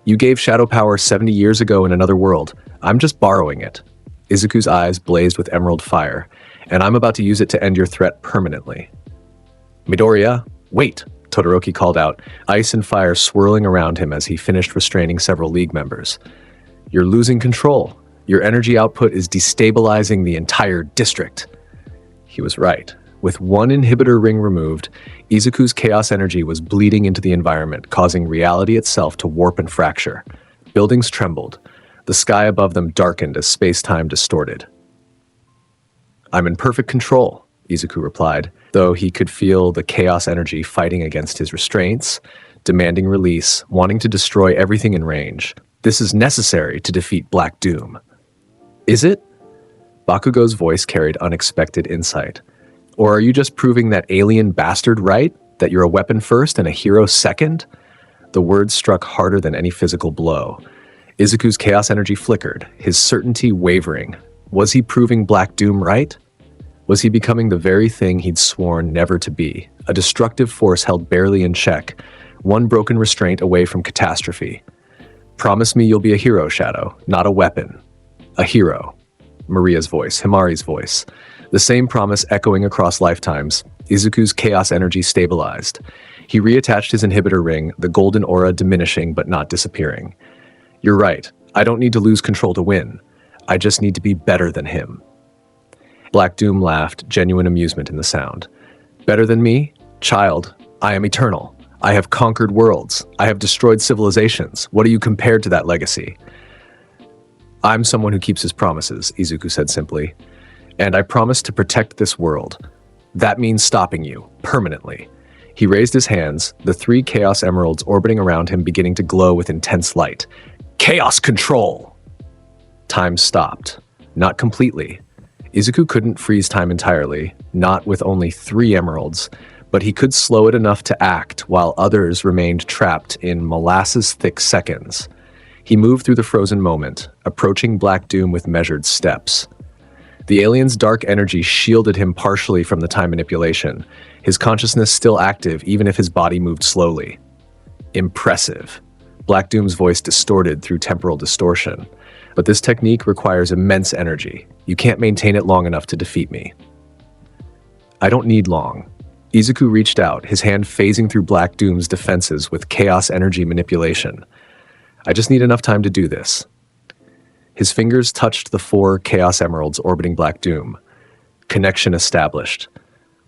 You gave Shadow power 70 years ago in another world. I'm just borrowing it. Izuku's eyes blazed with emerald fire, and I'm about to use it to end your threat permanently. Midoriya, wait, Todoroki called out, ice and fire swirling around him as he finished restraining several League members. You're losing control. Your energy output is destabilizing the entire district. He was right. With one inhibitor ring removed, Izuku's chaos energy was bleeding into the environment, causing reality itself to warp and fracture. Buildings trembled. The sky above them darkened as space-time distorted. I'm in perfect control, Izuku replied, though he could feel the chaos energy fighting against his restraints, demanding release, wanting to destroy everything in range. This is necessary to defeat Black Doom. Is it? Bakugo's voice carried unexpected insight. Or are you just proving that alien bastard right? That you're a weapon first and a hero second? The words struck harder than any physical blow. Izuku's chaos energy flickered, his certainty wavering. Was he proving Black Doom right? Was he becoming the very thing he'd sworn never to be? A destructive force held barely in check, one broken restraint away from catastrophe. Promise me you'll be a hero, Shadow, not a weapon. A hero. Maria's voice, Himari's voice. The same promise echoing across lifetimes. Izuku's chaos energy stabilized. He reattached his inhibitor ring, the golden aura diminishing but not disappearing. You're right. I don't need to lose control to win. I just need to be better than him. Black Doom laughed, genuine amusement in the sound. Better than me? Child, I am eternal. I have conquered worlds. I have destroyed civilizations. What are you compared to that legacy? I'm someone who keeps his promises, Izuku said simply. And I promise to protect this world. That means stopping you, permanently. He raised his hands, the 3 Chaos Emeralds orbiting around him beginning to glow with intense light. Chaos control! Time stopped. Not completely. Izuku couldn't freeze time entirely, not with only 3 emeralds, but he could slow it enough to act while others remained trapped in molasses-thick seconds. He moved through the frozen moment, approaching Black Doom with measured steps. The alien's dark energy shielded him partially from the time manipulation, his consciousness still active even if his body moved slowly. Impressive. Black Doom's voice distorted through temporal distortion. But this technique requires immense energy. You can't maintain it long enough to defeat me. I don't need long. Izuku reached out, his hand phasing through Black Doom's defenses with chaos energy manipulation. I just need enough time to do this. His fingers touched the 4 Chaos Emeralds orbiting Black Doom. Connection established.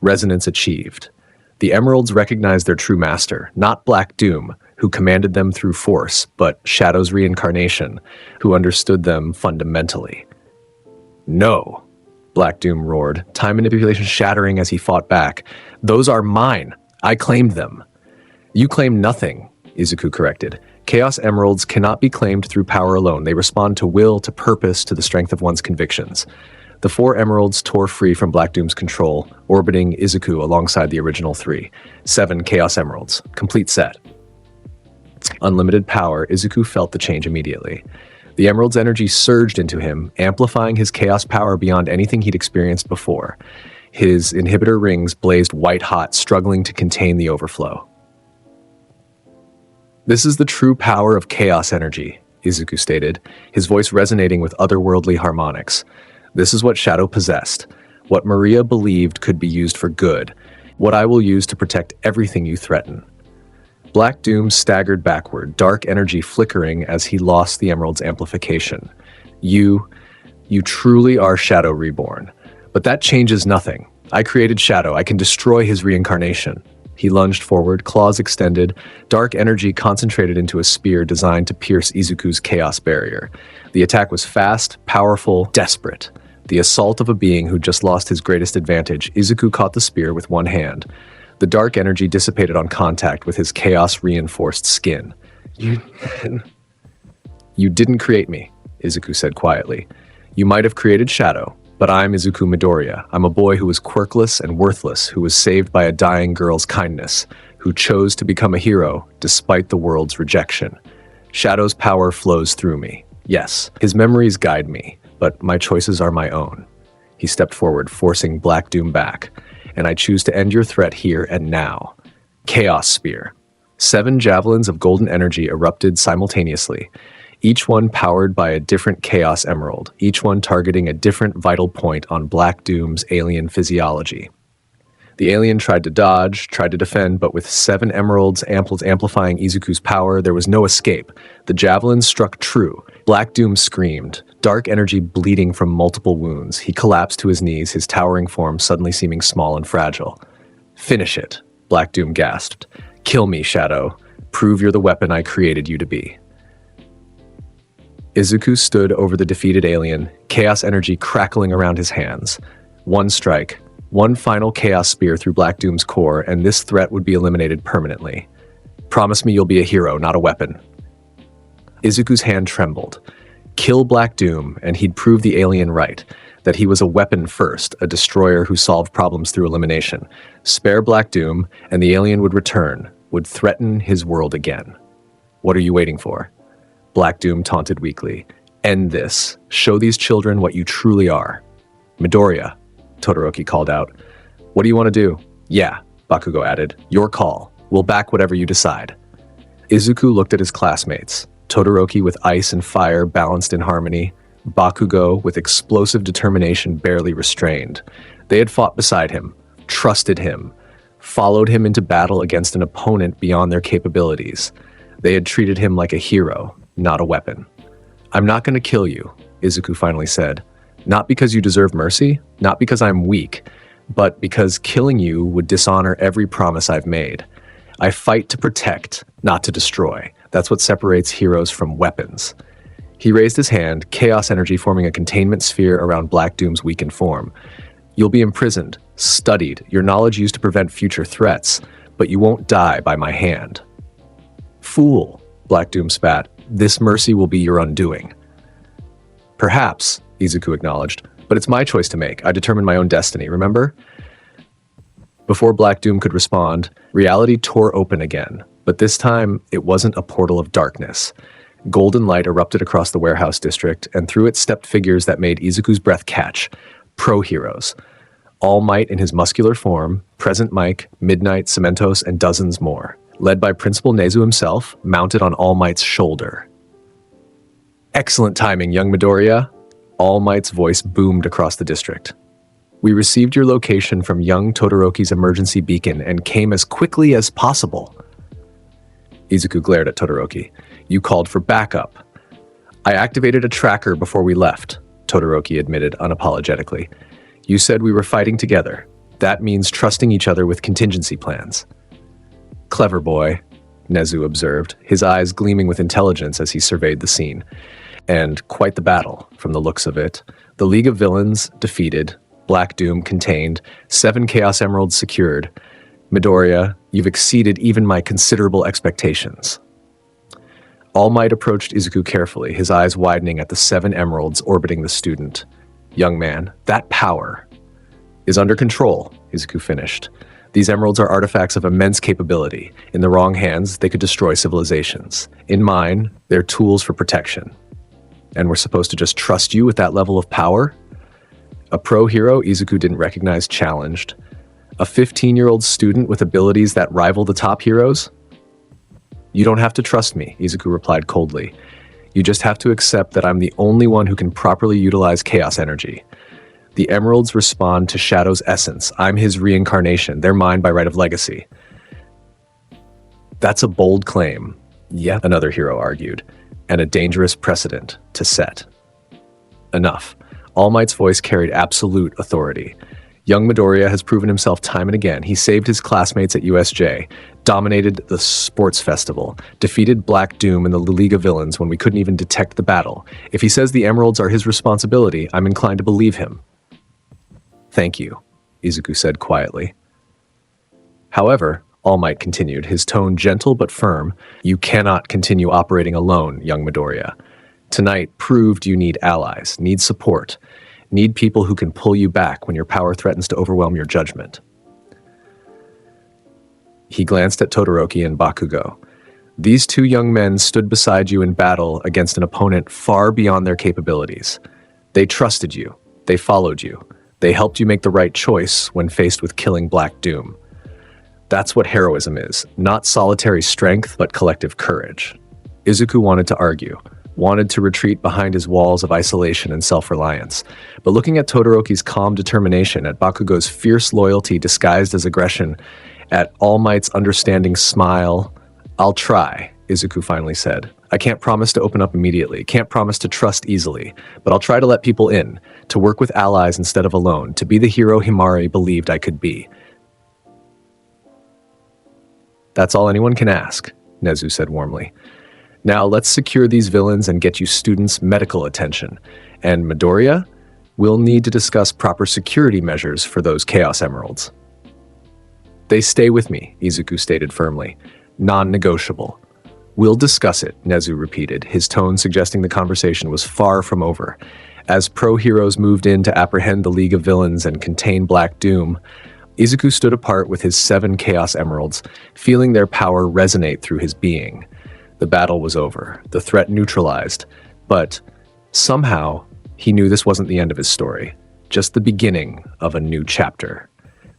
Resonance achieved. The Emeralds recognized their true master, not Black Doom, who commanded them through force, but Shadow's Reincarnation, who understood them fundamentally. No, Black Doom roared, time manipulation shattering as he fought back. Those are mine. I claimed them. You claim nothing, Izuku corrected. Chaos Emeralds cannot be claimed through power alone. They respond to will, to purpose, to the strength of one's convictions. The 4 Emeralds tore free from Black Doom's control, orbiting Izuku alongside the original 3. 7 Chaos Emeralds. Complete set. Unlimited power, Izuku felt the change immediately. The Emerald's energy surged into him, amplifying his chaos power beyond anything he'd experienced before. His inhibitor rings blazed white-hot, struggling to contain the overflow. This is the true power of chaos energy, Izuku stated, his voice resonating with otherworldly harmonics. This is what Shadow possessed, what Maria believed could be used for good, what I will use to protect everything you threaten. Black Doom staggered backward, dark energy flickering as he lost the Emerald's amplification. You truly are Shadow Reborn. But that changes nothing. I created Shadow. I can destroy his reincarnation. He lunged forward, claws extended, dark energy concentrated into a spear designed to pierce Izuku's chaos barrier. The attack was fast, powerful, desperate. The assault of a being who just lost his greatest advantage. Izuku caught the spear with one hand. The dark energy dissipated on contact with his chaos-reinforced skin. You didn't create me, Izuku said quietly. You might have created Shadow, but I'm Izuku Midoriya. I'm a boy who was quirkless and worthless, who was saved by a dying girl's kindness, who chose to become a hero despite the world's rejection. Shadow's power flows through me. Yes, his memories guide me, but my choices are my own. He stepped forward, forcing Black Doom back. And I choose to end your threat here and now. Chaos Spear. 7 javelins of golden energy erupted simultaneously, each one powered by a different Chaos Emerald, each one targeting a different vital point on Black Doom's alien physiology. The alien tried to dodge, tried to defend, but with 7 emeralds amplifying Izuku's power, there was no escape. The javelins struck true. Black Doom screamed, dark energy bleeding from multiple wounds. He collapsed to his knees, his towering form suddenly seeming small and fragile. Finish it, Black Doom gasped. Kill me, Shadow. Prove you're the weapon I created you to be. Izuku stood over the defeated alien, chaos energy crackling around his hands. One strike, one final chaos spear through Black Doom's core, and this threat would be eliminated permanently. Promise me you'll be a hero, not a weapon. Izuku's hand trembled. Kill Black Doom, and he'd prove the alien right, that he was a weapon first, a destroyer who solved problems through elimination. Spare Black Doom, and the alien would return, would threaten his world again. What are you waiting for? Black Doom taunted weakly. End this. Show these children what you truly are. Midoriya, Todoroki called out. What do you want to do? Yeah, Bakugo added. Your call. We'll back whatever you decide. Izuku looked at his classmates. Todoroki with ice and fire balanced in harmony. Bakugo with explosive determination barely restrained. They had fought beside him. trusted him, followed him into battle against an opponent beyond their capabilities. They had treated him like a hero, not a weapon. "I'm not going to kill you," Izuku finally said. "Not because you deserve mercy, not because I'm weak, but because killing you would dishonor every promise I've made. I fight to protect, not to destroy. That's what separates heroes from weapons." He raised his hand, chaos energy forming a containment sphere around Black Doom's weakened form. "You'll be imprisoned, studied, your knowledge used to prevent future threats, but you won't die by my hand." "Fool," Black Doom spat. "This mercy will be your undoing." "Perhaps," Izuku acknowledged, "but it's my choice to make. I determine my own destiny, remember?" Before Black Doom could respond, reality tore open again, but this time it wasn't a portal of darkness. Golden light erupted across the warehouse district, and through it stepped figures that made Izuku's breath catch. Pro-heroes. All Might in his muscular form, Present Mike, Midnight, Cementos, and dozens more, led by Principal Nezu himself, mounted on All Might's shoulder. "Excellent timing, young Midoriya," All Might's voice boomed across the district. "We received your location from young Todoroki's emergency beacon and came as quickly as possible." Izuku glared at Todoroki. "You called for backup." "I activated a tracker before we left," Todoroki admitted unapologetically. "You said we were fighting together. That means trusting each other with contingency plans." "Clever boy," Nezu observed, his eyes gleaming with intelligence as he surveyed the scene. "And quite the battle, from the looks of it. The League of Villains defeated, Black Doom contained, 7 Chaos Emeralds secured. Midoriya, you've exceeded even my considerable expectations." All Might approached Izuku carefully, his eyes widening at the 7 emeralds orbiting the student. "Young man, that power is under control," Izuku finished. "These emeralds are artifacts of immense capability. In the wrong hands, they could destroy civilizations. In mine, they're tools for protection. And we're supposed to just trust you with that level of power?" A pro-hero Izuku didn't recognize challenged. "A 15-year-old student with abilities that rival the top heroes?" "You don't have to trust me," Izuku replied coldly. "You just have to accept that I'm the only one who can properly utilize chaos energy. The emeralds respond to Shadow's essence. I'm his reincarnation. They're mine by right of legacy." "That's a bold claim," yet another hero argued, "and a dangerous precedent to set." "Enough." All Might's voice carried absolute authority. Young Midoriya has proven himself time and again. He saved his classmates at USJ, dominated the sports festival, defeated Black Doom and the League of Villains when we couldn't even detect the battle. If he says the emeralds are his responsibility, I'm inclined to believe him. "Thank you," Izuku said quietly. "However," All Might continued, his tone gentle but firm, "you cannot continue operating alone, young Midoriya. Tonight proved you need allies, need support, need people who can pull you back when your power threatens to overwhelm your judgment." He glanced at Todoroki and Bakugo. "These 2 young men stood beside you in battle against an opponent far beyond their capabilities. They trusted you. They followed you. They helped you make the right choice when faced with killing Black Doom. That's what heroism is, not solitary strength, but collective courage." Izuku wanted to argue, wanted to retreat behind his walls of isolation and self-reliance. But looking at Todoroki's calm determination, at Bakugo's fierce loyalty disguised as aggression, at All Might's understanding smile, "I'll try," Izuku finally said. "I can't promise to open up immediately, can't promise to trust easily, but I'll try to let people in, to work with allies instead of alone, to be the hero Himari believed I could be." "That's all anyone can ask," Nezu said warmly. "Now let's secure these villains and get you students medical attention. And Midoriya, we'll need to discuss proper security measures for those Chaos Emeralds." "They stay with me," Izuku stated firmly. "Non-negotiable." "We'll discuss it," Nezu repeated, his tone suggesting the conversation was far from over. As pro-heroes moved in to apprehend the League of Villains and contain Black Doom, Izuku stood apart with his 7 Chaos Emeralds, feeling their power resonate through his being. The battle was over, the threat neutralized, but somehow he knew this wasn't the end of his story, just the beginning of a new chapter.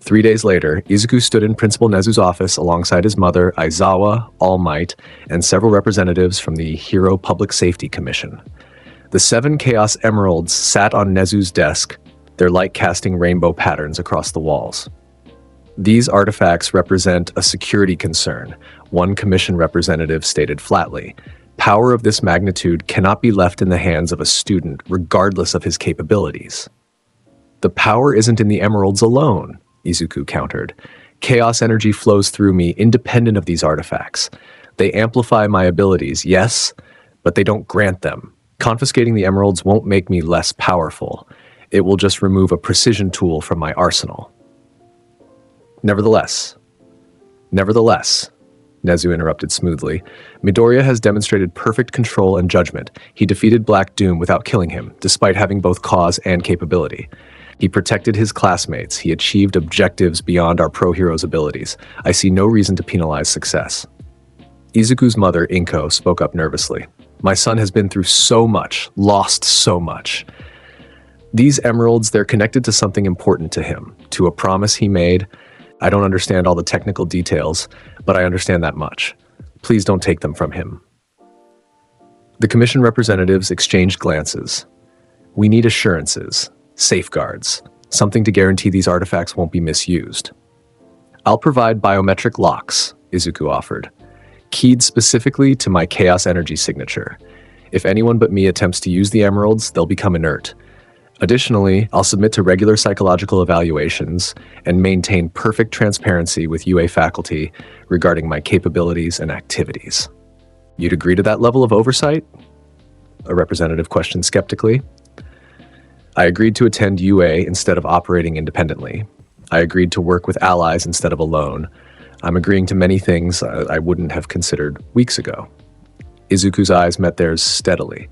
3 days later, Izuku stood in Principal Nezu's office alongside his mother, Aizawa, All Might, and several representatives from the Hero Public Safety Commission. The 7 Chaos Emeralds sat on Nezu's desk, their light casting rainbow patterns across the walls. These artifacts represent a security concern, one commission representative stated flatly. Power of this magnitude cannot be left in the hands of a student, regardless of his capabilities. The power isn't in the emeralds alone, Izuku countered. Chaos energy flows through me independent of these artifacts. They amplify my abilities, yes, but they don't grant them. Confiscating the emeralds won't make me less powerful. It will just remove a precision tool from my arsenal. Nevertheless, Nezu interrupted smoothly, Midoriya has demonstrated perfect control and judgment. He defeated Black Doom without killing him, despite having both cause and capability. He protected his classmates. He achieved objectives beyond our pro-hero's abilities. I see no reason to penalize success. Izuku's mother, Inko, spoke up nervously. My son has been through so much, lost so much. These emeralds, they're connected to something important to him, to a promise he made. I don't understand all the technical details, but I understand that much. Please don't take them from him. The commission representatives exchanged glances. We need assurances, safeguards, something to guarantee these artifacts won't be misused. I'll provide biometric locks, Izuku offered, keyed specifically to my chaos energy signature. If anyone but me attempts to use the emeralds, they'll become inert. Additionally, I'll submit to regular psychological evaluations and maintain perfect transparency with UA faculty regarding my capabilities and activities. You'd agree to that level of oversight? A representative questioned skeptically. I agreed to attend UA instead of operating independently. I agreed to work with allies instead of alone. I'm agreeing to many things I wouldn't have considered weeks ago. Izuku's eyes met theirs steadily.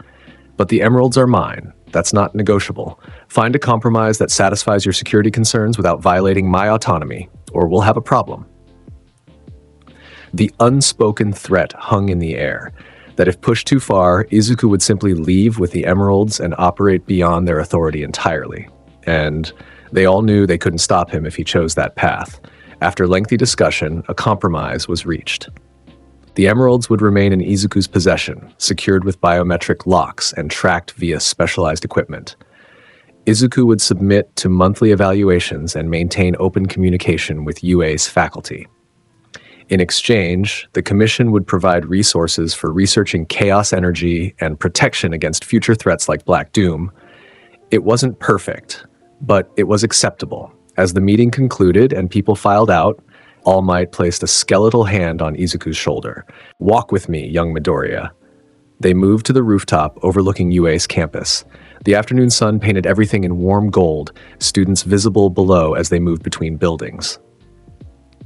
But the emeralds are mine. That's not negotiable. Find a compromise that satisfies your security concerns without violating my autonomy, or we'll have a problem. The unspoken threat hung in the air, that if pushed too far, Izuku would simply leave with the emeralds and operate beyond their authority entirely. And they all knew they couldn't stop him if he chose that path. After lengthy discussion, a compromise was reached. The emeralds would remain in Izuku's possession, secured with biometric locks and tracked via specialized equipment. Izuku would submit to monthly evaluations and maintain open communication with UA's faculty. In exchange, the Commission would provide resources for researching chaos energy and protection against future threats like Black Doom. It wasn't perfect, but it was acceptable. As the meeting concluded and people filed out, All Might placed a skeletal hand on Izuku's shoulder. Walk with me, young Midoriya. They moved to the rooftop overlooking UA's campus. The afternoon sun painted everything in warm gold, students visible below as they moved between buildings.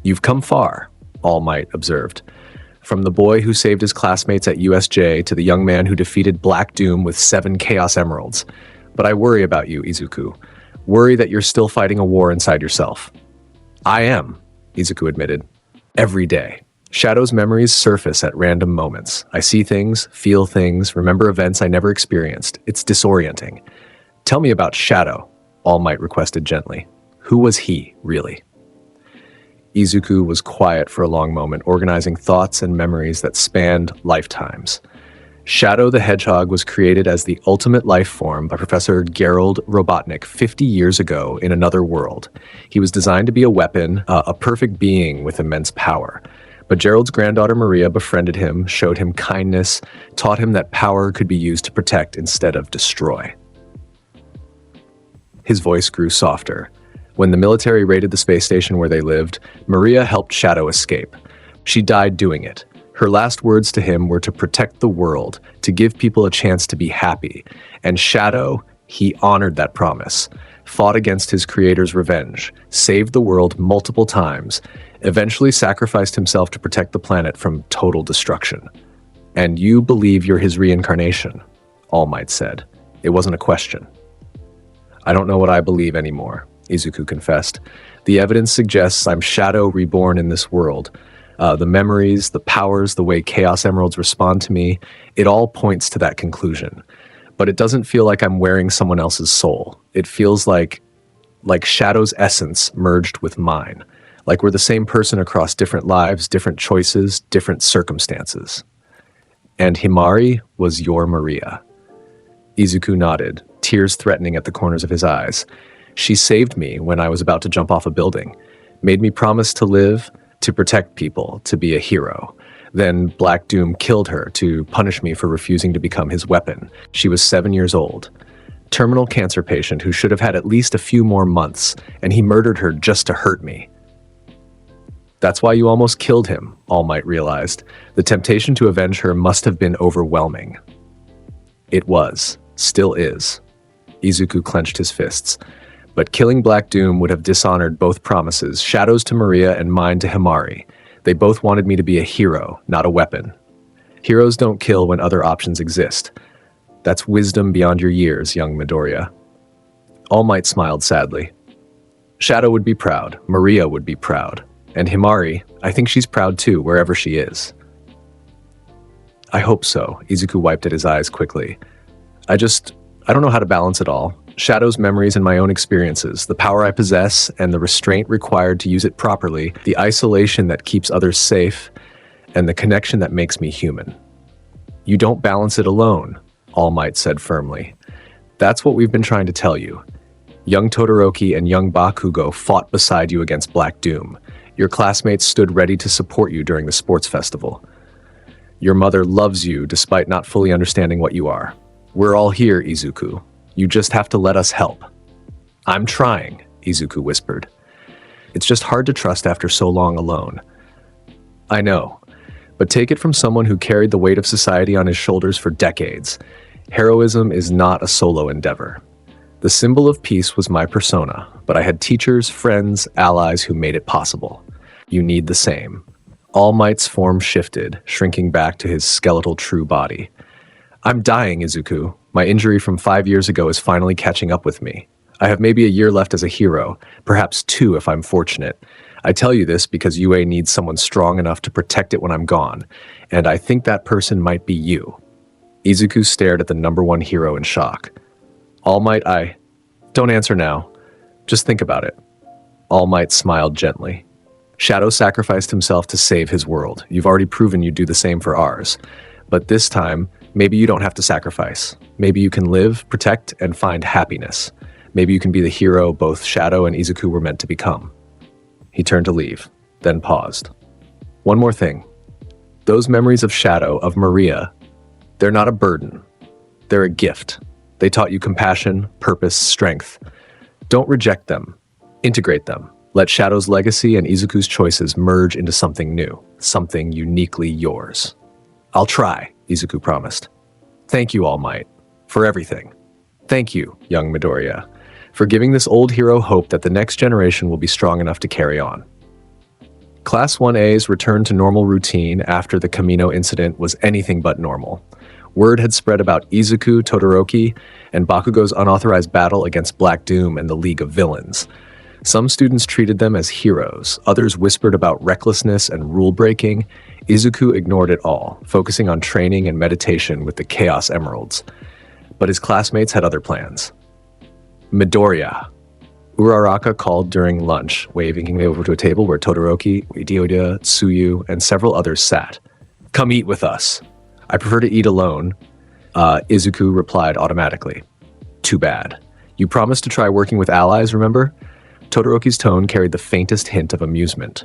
You've come far, All Might observed. From the boy who saved his classmates at USJ to the young man who defeated Black Doom with 7 Chaos Emeralds. But I worry about you, Izuku. Worry that you're still fighting a war inside yourself. I am, Izuku admitted. Every day. Shadow's memories surface at random moments. I see things, feel things, remember events I never experienced. It's disorienting. Tell me about Shadow, All Might requested gently. Who was he, really? Izuku was quiet for a long moment, organizing thoughts and memories that spanned lifetimes. Shadow the Hedgehog was created as the ultimate life form by Professor Gerald Robotnik 50 years ago in another world. He was designed to be a weapon, a perfect being with immense power. But Gerald's granddaughter Maria befriended him, showed him kindness, taught him that power could be used to protect instead of destroy. His voice grew softer. When the military raided the space station where they lived, Maria helped Shadow escape. She died doing it. Her last words to him were to protect the world, to give people a chance to be happy. And Shadow, he honored that promise, fought against his creator's revenge, saved the world multiple times, eventually sacrificed himself to protect the planet from total destruction. And you believe you're his reincarnation, All Might said. It wasn't a question. I don't know what I believe anymore, Izuku confessed. The evidence suggests I'm Shadow reborn in this world. The memories, the powers, the way Chaos Emeralds respond to me, it all points to that conclusion. But it doesn't feel like I'm wearing someone else's soul. It feels like Shadow's essence merged with mine. Like we're the same person across different lives, different choices, different circumstances. And Himari was your Maria. Izuku nodded, tears threatening at the corners of his eyes. She saved me when I was about to jump off a building. made me promise to live, to protect people, to be a hero. Then Black Doom killed her to punish me for refusing to become his weapon. She was 7 years old. Terminal cancer patient who should have had at least a few more months, and he murdered her just to hurt me. That's why you almost killed him, All Might realized. The temptation to avenge her must have been overwhelming. It was. Still is. Izuku clenched his fists. But killing Black Doom would have dishonored both promises, Shadow's to Maria and mine to Himari. They both wanted me to be a hero, not a weapon. Heroes don't kill when other options exist. That's wisdom beyond your years, young Midoriya. All Might smiled sadly. Shadow would be proud, Maria would be proud. And Himari, I think she's proud too, wherever she is. I hope so, Izuku wiped at his eyes quickly. I don't know how to balance it all. Shadow's memories and my own experiences, the power I possess and the restraint required to use it properly, the isolation that keeps others safe, and the connection that makes me human. You don't balance it alone, All Might said firmly. That's what we've been trying to tell you. Young Todoroki and young Bakugo fought beside you against Black Doom. Your classmates stood ready to support you during the sports festival. Your mother loves you despite not fully understanding what you are. We're all here, Izuku. You just have to let us help. I'm trying, Izuku whispered. It's just hard to trust after so long alone. I know, but take it from someone who carried the weight of society on his shoulders for decades. Heroism is not a solo endeavor. The symbol of peace was my persona, but I had teachers, friends, allies who made it possible. You need the same. All Might's form shifted, shrinking back to his skeletal true body. I'm dying, Izuku. My injury from 5 years ago is finally catching up with me. I have maybe a year left as a hero, perhaps 2 if I'm fortunate. I tell you this because UA needs someone strong enough to protect it when I'm gone, and I think that person might be you. Izuku stared at the #1 hero in shock. All Might, Don't answer now. Just think about it. All Might smiled gently. Shadow sacrificed himself to save his world. You've already proven you'd do the same for ours. But this time, maybe you don't have to sacrifice. Maybe you can live, protect, and find happiness. Maybe you can be the hero both Shadow and Izuku were meant to become. He turned to leave, then paused. One more thing. Those memories of Shadow, of Maria, they're not a burden. They're a gift. They taught you compassion, purpose, strength. Don't reject them. Integrate them. Let Shadow's legacy and Izuku's choices merge into something new, something uniquely yours. I'll try, Izuku promised. Thank you, All Might, for everything. Thank you, young Midoriya, for giving this old hero hope that the next generation will be strong enough to carry on. Class 1A's return to normal routine after the Kamino incident was anything but normal. Word had spread about Izuku, Todoroki, and Bakugo's unauthorized battle against Black Doom and the League of Villains. Some students treated them as heroes, others whispered about recklessness and rule-breaking. Izuku ignored it all, focusing on training and meditation with the Chaos Emeralds. But his classmates had other plans. Midoriya. Uraraka called during lunch, waving me over to a table where Todoroki, Idioda, Tsuyu, and several others sat. Come eat with us. I prefer to eat alone. Izuku replied automatically. Too bad. You promised to try working with allies, remember? Todoroki's tone carried the faintest hint of amusement.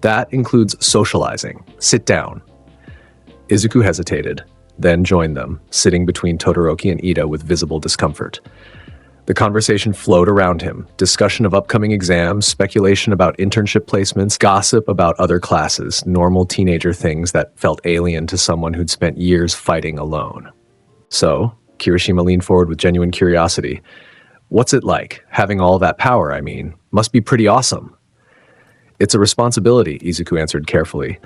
That includes socializing. Sit down. Izuku hesitated, then joined them, sitting between Todoroki and Ida with visible discomfort. The conversation flowed around him, discussion of upcoming exams, speculation about internship placements, gossip about other classes, normal teenager things that felt alien to someone who'd spent years fighting alone. So, Kirishima leaned forward with genuine curiosity. What's it like, having all that power, I mean? Must be pretty awesome. It's a responsibility, Izuku answered carefully.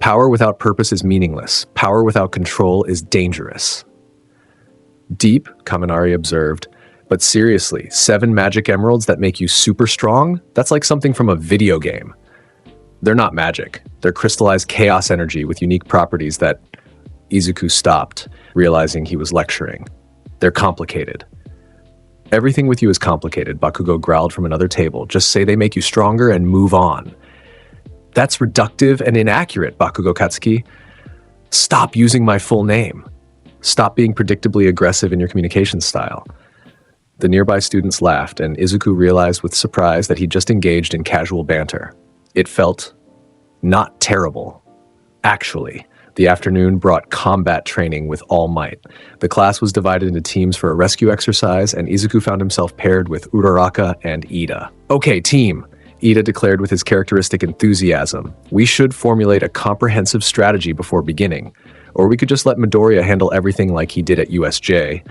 Power without purpose is meaningless. Power without control is dangerous. Deep, Kaminari observed. But seriously, 7 magic emeralds that make you super strong? That's like something from a video game. They're not magic. They're crystallized chaos energy with unique properties that... Izuku stopped, realizing he was lecturing. They're complicated. Everything with you is complicated, Bakugo growled from another table. Just say they make you stronger and move on. That's reductive and inaccurate, Bakugo Katsuki. Stop using my full name. Stop being predictably aggressive in your communication style. The nearby students laughed, and Izuku realized with surprise that he'd just engaged in casual banter. It felt not terrible. Actually, the afternoon brought combat training with all might. The class was divided into teams for a rescue exercise, and Izuku found himself paired with Uraraka and Ida. "Okay, team," Ida declared with his characteristic enthusiasm. "We should formulate a comprehensive strategy before beginning. Or we could just let Midoriya handle everything like he did at USJ,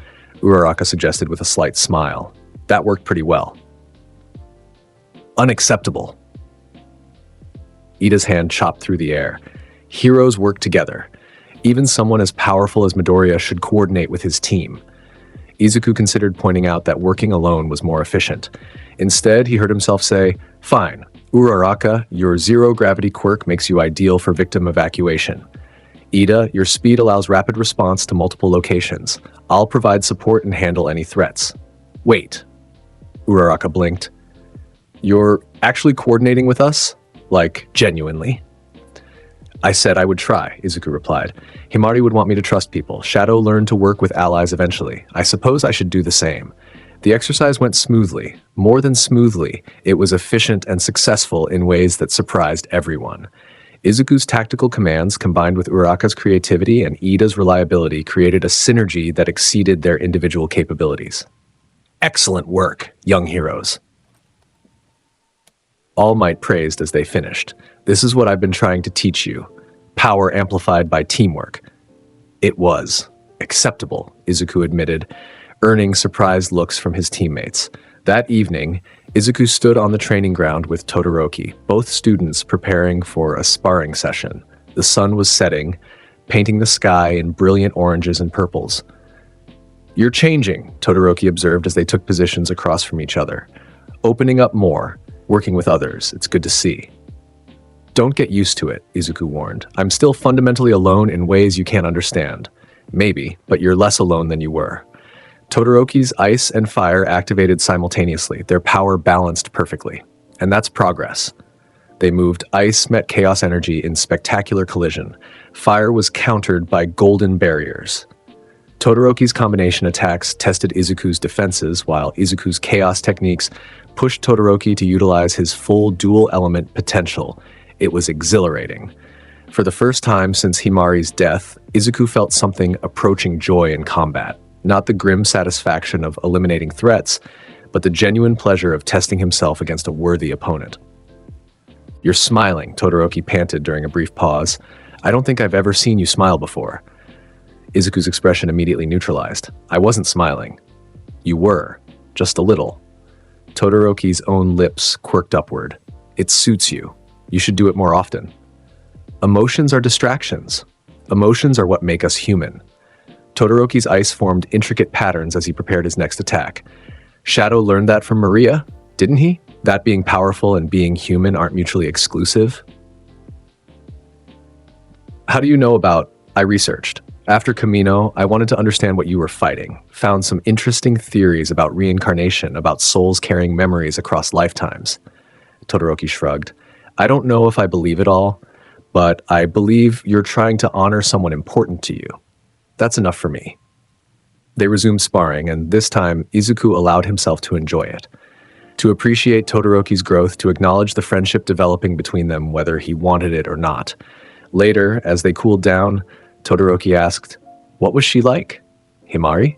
Uraraka suggested with a slight smile. That worked pretty well. Unacceptable. Ida's hand chopped through the air. Heroes work together. Even someone as powerful as Midoriya should coordinate with his team. Izuku considered pointing out that working alone was more efficient. Instead, he heard himself say, "Fine, Uraraka, your zero-gravity quirk makes you ideal for victim evacuation. Ida, your speed allows rapid response to multiple locations. I'll provide support and handle any threats." "Wait." Uraraka blinked. "You're actually coordinating with us? Like, genuinely?" "I said I would try," Izuku replied. "Himari would want me to trust people. Shadow learned to work with allies eventually. I suppose I should do the same." The exercise went smoothly. More than smoothly, it was efficient and successful in ways that surprised everyone. Izuku's tactical commands, combined with Uraraka's creativity and Ida's reliability, created a synergy that exceeded their individual capabilities. "Excellent work, young heroes." All Might praised as they finished. "This is what I've been trying to teach you. Power amplified by teamwork." It was acceptable, Izuku admitted, earning surprised looks from his teammates. That evening, Izuku stood on the training ground with Todoroki, both students preparing for a sparring session. The sun was setting, painting the sky in brilliant oranges and purples. "You're changing," Todoroki observed as they took positions across from each other. "Opening up more, working with others. It's good to see." "Don't get used to it," Izuku warned. "I'm still fundamentally alone in ways you can't understand. Maybe, but you're less alone than you were." Todoroki's ice and fire activated simultaneously, their power balanced perfectly. And that's progress. They moved. Ice met chaos energy in spectacular collision. Fire was countered by golden barriers. Todoroki's combination attacks tested Izuku's defenses, while Izuku's chaos techniques pushed Todoroki to utilize his full dual-element potential. It was exhilarating. For the first time since Himari's death, Izuku felt something approaching joy in combat. Not the grim satisfaction of eliminating threats, but the genuine pleasure of testing himself against a worthy opponent. "You're smiling," Todoroki panted during a brief pause. "I don't think I've ever seen you smile before." Izuku's expression immediately neutralized. "I wasn't smiling." "You were. Just a little." Todoroki's own lips quirked upward. "It suits you. You should do it more often." Emotions are distractions. Emotions are what make us human. Todoroki's ice formed intricate patterns as he prepared his next attack. Shadow learned that from Maria, didn't he? That being powerful and being human aren't mutually exclusive. "How do you know about..." "I researched. After Camino, I wanted to understand what you were fighting. Found some interesting theories about reincarnation, about souls carrying memories across lifetimes." Todoroki shrugged. "I don't know if I believe it all, but I believe you're trying to honor someone important to you. That's enough for me." They resumed sparring, and this time, Izuku allowed himself to enjoy it. To appreciate Todoroki's growth, to acknowledge the friendship developing between them, whether he wanted it or not. Later, as they cooled down, Todoroki asked, "What was she like? Himari?"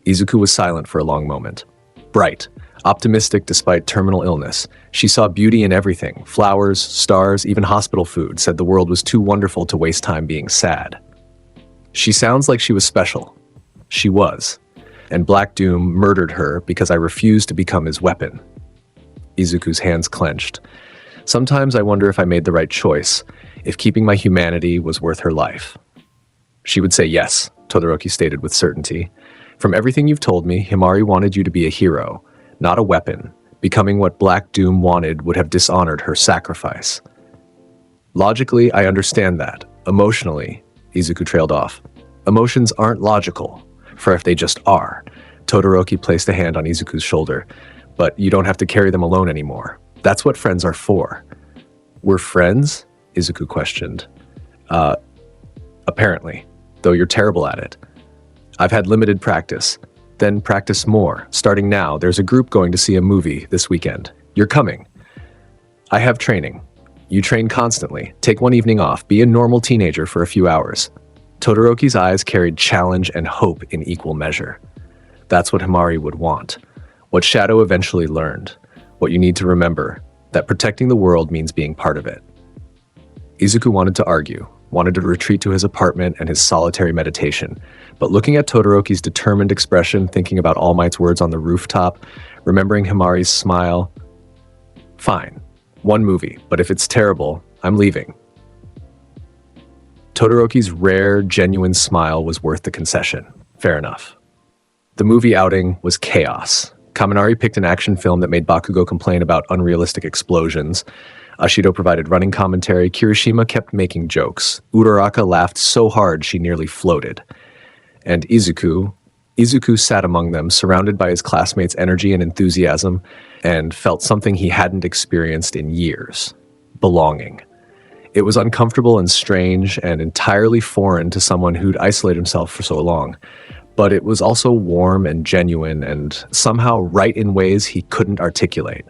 Izuku was silent for a long moment. Bright, optimistic despite terminal illness. She saw beauty in everything, flowers, stars, even hospital food, said the world was too wonderful to waste time being sad. "She sounds like she was special." She was. And Black Doom murdered her because I refused to become his weapon. Izuku's hands clenched. "Sometimes I wonder if I made the right choice, if keeping my humanity was worth her life." "She would say yes," Todoroki stated with certainty. "From everything you've told me, Himari wanted you to be a hero, not a weapon. Becoming what Black Doom wanted would have dishonored her sacrifice." "Logically, I understand that. Emotionally," Izuku trailed off. "Emotions aren't logical, for if they just are." Todoroki placed a hand on Izuku's shoulder. "But you don't have to carry them alone anymore. That's what friends are for." "We're friends?" Izuku questioned. Apparently, though you're terrible at it. I've had limited practice. Then practice more. Starting now, there's a group going to see a movie this weekend. You're coming. I have training. You train constantly. Take one evening off. Be a normal teenager for a few hours. Todoroki's eyes carried challenge and hope in equal measure. That's what Himari would want. What Shadow eventually learned. What you need to remember. That protecting the world means being part of it. Izuku wanted to argue, wanted to retreat to his apartment and his solitary meditation. But looking at Todoroki's determined expression, thinking about All Might's words on the rooftop, remembering Himari's smile, fine. One movie, but if it's terrible, I'm leaving. Todoroki's rare, genuine smile was worth the concession. Fair enough. The movie outing was chaos. Kaminari picked an action film that made Bakugo complain about unrealistic explosions. Ashido provided running commentary. Kirishima kept making jokes. Uraraka laughed so hard she nearly floated. And Izuku sat among them, surrounded by his classmates' energy and enthusiasm, and felt something he hadn't experienced in years. Belonging. It was uncomfortable and strange and entirely foreign to someone who'd isolated himself for so long. But it was also warm and genuine and somehow right in ways he couldn't articulate.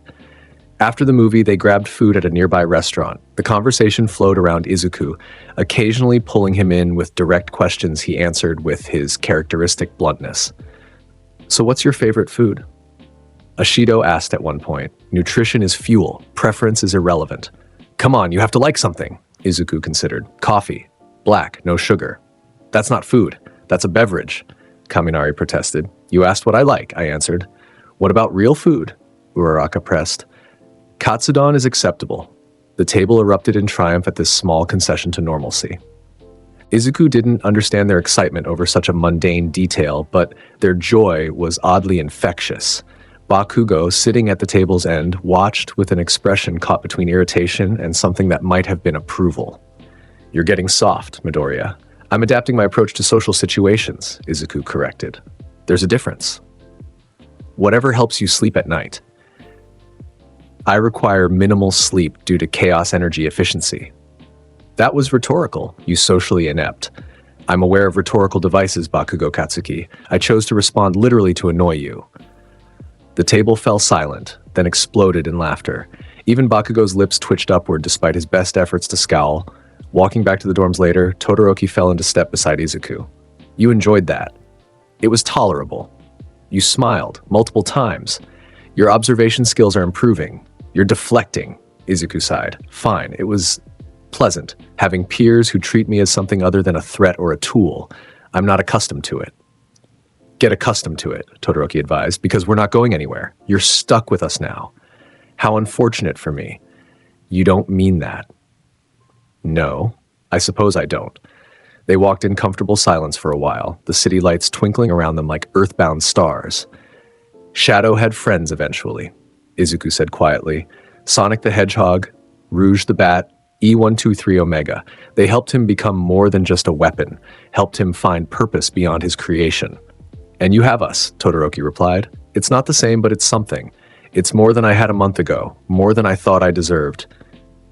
After the movie, they grabbed food at a nearby restaurant. The conversation flowed around Izuku, occasionally pulling him in with direct questions he answered with his characteristic bluntness. So what's your favorite food? Ashido asked at one point. Nutrition is fuel. Preference is irrelevant. Come on, you have to like something, Izuku considered. Coffee. Black, no sugar. That's not food. That's a beverage, Kaminari protested. You asked what I like, I answered. What about real food? Uraraka pressed. Katsudon is acceptable. The table erupted in triumph at this small concession to normalcy. Izuku didn't understand their excitement over such a mundane detail, but their joy was oddly infectious. Bakugo, sitting at the table's end, watched with an expression caught between irritation and something that might have been approval. You're getting soft, Midoriya. I'm adapting my approach to social situations, Izuku corrected. There's a difference. Whatever helps you sleep at night. I require minimal sleep due to chaos energy efficiency. That was rhetorical, you socially inept. I'm aware of rhetorical devices, Bakugo Katsuki. I chose to respond literally to annoy you. The table fell silent, then exploded in laughter. Even Bakugo's lips twitched upward despite his best efforts to scowl. Walking back to the dorms later, Todoroki fell into step beside Izuku. You enjoyed that. It was tolerable. You smiled multiple times. Your observation skills are improving. You're deflecting, Izuku sighed. Fine, it was pleasant, having peers who treat me as something other than a threat or a tool. I'm not accustomed to it. Get accustomed to it, Todoroki advised, because we're not going anywhere. You're stuck with us now. How unfortunate for me. You don't mean that. No, I suppose I don't. They walked in comfortable silence for a while, the city lights twinkling around them like earthbound stars. Shadow had friends eventually, Izuku said quietly. Sonic the Hedgehog, Rouge the Bat, E123 Omega. They helped him become more than just a weapon, helped him find purpose beyond his creation. And you have us, Todoroki replied. It's not the same, but it's something. It's more than I had a month ago, more than I thought I deserved.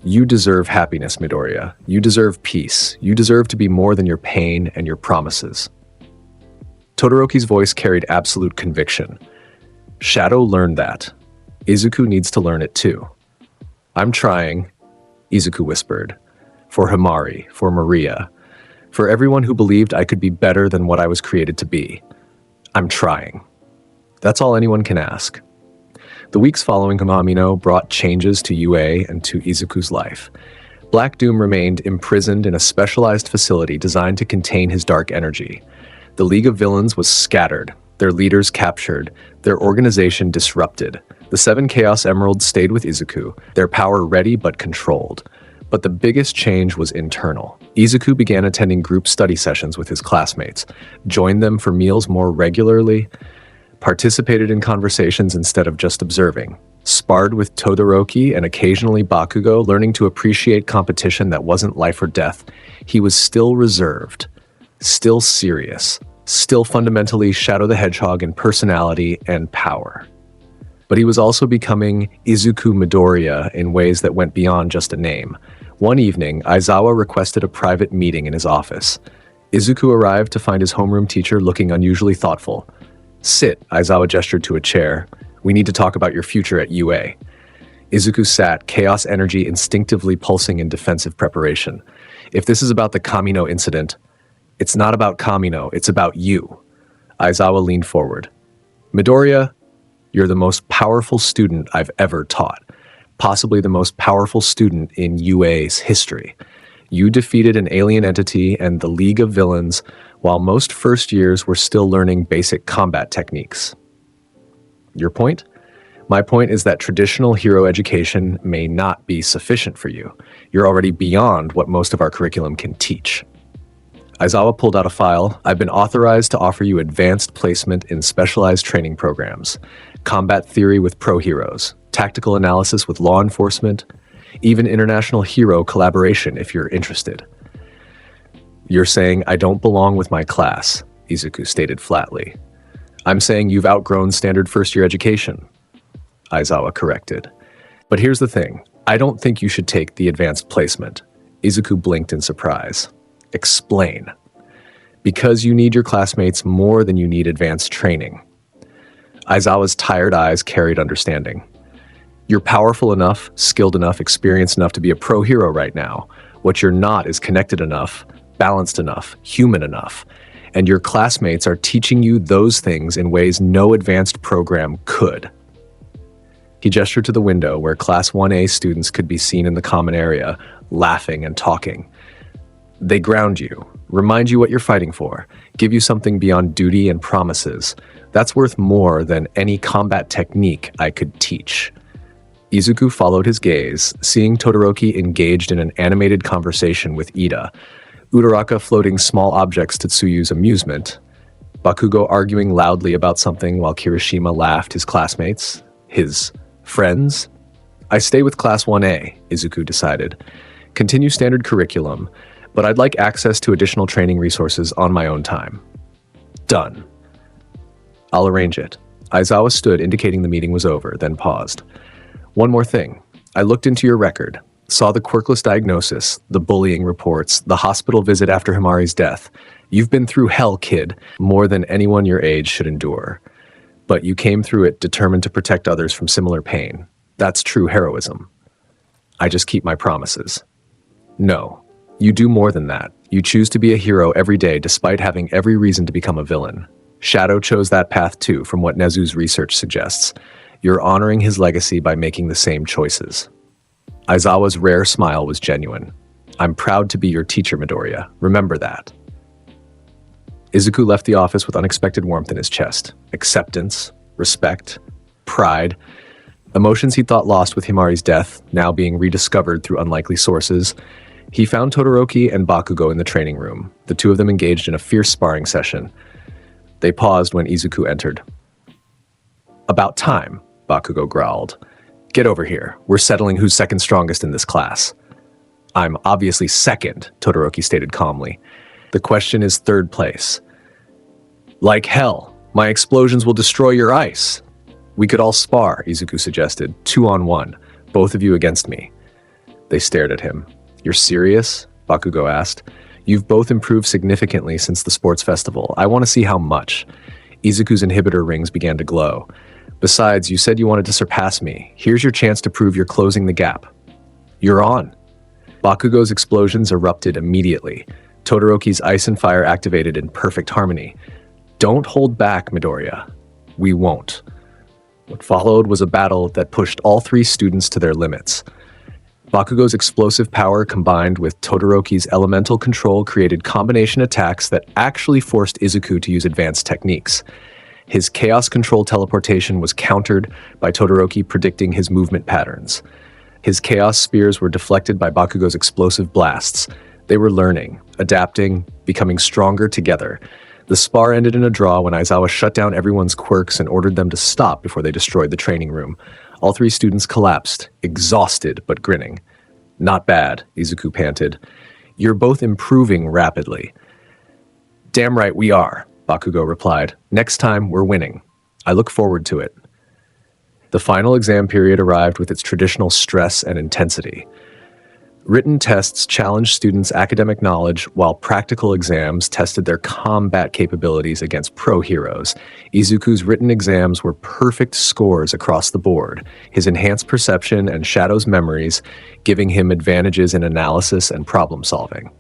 You deserve happiness, Midoriya. You deserve peace. You deserve to be more than your pain and your promises. Todoroki's voice carried absolute conviction. Shadow learned that. Izuku needs to learn it too. I'm trying, Izuku whispered. For Himari, for Maria, for everyone who believed I could be better than what I was created to be. I'm trying. That's all anyone can ask. The weeks following Hamamino brought changes to UA and to Izuku's life. Black Doom remained imprisoned in a specialized facility designed to contain his dark energy. The League of Villains was scattered, their leaders captured, their organization disrupted. The 7 Chaos Emeralds stayed with Izuku, their power ready but controlled. But the biggest change was internal. Izuku began attending group study sessions with his classmates, joined them for meals more regularly, participated in conversations instead of just observing, sparred with Todoroki and occasionally Bakugo, learning to appreciate competition that wasn't life or death. He was still reserved, still serious, still fundamentally Shadow the Hedgehog in personality and power. But he was also becoming Izuku Midoriya in ways that went beyond just a name. One evening, Aizawa requested a private meeting in his office. Izuku arrived to find his homeroom teacher looking unusually thoughtful. Sit, Aizawa gestured to a chair. We need to talk about your future at UA. Izuku sat, chaos energy instinctively pulsing in defensive preparation. If this is about the Kamino incident, it's not about Kamino, it's about you. Aizawa leaned forward. Midoriya, you're the most powerful student I've ever taught. Possibly the most powerful student in UA's history. You defeated an alien entity and the League of Villains while most first years were still learning basic combat techniques. Your point? My point is that traditional hero education may not be sufficient for you. You're already beyond what most of our curriculum can teach. Aizawa pulled out a file. I've been authorized to offer you advanced placement in specialized training programs, combat theory with pro heroes, tactical analysis with law enforcement, even international hero collaboration if you're interested. You're saying I don't belong with my class, Izuku stated flatly. I'm saying you've outgrown standard first-year education, Aizawa corrected. But here's the thing. I don't think you should take the advanced placement. Izuku blinked in surprise. Explain. Because you need your classmates more than you need advanced training. Aizawa's tired eyes carried understanding. You're powerful enough, skilled enough, experienced enough to be a pro hero right now. What you're not is connected enough, balanced enough, human enough. And your classmates are teaching you those things in ways no advanced program could. He gestured to the window where Class 1A students could be seen in the common area, laughing and talking. They ground you, remind you what you're fighting for, give you something beyond duty and promises. That's worth more than any combat technique I could teach. Izuku followed his gaze, seeing Todoroki engaged in an animated conversation with Ida, Uraraka floating small objects to Tsuyu's amusement, Bakugo arguing loudly about something while Kirishima laughed his classmates, his friends. I stay with Class 1A, Izuku decided. Continue standard curriculum, but I'd like access to additional training resources on my own time. Done. I'll arrange it. Aizawa stood, indicating the meeting was over, then paused. One more thing. I looked into your record, saw the Quirkless diagnosis, the bullying reports, the hospital visit after Himari's death. You've been through hell, kid, more than anyone your age should endure. But you came through it determined to protect others from similar pain. That's true heroism. I just keep my promises. No. You do more than that. You choose to be a hero every day despite having every reason to become a villain. Shadow chose that path too, from what Nezu's research suggests. You're honoring his legacy by making the same choices. Aizawa's rare smile was genuine. I'm proud to be your teacher, Midoriya. Remember that. Izuku left the office with unexpected warmth in his chest. Acceptance, respect, pride. Emotions he thought lost with Himari's death, now being rediscovered through unlikely sources. He found Todoroki and Bakugo in the training room, the two of them engaged in a fierce sparring session. They paused when Izuku entered. About time, Bakugo growled. Get over here. We're settling who's second strongest in this class. I'm obviously second, Todoroki stated calmly. The question is third place. Like hell, my explosions will destroy your ice. We could all spar, Izuku suggested, 2-on-1, both of you against me. They stared at him. You're serious? Bakugo asked. You've both improved significantly since the sports festival. I want to see how much. Izuku's inhibitor rings began to glow. Besides, you said you wanted to surpass me. Here's your chance to prove you're closing the gap. You're on. Bakugo's explosions erupted immediately. Todoroki's ice and fire activated in perfect harmony. Don't hold back, Midoriya. We won't. What followed was a battle that pushed all three students to their limits. Bakugo's explosive power combined with Todoroki's elemental control created combination attacks that actually forced Izuku to use advanced techniques. His chaos control teleportation was countered by Todoroki predicting his movement patterns. His chaos spears were deflected by Bakugo's explosive blasts. They were learning, adapting, becoming stronger together. The spar ended in a draw when Aizawa shut down everyone's quirks and ordered them to stop before they destroyed the training room. All three students collapsed, exhausted but grinning. Not bad, Izuku panted. You're both improving rapidly. Damn right we are, Bakugo replied. Next time, we're winning. I look forward to it. The final exam period arrived with its traditional stress and intensity. Written tests challenged students' academic knowledge, while practical exams tested their combat capabilities against pro heroes. Izuku's written exams were perfect scores across the board, his enhanced perception and Shadow's memories giving him advantages in analysis and problem solving.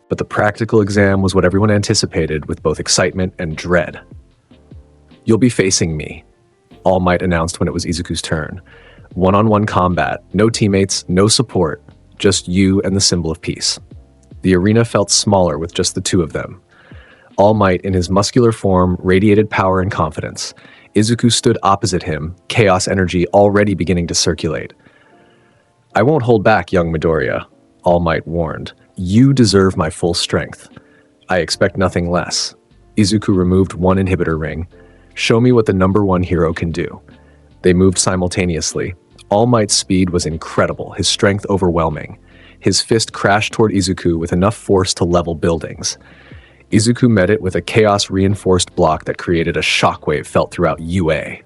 But the practical exam was what everyone anticipated with both excitement and dread. "You'll be facing me," All Might announced when it was Izuku's turn. "One-on-one combat, no teammates, no support. Just you and the symbol of peace." The arena felt smaller with just the two of them. All Might, in his muscular form, radiated power and confidence. Izuku stood opposite him, chaos energy already beginning to circulate. "I won't hold back, young Midoriya," All Might warned. "You deserve my full strength. I expect nothing less." Izuku removed one inhibitor ring. "Show me what the number one hero can do." They moved simultaneously. All Might's speed was incredible, his strength overwhelming. His fist crashed toward Izuku with enough force to level buildings. Izuku met it with a chaos-reinforced block that created a shockwave felt throughout UA.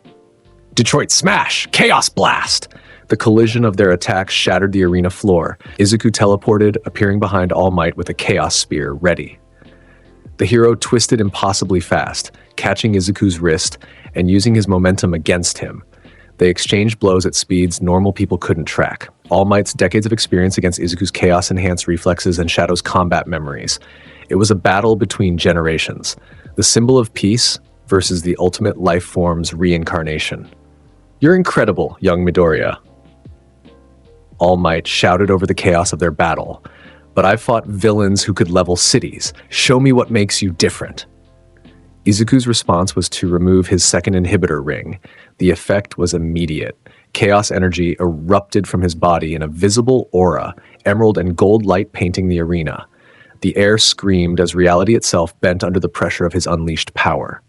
Detroit Smash! Chaos Blast! The collision of their attacks shattered the arena floor. Izuku teleported, appearing behind All Might with a Chaos Spear ready. The hero twisted impossibly fast, catching Izuku's wrist and using his momentum against him. They exchanged blows at speeds normal people couldn't track. All Might's decades of experience against Izuku's chaos-enhanced reflexes and Shadow's combat memories. It was a battle between generations. The symbol of peace versus the ultimate life form's reincarnation. "You're incredible, young Midoriya," All Might shouted over the chaos of their battle. "But I've fought villains who could level cities. Show me what makes you different." Izuku's response was to remove his second inhibitor ring. The effect was immediate. Chaos energy erupted from his body in a visible aura, emerald and gold light painting the arena. The air screamed as reality itself bent under the pressure of his unleashed power.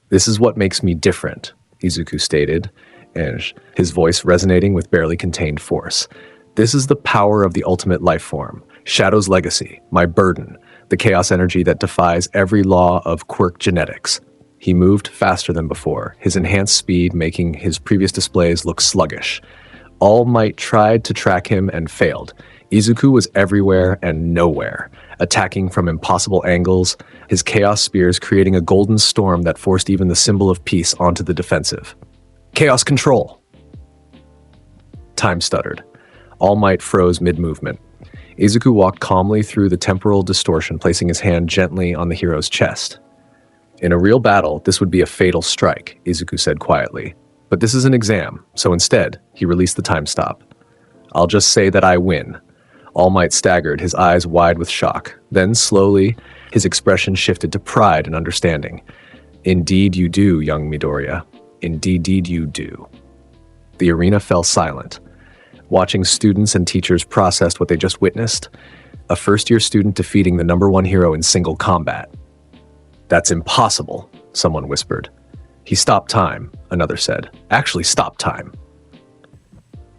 "This is what makes me different," Izuku stated, and his voice resonating with barely contained force. "This is the power of the ultimate life form, Shadow's legacy, my burden, the chaos energy that defies every law of quirk genetics." He moved faster than before, his enhanced speed making his previous displays look sluggish. All Might tried to track him and failed. Izuku was everywhere and nowhere, attacking from impossible angles, his chaos spears creating a golden storm that forced even the symbol of peace onto the defensive. "Chaos control!" Time stuttered. All Might froze mid-movement. Izuku walked calmly through the temporal distortion, placing his hand gently on the hero's chest. "In a real battle, this would be a fatal strike," Izuku said quietly. "But this is an exam, so instead, he released the time stop. I'll just say that I win." All Might staggered, his eyes wide with shock. Then, slowly, his expression shifted to pride and understanding. "Indeed you do, young Midoriya. Indeed you do." The arena fell silent. Watching students and teachers processed what they just witnessed, a first-year student defeating the number one hero in single combat. "That's impossible," someone whispered. "He stopped time," another said. "Actually stopped time."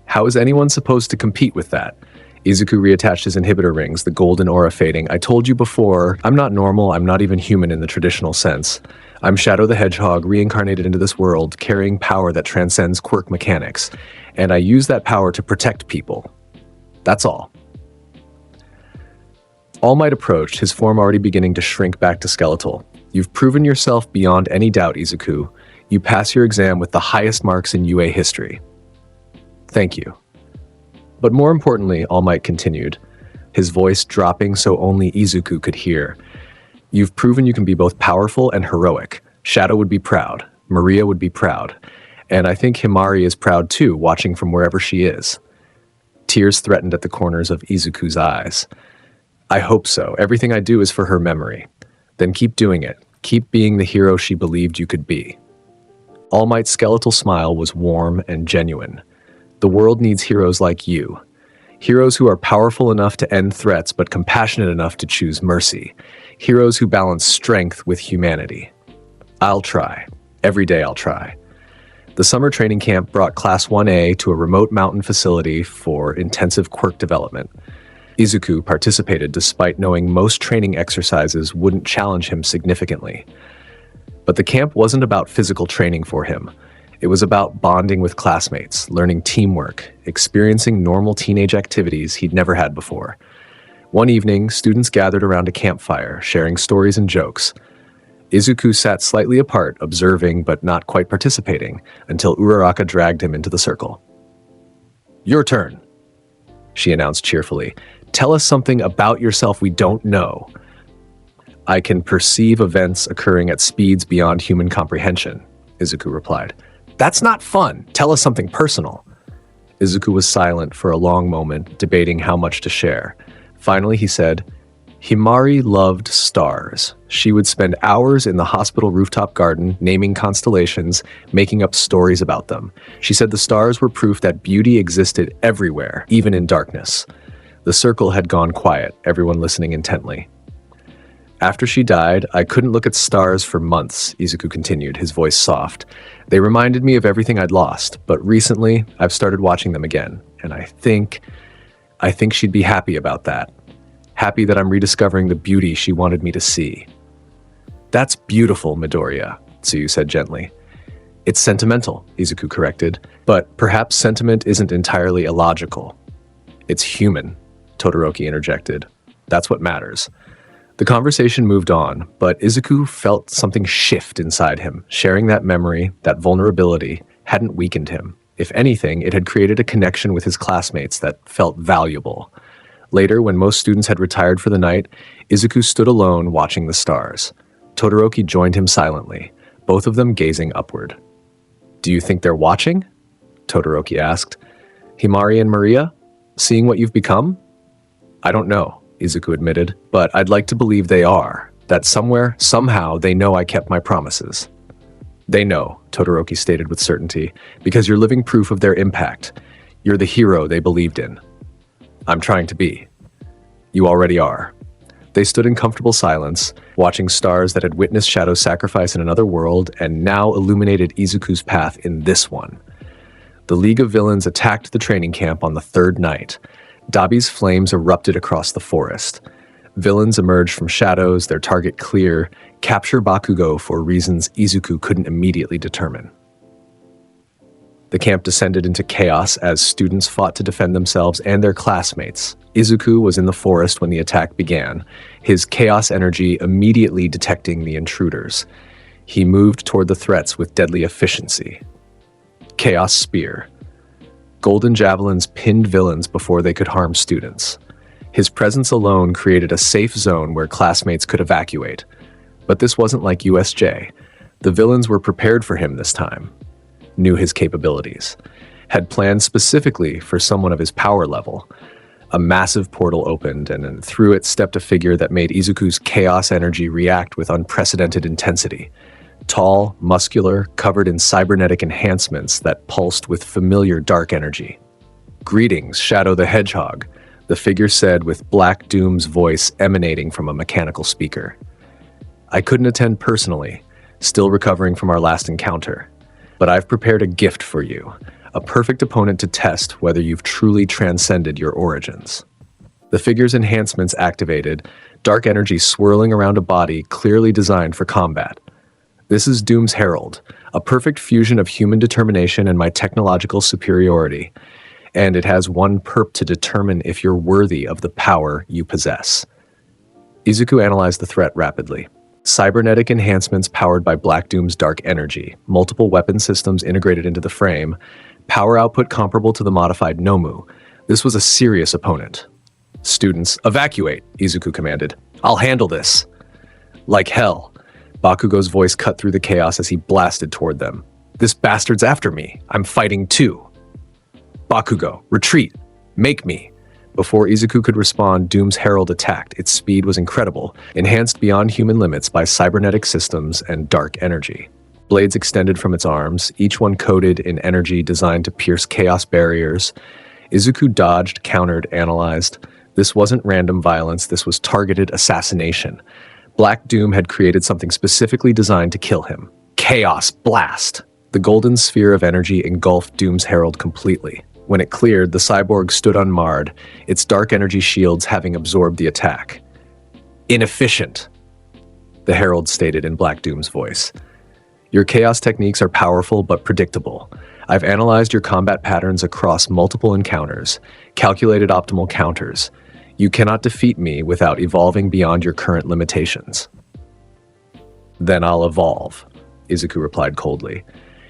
How is anyone supposed to compete with that? Izuku reattached his inhibitor rings, the golden aura fading. "I told you before, I'm not normal, I'm not even human in the traditional sense. I'm Shadow the Hedgehog, reincarnated into this world, carrying power that transcends quirk mechanics. And I use that power to protect people. That's all." All Might approached, his form already beginning to shrink back to skeletal. "You've proven yourself beyond any doubt, Izuku. You pass your exam with the highest marks in UA history." "Thank you." But more importantly, All Might continued, his voice dropping so only Izuku could hear. "You've proven you can be both powerful and heroic. Shadow would be proud. Maria would be proud. And I think Himari is proud too, watching from wherever she is." Tears threatened at the corners of Izuku's eyes. "I hope so. Everything I do is for her memory." "Then keep doing it. Keep being the hero she believed you could be." All Might's skeletal smile was warm and genuine. "The world needs heroes like you. Heroes who are powerful enough to end threats but compassionate enough to choose mercy. Heroes who balance strength with humanity. I'll try. Every day I'll try." The summer training camp brought Class 1A to a remote mountain facility for intensive quirk development. Izuku participated despite knowing most training exercises wouldn't challenge him significantly. But the camp wasn't about physical training for him. It was about bonding with classmates, learning teamwork, experiencing normal teenage activities he'd never had before. One evening, students gathered around a campfire, sharing stories and jokes. Izuku sat slightly apart, observing but not quite participating, until Uraraka dragged him into the circle. "Your turn," she announced cheerfully. "Tell us something about yourself we don't know." "I can perceive events occurring at speeds beyond human comprehension," Izuku replied. "That's not fun. Tell us something personal." Izuku was silent for a long moment, debating how much to share. Finally, he said, "Himari loved stars. She would spend hours in the hospital rooftop garden, naming constellations, making up stories about them. She said the stars were proof that beauty existed everywhere, even in darkness." The circle had gone quiet, everyone listening intently. "After she died, I couldn't look at stars for months," Izuku continued, his voice soft. "They reminded me of everything I'd lost, but recently I've started watching them again, and I think she'd be happy about that. Happy that I'm rediscovering the beauty she wanted me to see." "That's beautiful, Midoriya," Tsuyu said gently. "It's sentimental," Izuku corrected, "but perhaps sentiment isn't entirely illogical." "It's human," Todoroki interjected. "That's what matters." The conversation moved on, but Izuku felt something shift inside him. Sharing that memory, that vulnerability, hadn't weakened him. If anything, it had created a connection with his classmates that felt valuable. Later, when most students had retired for the night, Izuku stood alone watching the stars. Todoroki joined him silently, both of them gazing upward. "Do you think they're watching?" Todoroki asked. "Himari and Maria? Seeing what you've become?" "I don't know," Izuku admitted, "but I'd like to believe they are, that somewhere, somehow, they know I kept my promises." "They know," Todoroki stated with certainty, "because you're living proof of their impact. You're the hero they believed in." "I'm trying to be." "You already are." They stood in comfortable silence, watching stars that had witnessed Shadow's sacrifice in another world and now illuminated Izuku's path in this one. The League of Villains attacked the training camp on the third night. Dabi's flames erupted across the forest. Villains emerged from shadows, their target clear, capture Bakugo for reasons Izuku couldn't immediately determine. The camp descended into chaos as students fought to defend themselves and their classmates. Izuku was in the forest when the attack began, his chaos energy immediately detecting the intruders. He moved toward the threats with deadly efficiency. Chaos Spear. Golden javelins pinned villains before they could harm students. His presence alone created a safe zone where classmates could evacuate. But this wasn't like USJ. The villains were prepared for him this time, knew his capabilities, had planned specifically for someone of his power level. A massive portal opened, and through it stepped a figure that made Izuku's chaos energy react with unprecedented intensity. Tall, muscular, covered in cybernetic enhancements that pulsed with familiar dark energy. "Greetings, Shadow the Hedgehog," the figure said with Black Doom's voice emanating from a mechanical speaker. "I couldn't attend personally, still recovering from our last encounter. But I've prepared a gift for you, a perfect opponent to test whether you've truly transcended your origins." The figure's enhancements activated, dark energy swirling around a body clearly designed for combat. "This is Doom's Herald, a perfect fusion of human determination and my technological superiority, and it has one perp to determine if you're worthy of the power you possess." Izuku analyzed the threat rapidly. Cybernetic enhancements powered by Black Doom's dark energy, multiple weapon systems integrated into the frame, power output comparable to the modified Nomu. This was a serious opponent. "Students, evacuate," Izuku commanded. "I'll handle this." "Like hell." Bakugo's voice cut through the chaos as he blasted toward them. "This bastard's after me. I'm fighting too." "Bakugo, retreat. Make me." Before Izuku could respond, Doom's Herald attacked. Its speed was incredible, enhanced beyond human limits by cybernetic systems and dark energy. Blades extended from its arms, each one coated in energy designed to pierce chaos barriers. Izuku dodged, countered, analyzed. This wasn't random violence, this was targeted assassination. Black Doom had created something specifically designed to kill him. Chaos Blast! The golden sphere of energy engulfed Doom's Herald completely. When it cleared, the cyborg stood unmarred, its dark energy shields having absorbed the attack. "Inefficient," the Herald stated in Black Doom's voice. Your chaos techniques are powerful but predictable. I've analyzed your combat patterns across multiple encounters, calculated optimal counters. You cannot defeat me without evolving beyond your current limitations. Then I'll evolve, Izuku replied coldly.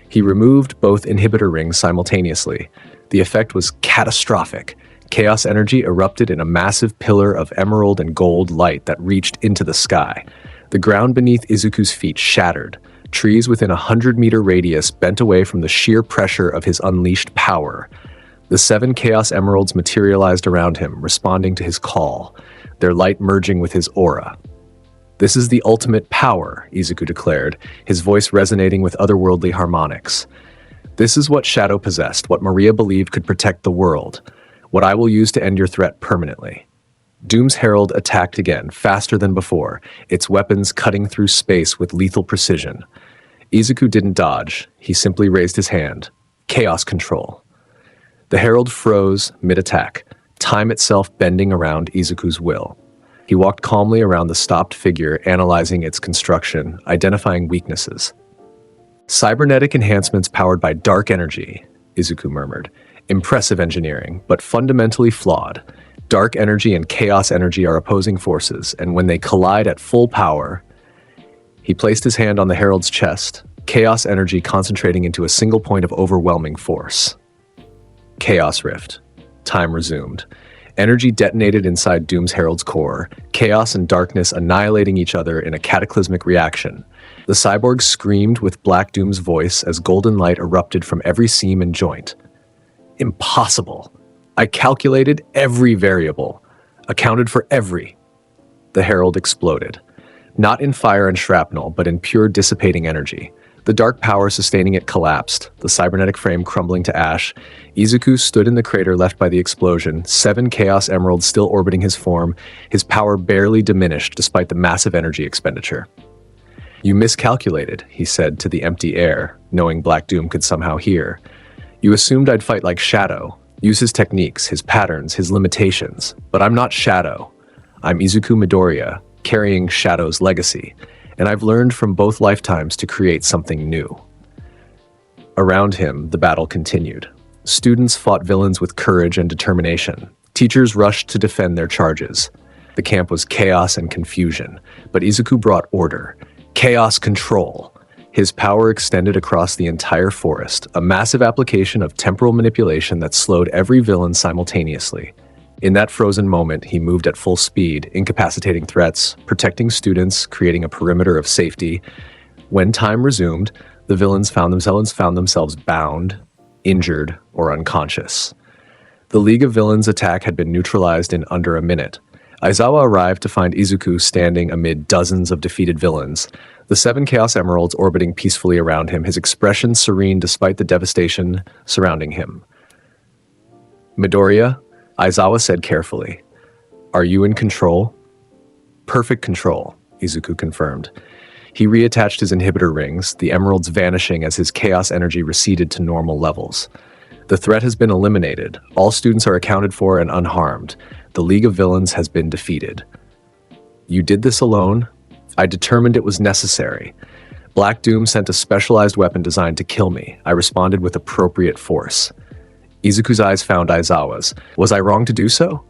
He removed both inhibitor rings simultaneously. The effect was catastrophic. Chaos energy erupted in a massive pillar of emerald and gold light that reached into the sky. The ground beneath Izuku's feet shattered. Trees within a 100-meter radius bent away from the sheer pressure of his unleashed power. The 7 Chaos Emeralds materialized around him, responding to his call, their light merging with his aura. This is the ultimate power, Izuku declared, his voice resonating with otherworldly harmonics. This is what Shadow possessed, what Maria believed could protect the world, what I will use to end your threat permanently. Doom's Herald attacked again, faster than before, its weapons cutting through space with lethal precision. Izuku didn't dodge, he simply raised his hand. Chaos control. The Herald froze mid-attack, time itself bending around Izuku's will. He walked calmly around the stopped figure, analyzing its construction, identifying weaknesses. Cybernetic enhancements powered by dark energy, Izuku murmured. Impressive engineering, but fundamentally flawed. Dark energy and chaos energy are opposing forces, and when they collide at full power... He placed his hand on the Herald's chest, chaos energy concentrating into a single point of overwhelming force. Chaos rift. Time resumed. Energy detonated inside Doom's Herald's core, chaos and darkness annihilating each other in a cataclysmic reaction. The cyborg screamed with Black Doom's voice as golden light erupted from every seam and joint. Impossible. I calculated every variable, accounted for every. The Herald exploded. Not in fire and shrapnel, but in pure dissipating energy. The dark power sustaining it collapsed, the cybernetic frame crumbling to ash. Izuku stood in the crater left by the explosion, 7 Chaos Emeralds still orbiting his form, his power barely diminished despite the massive energy expenditure. You miscalculated, he said to the empty air, knowing Black Doom could somehow hear. You assumed I'd fight like Shadow, use his techniques, his patterns, his limitations. But I'm not Shadow. I'm Izuku Midoriya, carrying Shadow's legacy, and I've learned from both lifetimes to create something new. Around him, the battle continued. Students fought villains with courage and determination. Teachers rushed to defend their charges. The camp was chaos and confusion, but Izuku brought order. Chaos control. His power extended across the entire forest, a massive application of temporal manipulation that slowed every villain simultaneously. In that frozen moment, he moved at full speed, incapacitating threats, protecting students, creating a perimeter of safety. When time resumed, the villains found themselves bound, injured, or unconscious. The League of Villains attack had been neutralized in under a minute. Aizawa arrived to find Izuku standing amid dozens of defeated villains, the 7 Chaos Emeralds orbiting peacefully around him, his expression serene despite the devastation surrounding him. Midoriya, Aizawa said carefully, "Are you in control?" "Perfect control," Izuku confirmed. He reattached his inhibitor rings, the emeralds vanishing as his chaos energy receded to normal levels. The threat has been eliminated. All students are accounted for and unharmed. The League of Villains has been defeated. You did this alone? I determined it was necessary. Black Doom sent a specialized weapon designed to kill me. I responded with appropriate force. Izuku's eyes found Aizawa's. Was I wrong to do so?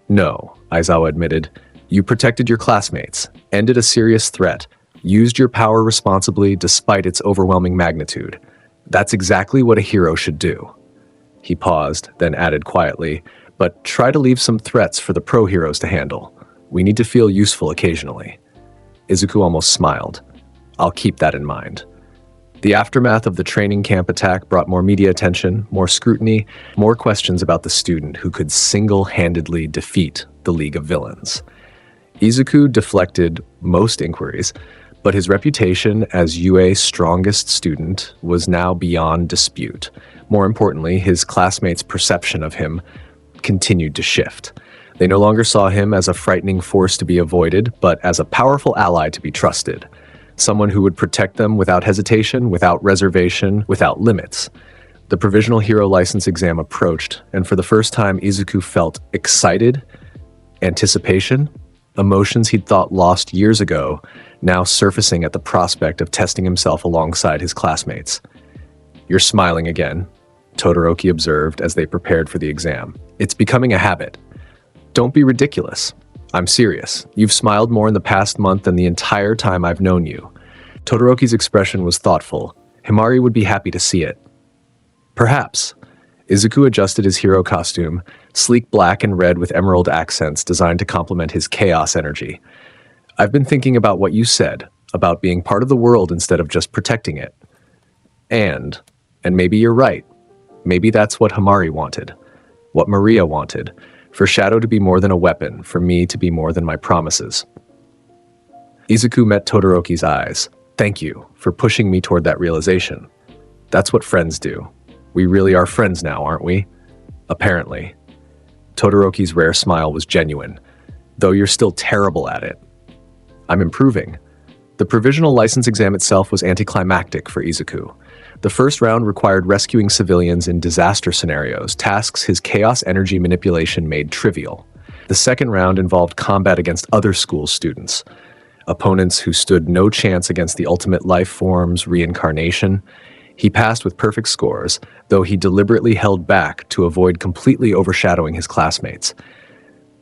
No, Aizawa admitted. You protected your classmates, ended a serious threat, used your power responsibly despite its overwhelming magnitude. That's exactly what a hero should do. He paused, then added quietly, but try to leave some threats for the pro heroes to handle. We need to feel useful occasionally. Izuku almost smiled. I'll keep that in mind. The aftermath of the training camp attack brought more media attention, more scrutiny, more questions about the student who could single-handedly defeat the League of Villains. Izuku deflected most inquiries, but his reputation as UA's strongest student was now beyond dispute. More importantly, his classmates' perception of him continued to shift. They no longer saw him as a frightening force to be avoided, but as a powerful ally to be trusted. Someone who would protect them without hesitation, without reservation, without limits. The provisional hero license exam approached, and for the first time Izuku felt excited, anticipation, emotions he'd thought lost years ago now surfacing at the prospect of testing himself alongside his classmates. "You're smiling again," Todoroki observed as they prepared for the exam. "It's becoming a habit." "Don't be ridiculous. I'm serious. You've smiled more in the past month than the entire time I've known you." Todoroki's expression was thoughtful. Himari would be happy to see it. "Perhaps." Izuku adjusted his hero costume, sleek black and red with emerald accents designed to complement his chaos energy. "I've been thinking about what you said, about being part of the world instead of just protecting it. And maybe you're right. Maybe that's what Himari wanted, what Maria wanted, for Shadow to be more than a weapon, for me to be more than my promises." Izuku met Todoroki's eyes. "Thank you for pushing me toward that realization. That's what friends do. We really are friends now, aren't we?" "Apparently." Todoroki's rare smile was genuine. "Though you're still terrible at it." "I'm improving." The provisional license exam itself was anticlimactic for Izuku. The first round required rescuing civilians in disaster scenarios, tasks his chaos energy manipulation made trivial. The second round involved combat against other school students, opponents who stood no chance against the ultimate Lifeform's Reincarnation. He passed with perfect scores, though he deliberately held back to avoid completely overshadowing his classmates.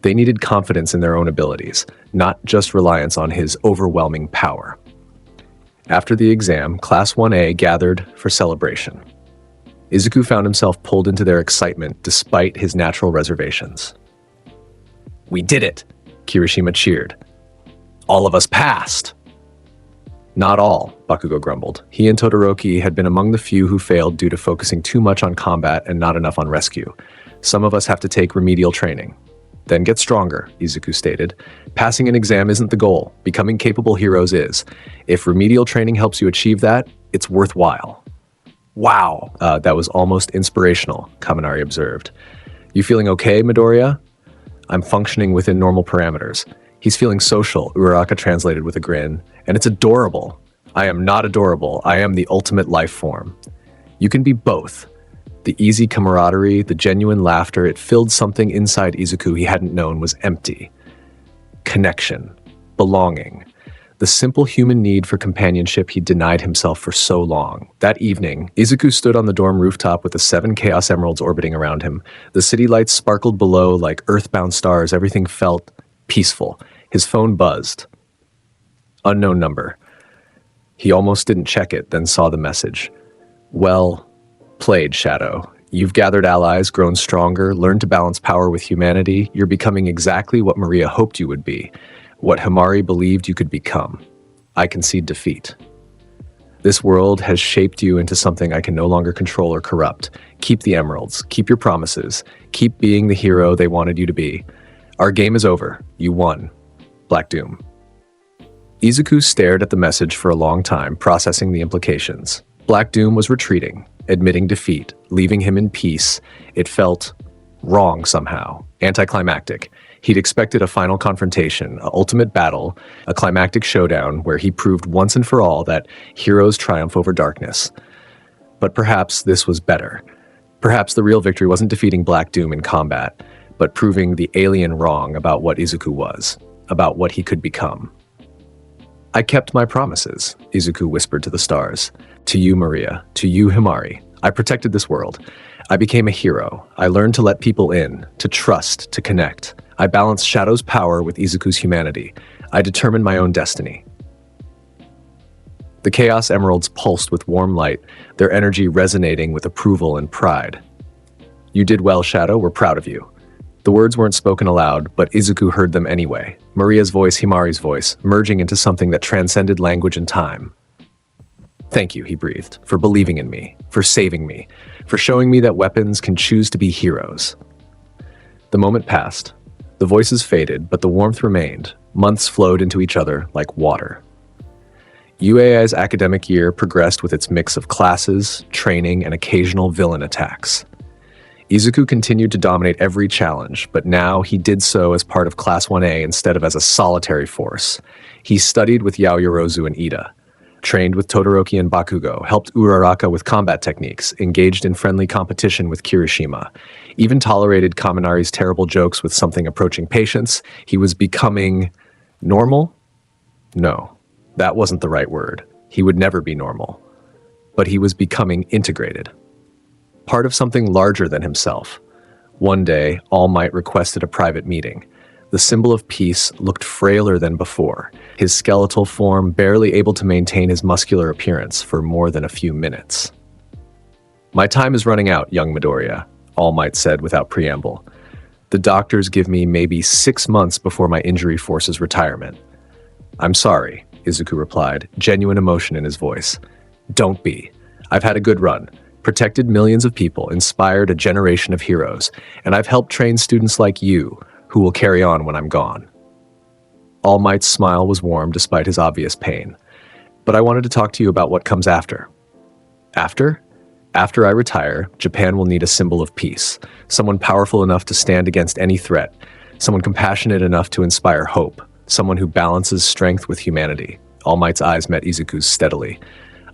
They needed confidence in their own abilities, not just reliance on his overwhelming power. After the exam, Class 1A gathered for celebration. Izuku found himself pulled into their excitement despite his natural reservations. "We did it!" Kirishima cheered. "All of us passed!" "Not all," Bakugo grumbled. He and Todoroki had been among the few who failed due to focusing too much on combat and not enough on rescue. "Some of us have to take remedial training. Then get stronger," Izuku stated. "Passing an exam isn't the goal. Becoming capable heroes is. If remedial training helps you achieve that, it's worthwhile." "Wow, that was almost inspirational," Kaminari observed. "You feeling okay, Midoriya?" "I'm functioning within normal parameters." "He's feeling social," Uraraka translated with a grin. "And it's adorable." "I am not adorable. I am the ultimate life form." "You can be both." The easy camaraderie, the genuine laughter, it filled something inside Izuku he hadn't known was empty. Connection. Belonging. The simple human need for companionship he denied himself for so long. That evening, Izuku stood on the dorm rooftop with the 7 Chaos Emeralds orbiting around him. The city lights sparkled below like earthbound stars. Everything felt peaceful. His phone buzzed. Unknown number. He almost didn't check it, then saw the message. "Well played, Shadow. You've gathered allies, grown stronger, learned to balance power with humanity. You're becoming exactly what Maria hoped you would be, what Himari believed you could become. I concede defeat. This world has shaped you into something I can no longer control or corrupt. Keep the emeralds, keep your promises, keep being the hero they wanted you to be. Our game is over. You won. Black Doom." Izuku stared at the message for a long time, processing the implications. Black Doom was retreating, admitting defeat, leaving him in peace. It felt wrong somehow, anticlimactic. He'd expected a final confrontation, an ultimate battle, a climactic showdown where he proved once and for all that heroes triumph over darkness. But perhaps this was better. Perhaps the real victory wasn't defeating Black Doom in combat, but proving the alien wrong about what Izuku was, about what he could become. "I kept my promises," Izuku whispered to the stars. "To you, Maria. To you, Himari. I protected this world. I became a hero. I learned to let people in, to trust, to connect. I balanced Shadow's power with Izuku's humanity. I determined my own destiny." The Chaos Emeralds pulsed with warm light, their energy resonating with approval and pride. "You did well, Shadow. We're proud of you." The words weren't spoken aloud, but Izuku heard them anyway. Maria's voice, Himari's voice, merging into something that transcended language and time. "Thank you," he breathed, "for believing in me, for saving me, for showing me that weapons can choose to be heroes." The moment passed. The voices faded, but the warmth remained. Months flowed into each other like water. UAI's academic year progressed with its mix of classes, training, and occasional villain attacks. Izuku continued to dominate every challenge, but now he did so as part of Class 1A instead of as a solitary force. He studied with Yaoyorozu and Ida, trained with Todoroki and Bakugo, helped Uraraka with combat techniques, engaged in friendly competition with Kirishima, even tolerated Kaminari's terrible jokes with something approaching patience. He was becoming normal? No, That wasn't the right word. He would never be normal. But he was becoming integrated. Part of something larger than himself. One day, All Might requested a private meeting. The symbol of peace looked frailer than before, his skeletal form barely able to maintain his muscular appearance for more than a few minutes. "My time is running out, young Midoriya," All Might said without preamble. "The doctors give me maybe 6 months before my injury forces retirement." "I'm sorry," Izuku replied, genuine emotion in his voice. "Don't be. I've had a good run, protected millions of people, inspired a generation of heroes, and I've helped train students like you, who will carry on when I'm gone." All Might's smile was warm despite his obvious pain. "But I wanted to talk to you about what comes after." "After? After I retire, Japan will need a symbol of peace, someone powerful enough to stand against any threat, someone compassionate enough to inspire hope, someone who balances strength with humanity." All Might's eyes met Izuku's steadily.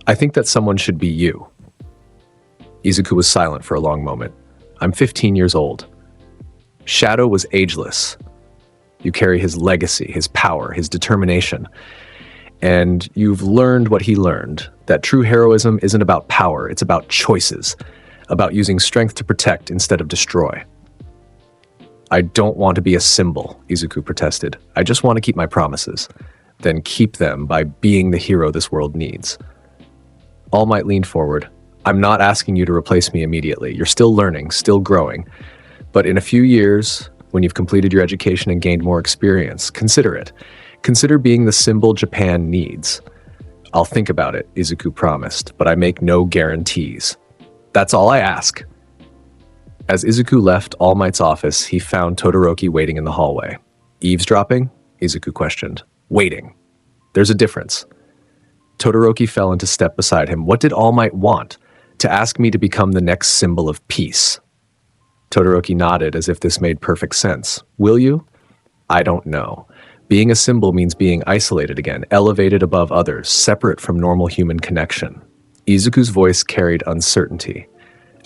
"I think that someone should be you." Izuku was silent for a long moment. "I'm 15 years old. Shadow was ageless. You carry his legacy, his power, his determination. And you've learned what he learned, that true heroism isn't about power, it's about choices, about using strength to protect instead of destroy." "I don't want to be a symbol," Izuku protested. "I just want to keep my promises. Then keep them by being the hero this world needs." All Might leaned forward. "I'm not asking you to replace me immediately. You're still learning, still growing. But in a few years, when you've completed your education and gained more experience, consider it. Consider being the symbol Japan needs." "I'll think about it," Izuku promised, "but I make no guarantees. That's all I ask." As Izuku left All Might's office, he found Todoroki waiting in the hallway. "Eavesdropping?" Izuku questioned. "Waiting. There's a difference." Todoroki fell into step beside him. "What did All Might want? To ask me to become the next symbol of peace." Todoroki nodded as if this made perfect sense. "Will you?" "I don't know. Being a symbol means being isolated again, elevated above others, separate from normal human connection." Izuku's voice carried uncertainty.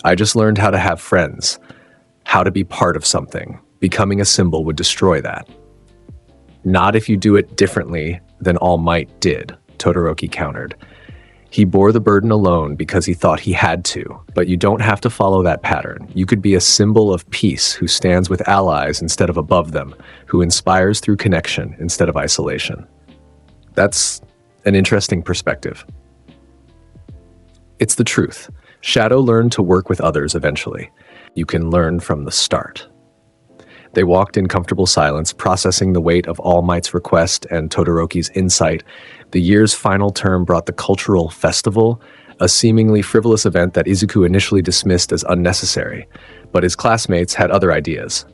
"I just learned how to have friends, how to be part of something. Becoming a symbol would destroy that." "Not if you do it differently than All Might did," Todoroki countered. "He bore the burden alone because he thought he had to, but you don't have to follow that pattern. You could be a symbol of peace who stands with allies instead of above them, who inspires through connection instead of isolation." That's an interesting perspective. It's the truth. Shadow learned to work with others eventually. You can learn from the start. They walked in comfortable silence, processing the weight of All Might's request and Todoroki's insight. The year's final term brought the cultural festival, a seemingly frivolous event that Izuku initially dismissed as unnecessary, but his classmates had other ideas.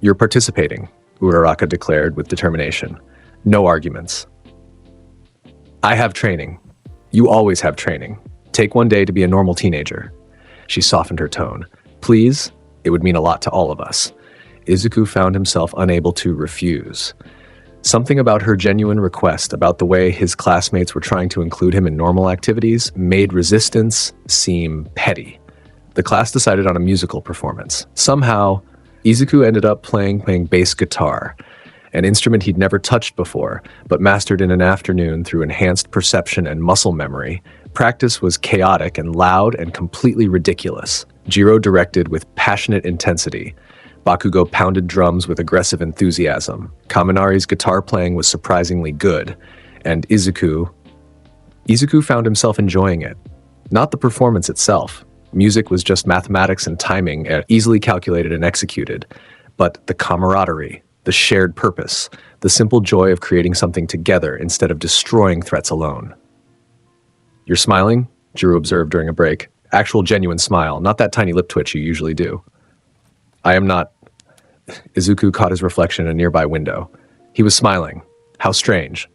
"You're participating," Uraraka declared with determination. "No arguments." "I have training. You always have training. Take one day to be a normal teenager." She softened her tone. "Please, it would mean a lot to all of us." Izuku found himself unable to refuse. Something about her genuine request, about the way his classmates were trying to include him in normal activities, made resistance seem petty. The class decided on a musical performance. Somehow, Izuku ended up playing bass guitar, an instrument he'd never touched before, but mastered in an afternoon through enhanced perception and muscle memory. Practice was chaotic and loud and completely ridiculous. Jiro directed with passionate intensity. Bakugo pounded drums with aggressive enthusiasm. Kaminari's guitar playing was surprisingly good, and Izuku found himself enjoying it. Not the performance itself. Music was just mathematics and timing, easily calculated and executed. But the camaraderie, the shared purpose, the simple joy of creating something together instead of destroying threats alone. "You're smiling?" Jiro observed during a break. Actual genuine smile, not that tiny lip twitch you usually do. "I am not." Izuku caught his reflection in a nearby window. He was smiling. How strange.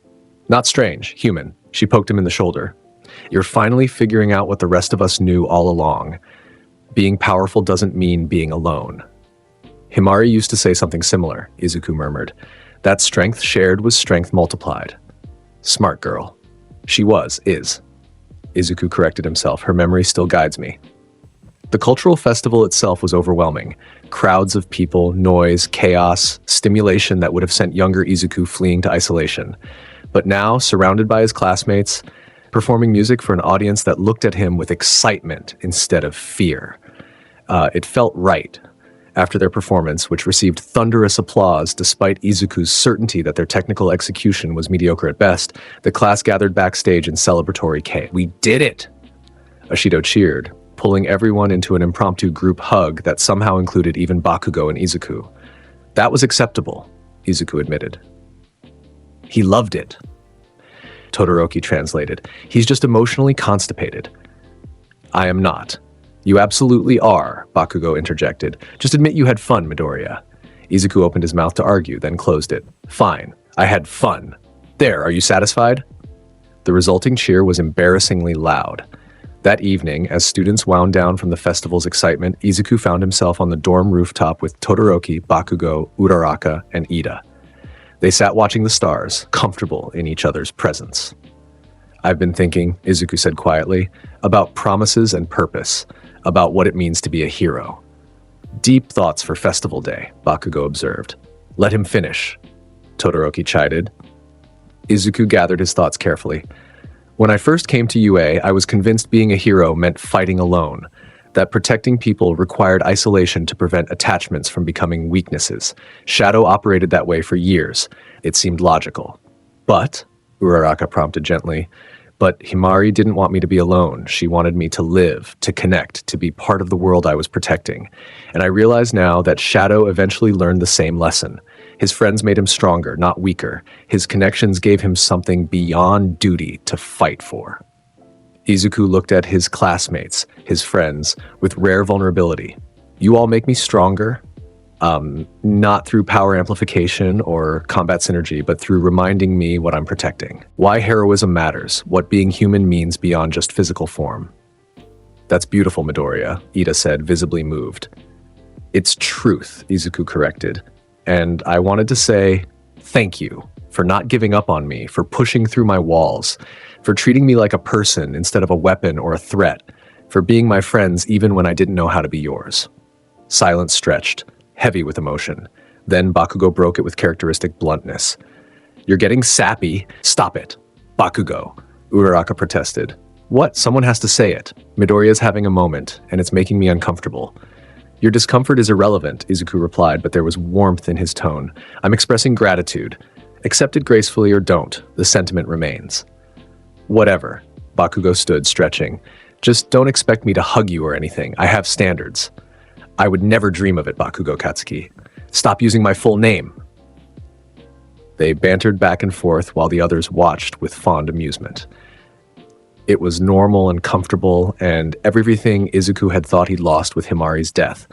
Not strange, human. She poked him in the shoulder. "You're finally figuring out what the rest of us knew all along. Being powerful doesn't mean being alone." "Himari used to say something similar," Izuku murmured. "That strength shared was strength multiplied." "Smart girl." "She is." Izuku corrected himself. "Her memory still guides me." The cultural festival itself was overwhelming. Crowds of people, noise, chaos, stimulation that would have sent younger Izuku fleeing to isolation. But now, surrounded by his classmates, performing music for an audience that looked at him with excitement instead of fear. It felt right. After their performance, which received thunderous applause despite Izuku's certainty that their technical execution was mediocre at best, the class gathered backstage in celebratory chaos. "We did it!" Ashido cheered, pulling everyone into an impromptu group hug that somehow included even Bakugo and Izuku. "That was acceptable," Izuku admitted. "He loved it." Todoroki translated, "He's just emotionally constipated." "I am not." "You absolutely are," Bakugo interjected. "Just admit you had fun, Midoriya." Izuku opened his mouth to argue, then closed it. "Fine, I had fun. There, are you satisfied?" The resulting cheer was embarrassingly loud. That evening, as students wound down from the festival's excitement, Izuku found himself on the dorm rooftop with Todoroki, Bakugo, Uraraka, and Ida. They sat watching the stars, comfortable in each other's presence. "I've been thinking," Izuku said quietly, "about promises and purpose, about what it means to be a hero." "Deep thoughts for festival day," Bakugo observed. "Let him finish," Todoroki chided. Izuku gathered his thoughts carefully. "When I first came to UA, I was convinced being a hero meant fighting alone, that protecting people required isolation to prevent attachments from becoming weaknesses. Shadow operated that way for years. It seemed logical. But," Uraraka prompted gently, "but Himari didn't want me to be alone. She wanted me to live, to connect, to be part of the world I was protecting. And I realize now that Shadow eventually learned the same lesson. His friends made him stronger, not weaker. His connections gave him something beyond duty to fight for." Izuku looked at his classmates, his friends, with rare vulnerability. "You all make me stronger, not through power amplification or combat synergy, but through reminding me what I'm protecting. Why heroism matters, what being human means beyond just physical form." "That's beautiful, Midoriya," Ida said, visibly moved. "It's truth," Izuku corrected. "And I wanted to say thank you for not giving up on me, for pushing through my walls, for treating me like a person instead of a weapon or a threat, for being my friends even when I didn't know how to be yours." Silence stretched, heavy with emotion. Then Bakugo broke it with characteristic bluntness. "You're getting sappy. Stop it." "Bakugo," Uraraka protested. "What? Someone has to say it. Midoriya's having a moment, and it's making me uncomfortable." "Your discomfort is irrelevant," Izuku replied, but there was warmth in his tone. "I'm expressing gratitude. Accept it gracefully or don't. The sentiment remains." "Whatever." Bakugo stood, stretching. "Just don't expect me to hug you or anything. I have standards." "I would never dream of it, Bakugo Katsuki. Stop using my full name." They bantered back and forth while the others watched with fond amusement. It was normal and comfortable, and everything Izuku had thought he'd lost with Himari's death.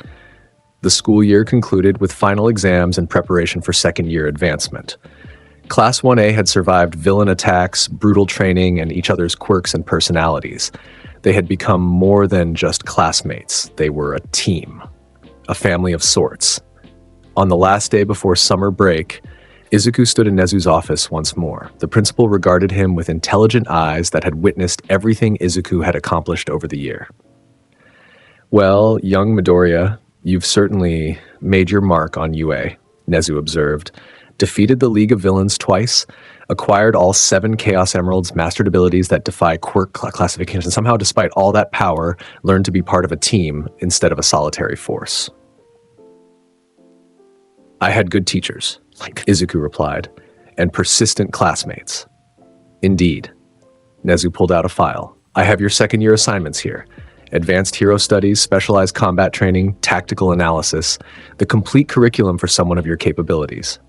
The school year concluded with final exams and preparation for second-year advancement. Class 1A had survived villain attacks, brutal training, and each other's quirks and personalities. They had become more than just classmates. They were a team, a family of sorts. On the last day before summer break, Izuku stood in Nezu's office once more. The principal regarded him with intelligent eyes that had witnessed everything Izuku had accomplished over the year. "Well, young Midoriya, you've certainly made your mark on UA," Nezu observed. "Defeated the League of Villains twice, acquired all 7 Chaos Emeralds, mastered abilities that defy quirk classification, and somehow, despite all that power, learned to be part of a team instead of a solitary force." "I had good teachers," Izuku replied, "and persistent classmates." "Indeed." Nezu pulled out a file. "I have your second-year assignments here. Advanced Hero Studies, Specialized Combat Training, Tactical Analysis, the complete curriculum for someone of your capabilities."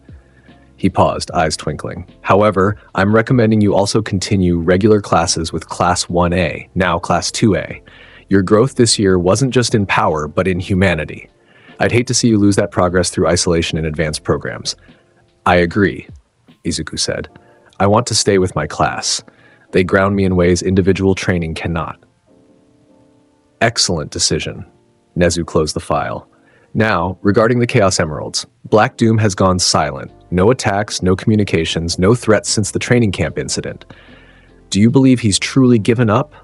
He paused, eyes twinkling. "However, I'm recommending you also continue regular classes with Class 1A, now Class 2A. Your growth this year wasn't just in power, but in humanity. I'd hate to see you lose that progress through isolation in advanced programs." "I agree," Izuku said. "I want to stay with my class. They ground me in ways individual training cannot." "Excellent decision." Nezu closed the file. "Now, regarding the Chaos Emeralds, Black Doom has gone silent. No attacks, no communications, no threats since the training camp incident. Do you believe he's truly given up?"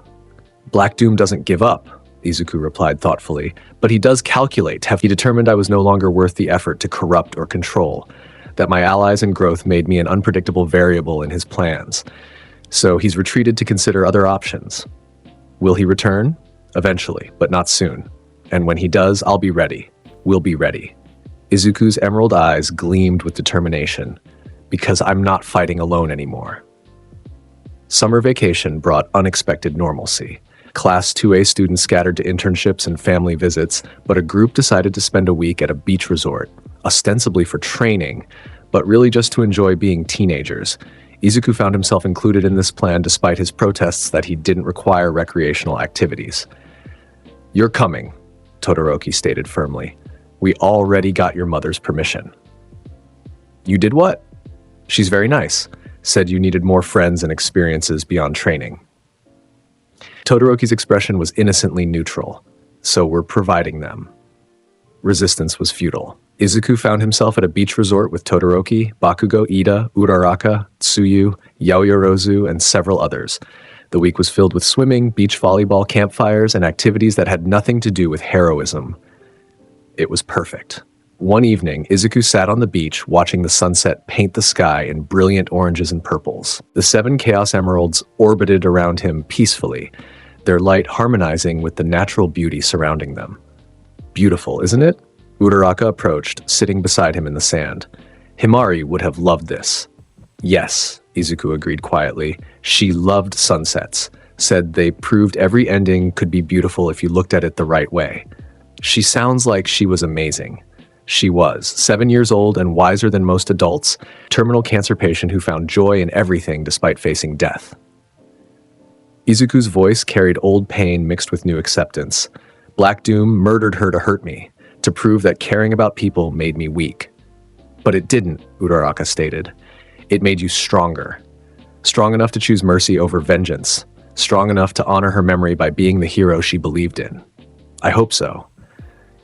"Black Doom doesn't give up," Izuku replied thoughtfully, "but he does calculate. He determined I was no longer worth the effort to corrupt or control. that my allies and growth made me an unpredictable variable in his plans. So he's retreated to consider other options. Will he return? Eventually, but not soon. And when he does, I'll be ready. We'll be ready. Izuku's emerald eyes gleamed with determination, because I'm not fighting alone anymore. Summer vacation brought unexpected normalcy. Class 2A students scattered to internships and family visits, but a group decided to spend a week at a beach resort, ostensibly for training, but really just to enjoy being teenagers. Izuku found himself included in this plan despite his protests that he didn't require recreational activities. "You're coming," Todoroki stated firmly. "We already got your mother's permission." "You did what?" "She's very nice. Said you needed more friends and experiences beyond training." Todoroki's expression was innocently neutral, "So we're providing them." Resistance was futile. Izuku found himself at a beach resort with Todoroki, Bakugo, Ida, Uraraka, Tsuyu, Yaoyorozu, and several others. The week was filled with swimming, beach volleyball, campfires, and activities that had nothing to do with heroism. It was perfect. One evening, Izuku sat on the beach watching the sunset paint the sky in brilliant oranges and purples. The 7 Chaos Emeralds orbited around him peacefully, their light harmonizing with the natural beauty surrounding them. "Beautiful, isn't it?" Uraraka approached, sitting beside him in the sand. "Himari would have loved this." "Yes," Izuku agreed quietly. "She loved sunsets, said they proved every ending could be beautiful if you looked at it the right way." "She sounds like she was amazing." She was, 7 years old and wiser than most adults, terminal cancer patient who found joy in everything despite facing death. Izuku's voice carried old pain mixed with new acceptance. Black Doom murdered her to hurt me, to prove that caring about people made me weak. "But it didn't," Uraraka stated. "It made you stronger. Strong enough to choose mercy over vengeance. Strong enough to honor her memory by being the hero she believed in." "I hope so."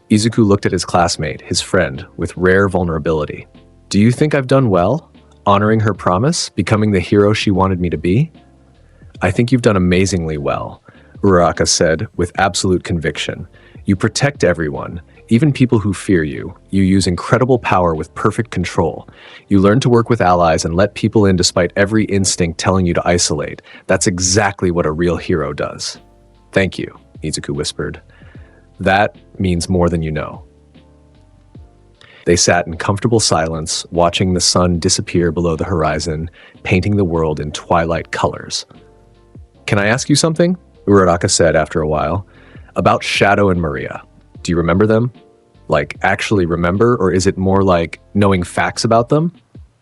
Izuku looked at his classmate, his friend, with rare vulnerability. "Do you think I've done well? Honoring her promise? Becoming the hero she wanted me to be?" "I think you've done amazingly well," Uraraka said with absolute conviction. "You protect everyone, even people who fear you. You use incredible power with perfect control. You learn to work with allies and let people in despite every instinct telling you to isolate. That's exactly what a real hero does." "Thank you," Izuku whispered. "That means more than you know." They sat in comfortable silence, watching the sun disappear below the horizon, painting the world in twilight colors. "Can I ask you something?" Uraraka said after a while. "About Shadow and Maria. Do you remember them? Like, actually remember, or is it more like knowing facts about them?"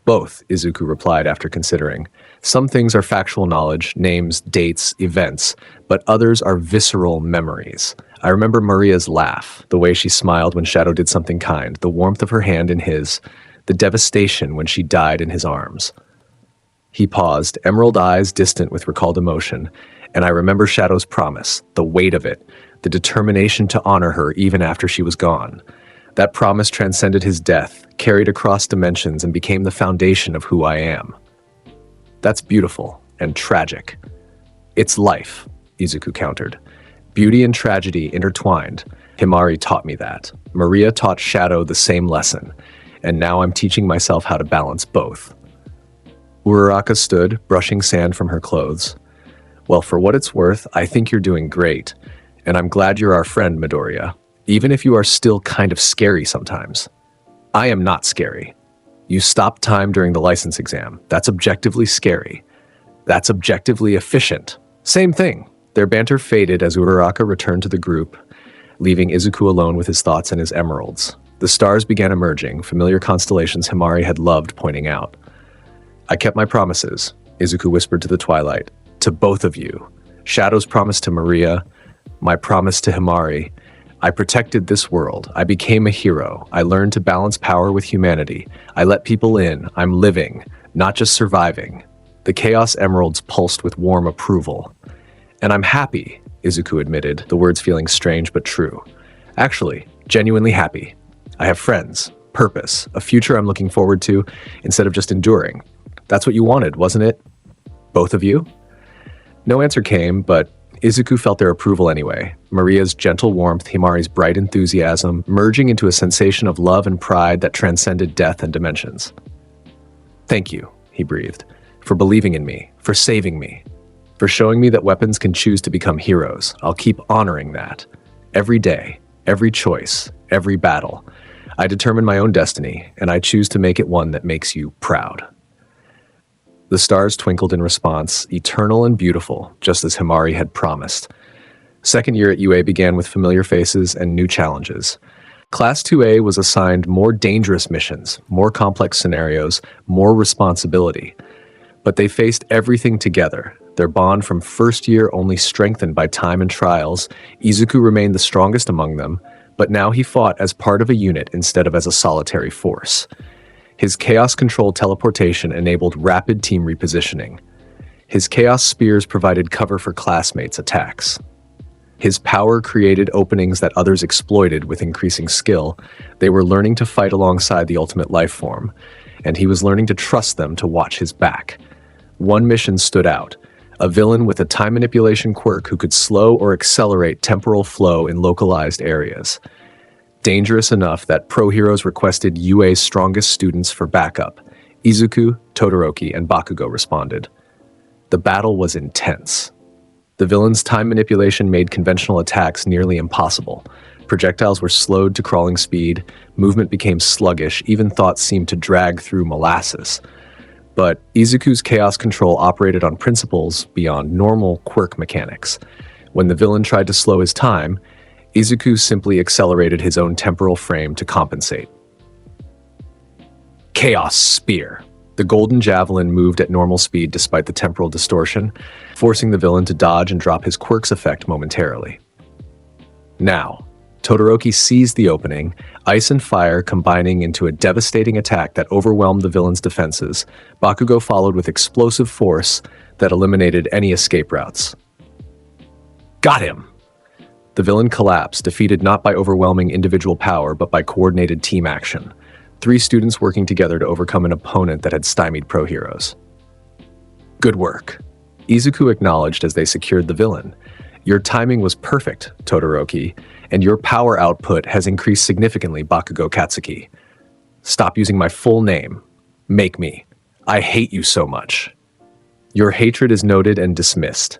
"Both," Izuku replied after considering. "Some things are factual knowledge, names, dates, events, but others are visceral memories. I remember Maria's laugh, the way she smiled when Shadow did something kind, the warmth of her hand in his, the devastation when she died in his arms." He paused, emerald eyes distant with recalled emotion, and I remember Shadow's promise, the weight of it, the determination to honor her even after she was gone. That promise transcended his death, carried across dimensions, and became the foundation of who I am. That's beautiful and tragic. It's life, Izuku countered. Beauty and tragedy intertwined. Himari taught me that. Maria taught Shadow the same lesson, and now I'm teaching myself how to balance both. Uraraka stood, brushing sand from her clothes. "Well, for what it's worth, I think you're doing great, and I'm glad you're our friend, Midoriya, even if you are still kind of scary sometimes." "I am not scary. You stopped time during the license exam. That's objectively scary. That's objectively efficient. Same thing." Their banter faded as Uraraka returned to the group, leaving Izuku alone with his thoughts and his emeralds. The stars began emerging, familiar constellations Himari had loved pointing out. "I kept my promises," Izuku whispered to the twilight. "To both of you. Shadow's promise to Maria, my promise to Himari. I protected this world. I became a hero. I learned to balance power with humanity. I let people in. I'm living, not just surviving." The Chaos Emeralds pulsed with warm approval. "And I'm happy," Izuku admitted, the words feeling strange but true. "Actually, genuinely happy. I have friends, purpose, a future I'm looking forward to instead of just enduring. That's what you wanted, wasn't it? Both of you?" No answer came, but Izuku felt their approval anyway. Maria's gentle warmth, Himari's bright enthusiasm, merging into a sensation of love and pride that transcended death and dimensions. Thank you, he breathed, for believing in me, for saving me, for showing me that weapons can choose to become heroes. I'll keep honoring that. Every day, every choice, every battle. I determine my own destiny, and I choose to make it one that makes you proud. The stars twinkled in response, eternal and beautiful, just as Himari had promised. Second year at UA began with familiar faces and new challenges. Class 2A was assigned more dangerous missions, more complex scenarios, more responsibility. But they faced everything together. Their bond from first year only strengthened by time and trials. Izuku remained the strongest among them, but now he fought as part of a unit instead of as a solitary force. His Chaos Control teleportation enabled rapid team repositioning. His Chaos Spears provided cover for classmates' attacks. His power created openings that others exploited with increasing skill. They were learning to fight alongside the ultimate Lifeform, and he was learning to trust them to watch his back. One mission stood out: a villain with a time manipulation quirk who could slow or accelerate temporal flow in localized areas. Dangerous enough that pro heroes requested UA's strongest students for backup. Izuku, Todoroki, and Bakugo responded. The battle was intense. The villain's time manipulation made conventional attacks nearly impossible. Projectiles were slowed to crawling speed, movement became sluggish, even thoughts seemed to drag through molasses. But Izuku's Chaos Control operated on principles beyond normal quirk mechanics. When the villain tried to slow his time, Izuku simply accelerated his own temporal frame to compensate. Chaos Spear. The golden javelin moved at normal speed despite the temporal distortion, forcing the villain to dodge and drop his quirk's effect momentarily. Now, Todoroki seized the opening, ice and fire combining into a devastating attack that overwhelmed the villain's defenses. Bakugo followed with explosive force that eliminated any escape routes. Got him! The villain collapsed, defeated not by overwhelming individual power, but by coordinated team action. 3 students working together to overcome an opponent that had stymied pro heroes. Good work, Izuku acknowledged as they secured the villain. Your timing was perfect, Todoroki, and your power output has increased significantly, Bakugo Katsuki. Stop using my full name. Make me. I hate you so much. Your hatred is noted and dismissed.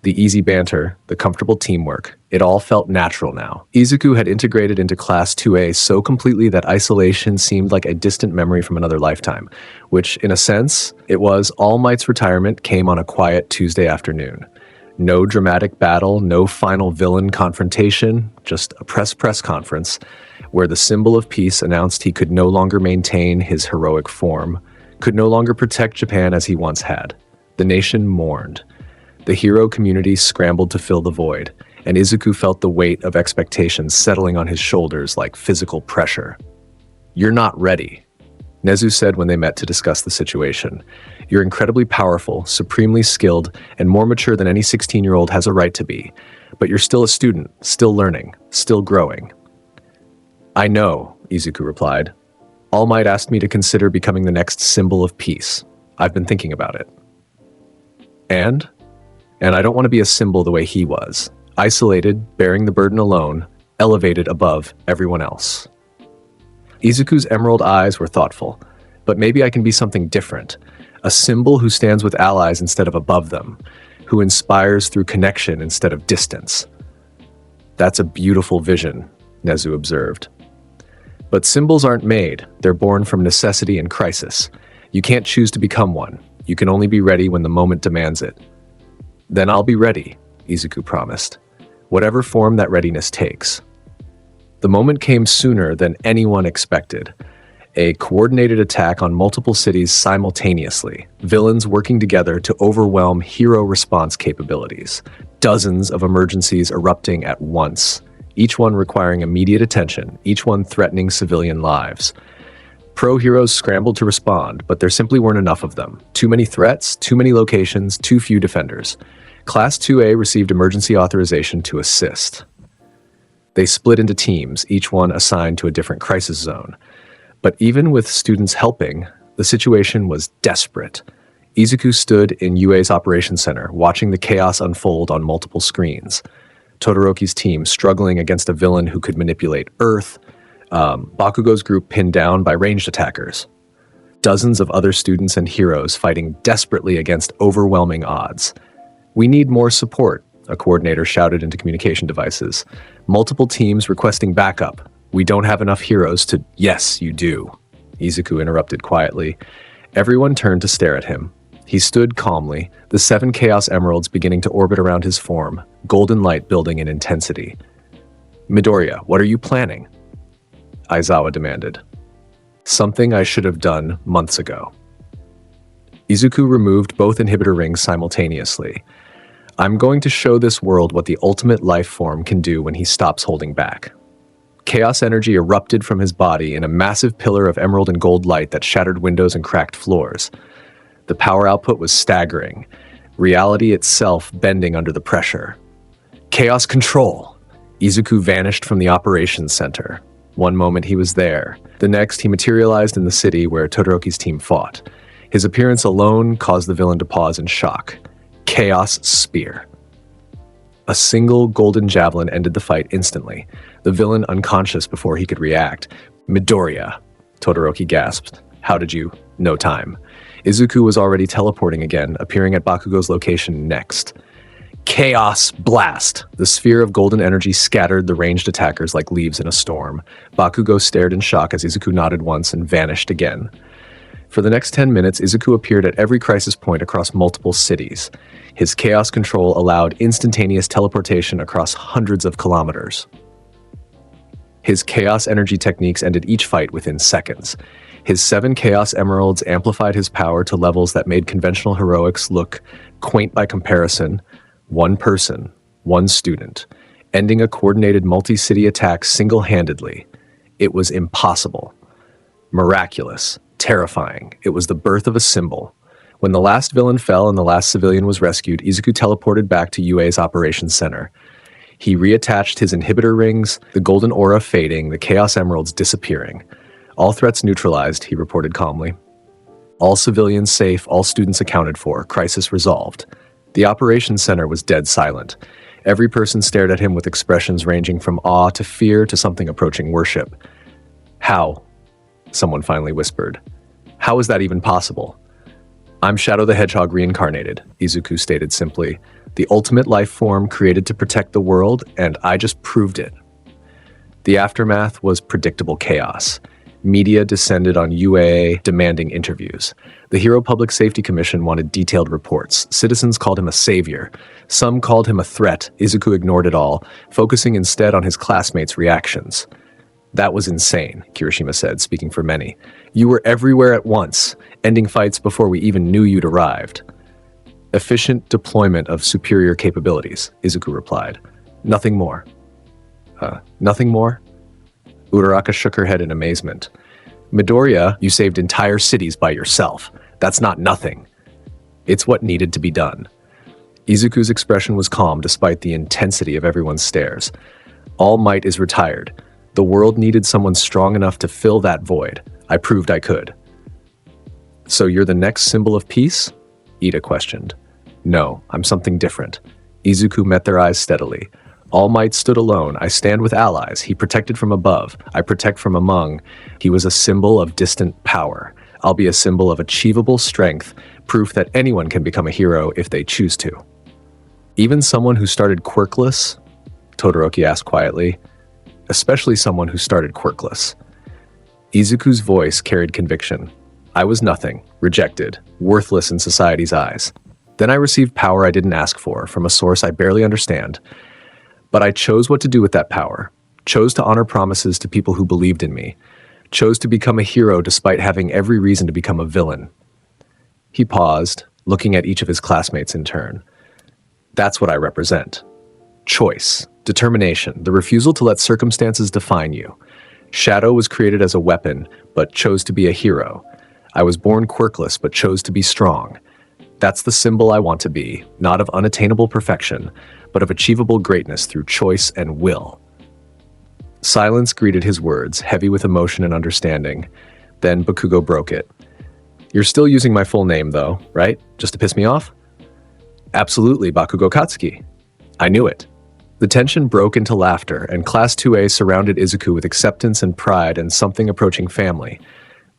The easy banter, the comfortable teamwork, it all felt natural now. Izuku had integrated into Class 2A so completely that isolation seemed like a distant memory from another lifetime, which, in a sense, it was. All Might's retirement came on a quiet Tuesday afternoon. No dramatic battle, no final villain confrontation, just a press conference where the symbol of peace announced he could no longer maintain his heroic form, could no longer protect Japan as he once had. The nation mourned. The hero community scrambled to fill the void, and Izuku felt the weight of expectations settling on his shoulders like physical pressure. You're not ready, Nezu said when they met to discuss the situation. You're incredibly powerful, supremely skilled, and more mature than any 16-year-old has a right to be. But you're still a student, still learning, still growing. I know, Izuku replied. All Might asked me to consider becoming the next symbol of peace. I've been thinking about it. And I don't want to be a symbol the way he was. Isolated, bearing the burden alone, elevated above everyone else. Izuku's emerald eyes were thoughtful. But maybe I can be something different. A symbol who stands with allies instead of above them, who inspires through connection instead of distance. That's a beautiful vision, Nezu observed. But symbols aren't made, they're born from necessity and crisis. You can't choose to become one. You can only be ready when the moment demands it. Then I'll be ready, Izuku promised, whatever form that readiness takes. The moment came sooner than anyone expected. A coordinated attack on multiple cities simultaneously, villains working together to overwhelm hero response capabilities, dozens of emergencies erupting at once, each one requiring immediate attention, each one threatening civilian lives. Pro heroes scrambled to respond, but there simply weren't enough of them. Too many threats, too many locations, too few defenders. Class 2A received emergency authorization to assist. They split into teams, each one assigned to a different crisis zone. But even with students helping, the situation was desperate. Izuku stood in UA's operations center, watching the chaos unfold on multiple screens. Todoroki's team struggling against a villain who could manipulate Earth, Bakugo's group pinned down by ranged attackers. Dozens of other students and heroes fighting desperately against overwhelming odds. "We need more support," a coordinator shouted into communication devices. "Multiple teams requesting backup. We don't have enough heroes to—" "Yes, you do," Izuku interrupted quietly. Everyone turned to stare at him. He stood calmly, the 7 Chaos Emeralds beginning to orbit around his form, golden light building in intensity. "Midoriya, what are you planning?" Aizawa demanded. "Something I should have done months ago." Izuku removed both inhibitor rings simultaneously. "I'm going to show this world what the ultimate life form can do when he stops holding back." Chaos energy erupted from his body in a massive pillar of emerald and gold light that shattered windows and cracked floors. The power output was staggering, reality itself bending under the pressure. Chaos control! Izuku vanished from the operations center. One moment he was there. The next, he materialized in the city where Todoroki's team fought. His appearance alone caused the villain to pause in shock. Chaos Spear. A single golden javelin ended the fight instantly, the villain unconscious before he could react. "Midoriya," Todoroki gasped. "How did you? No time." Izuku was already teleporting again, appearing at Bakugo's location next. Chaos Blast! The sphere of golden energy scattered the ranged attackers like leaves in a storm. Bakugo stared in shock as Izuku nodded once and vanished again. For the next 10 minutes, Izuku appeared at every crisis point across multiple cities. His chaos control allowed instantaneous teleportation across hundreds of kilometers. His chaos energy techniques ended each fight within seconds. His 7 Chaos Emeralds amplified his power to levels that made conventional heroics look quaint by comparison. One person, one student, ending a coordinated multi-city attack single-handedly. It was impossible. Miraculous. Terrifying. It was the birth of a symbol. When the last villain fell and the last civilian was rescued, Izuku teleported back to UA's operations center. He reattached his inhibitor rings, the golden aura fading, the Chaos Emeralds disappearing. "All threats neutralized," he reported calmly. "All civilians safe, all students accounted for, crisis resolved." The operations center was dead silent. Every person stared at him with expressions ranging from awe to fear to something approaching worship. "How?" someone finally whispered. "How is that even possible?" "I'm Shadow the Hedgehog reincarnated," Izuku stated simply. "The ultimate life form created to protect the world, and I just proved it." The aftermath was predictable chaos. Media descended on UAA, demanding interviews. The Hero Public Safety Commission wanted detailed reports. Citizens called him a savior. Some called him a threat. Izuku ignored it all, focusing instead on his classmates' reactions. "That was insane," Kirishima said, speaking for many. "You were everywhere at once, ending fights before we even knew you'd arrived." "Efficient deployment of superior capabilities," Izuku replied. "Nothing more." Nothing more?" Uraraka shook her head in amazement. "Midoriya, you saved entire cities by yourself. That's not nothing. It's what needed to be done." Izuku's expression was calm despite the intensity of everyone's stares. "All Might is retired. The world needed someone strong enough to fill that void. I proved I could." "So you're the next symbol of peace?" Ida questioned. "No, I'm something different." Izuku met their eyes steadily. "All Might stood alone. I stand with allies. He protected from above. I protect from among. He was a symbol of distant power. I'll be a symbol of achievable strength, proof that anyone can become a hero if they choose to." "Even someone who started Quirkless?" Todoroki asked quietly. "Especially someone who started Quirkless." Izuku's voice carried conviction. "I was nothing, rejected, worthless in society's eyes. Then I received power I didn't ask for, from a source I barely understand. But I chose what to do with that power, chose to honor promises to people who believed in me, chose to become a hero despite having every reason to become a villain." He paused, looking at each of his classmates in turn. "That's what I represent. Choice, determination, the refusal to let circumstances define you. Shadow was created as a weapon, but chose to be a hero. I was born quirkless, but chose to be strong. That's the symbol I want to be, not of unattainable perfection, but of achievable greatness through choice and will." Silence greeted his words, heavy with emotion and understanding. Then Bakugo broke it. "You're still using my full name, though, right? Just to piss me off?" "Absolutely, Bakugo Katsuki." "I knew it." The tension broke into laughter, and Class 2A surrounded Izuku with acceptance and pride and something approaching family.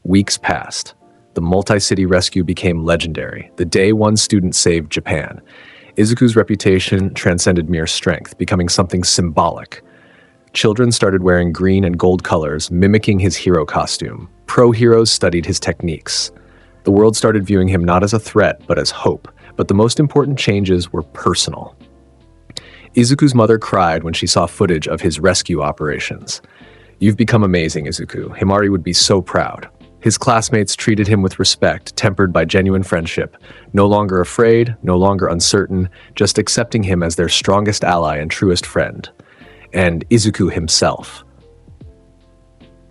Weeks passed. The multi-city rescue became legendary, the day one student saved Japan. Izuku's reputation transcended mere strength, becoming something symbolic. Children started wearing green and gold colors, mimicking his hero costume. Pro-heroes studied his techniques. The world started viewing him not as a threat, but as hope. But the most important changes were personal. Izuku's mother cried when she saw footage of his rescue operations. "You've become amazing, Izuku. Himari would be so proud." His classmates treated him with respect, tempered by genuine friendship. No longer afraid, no longer uncertain, just accepting him as their strongest ally and truest friend. And Izuku himself.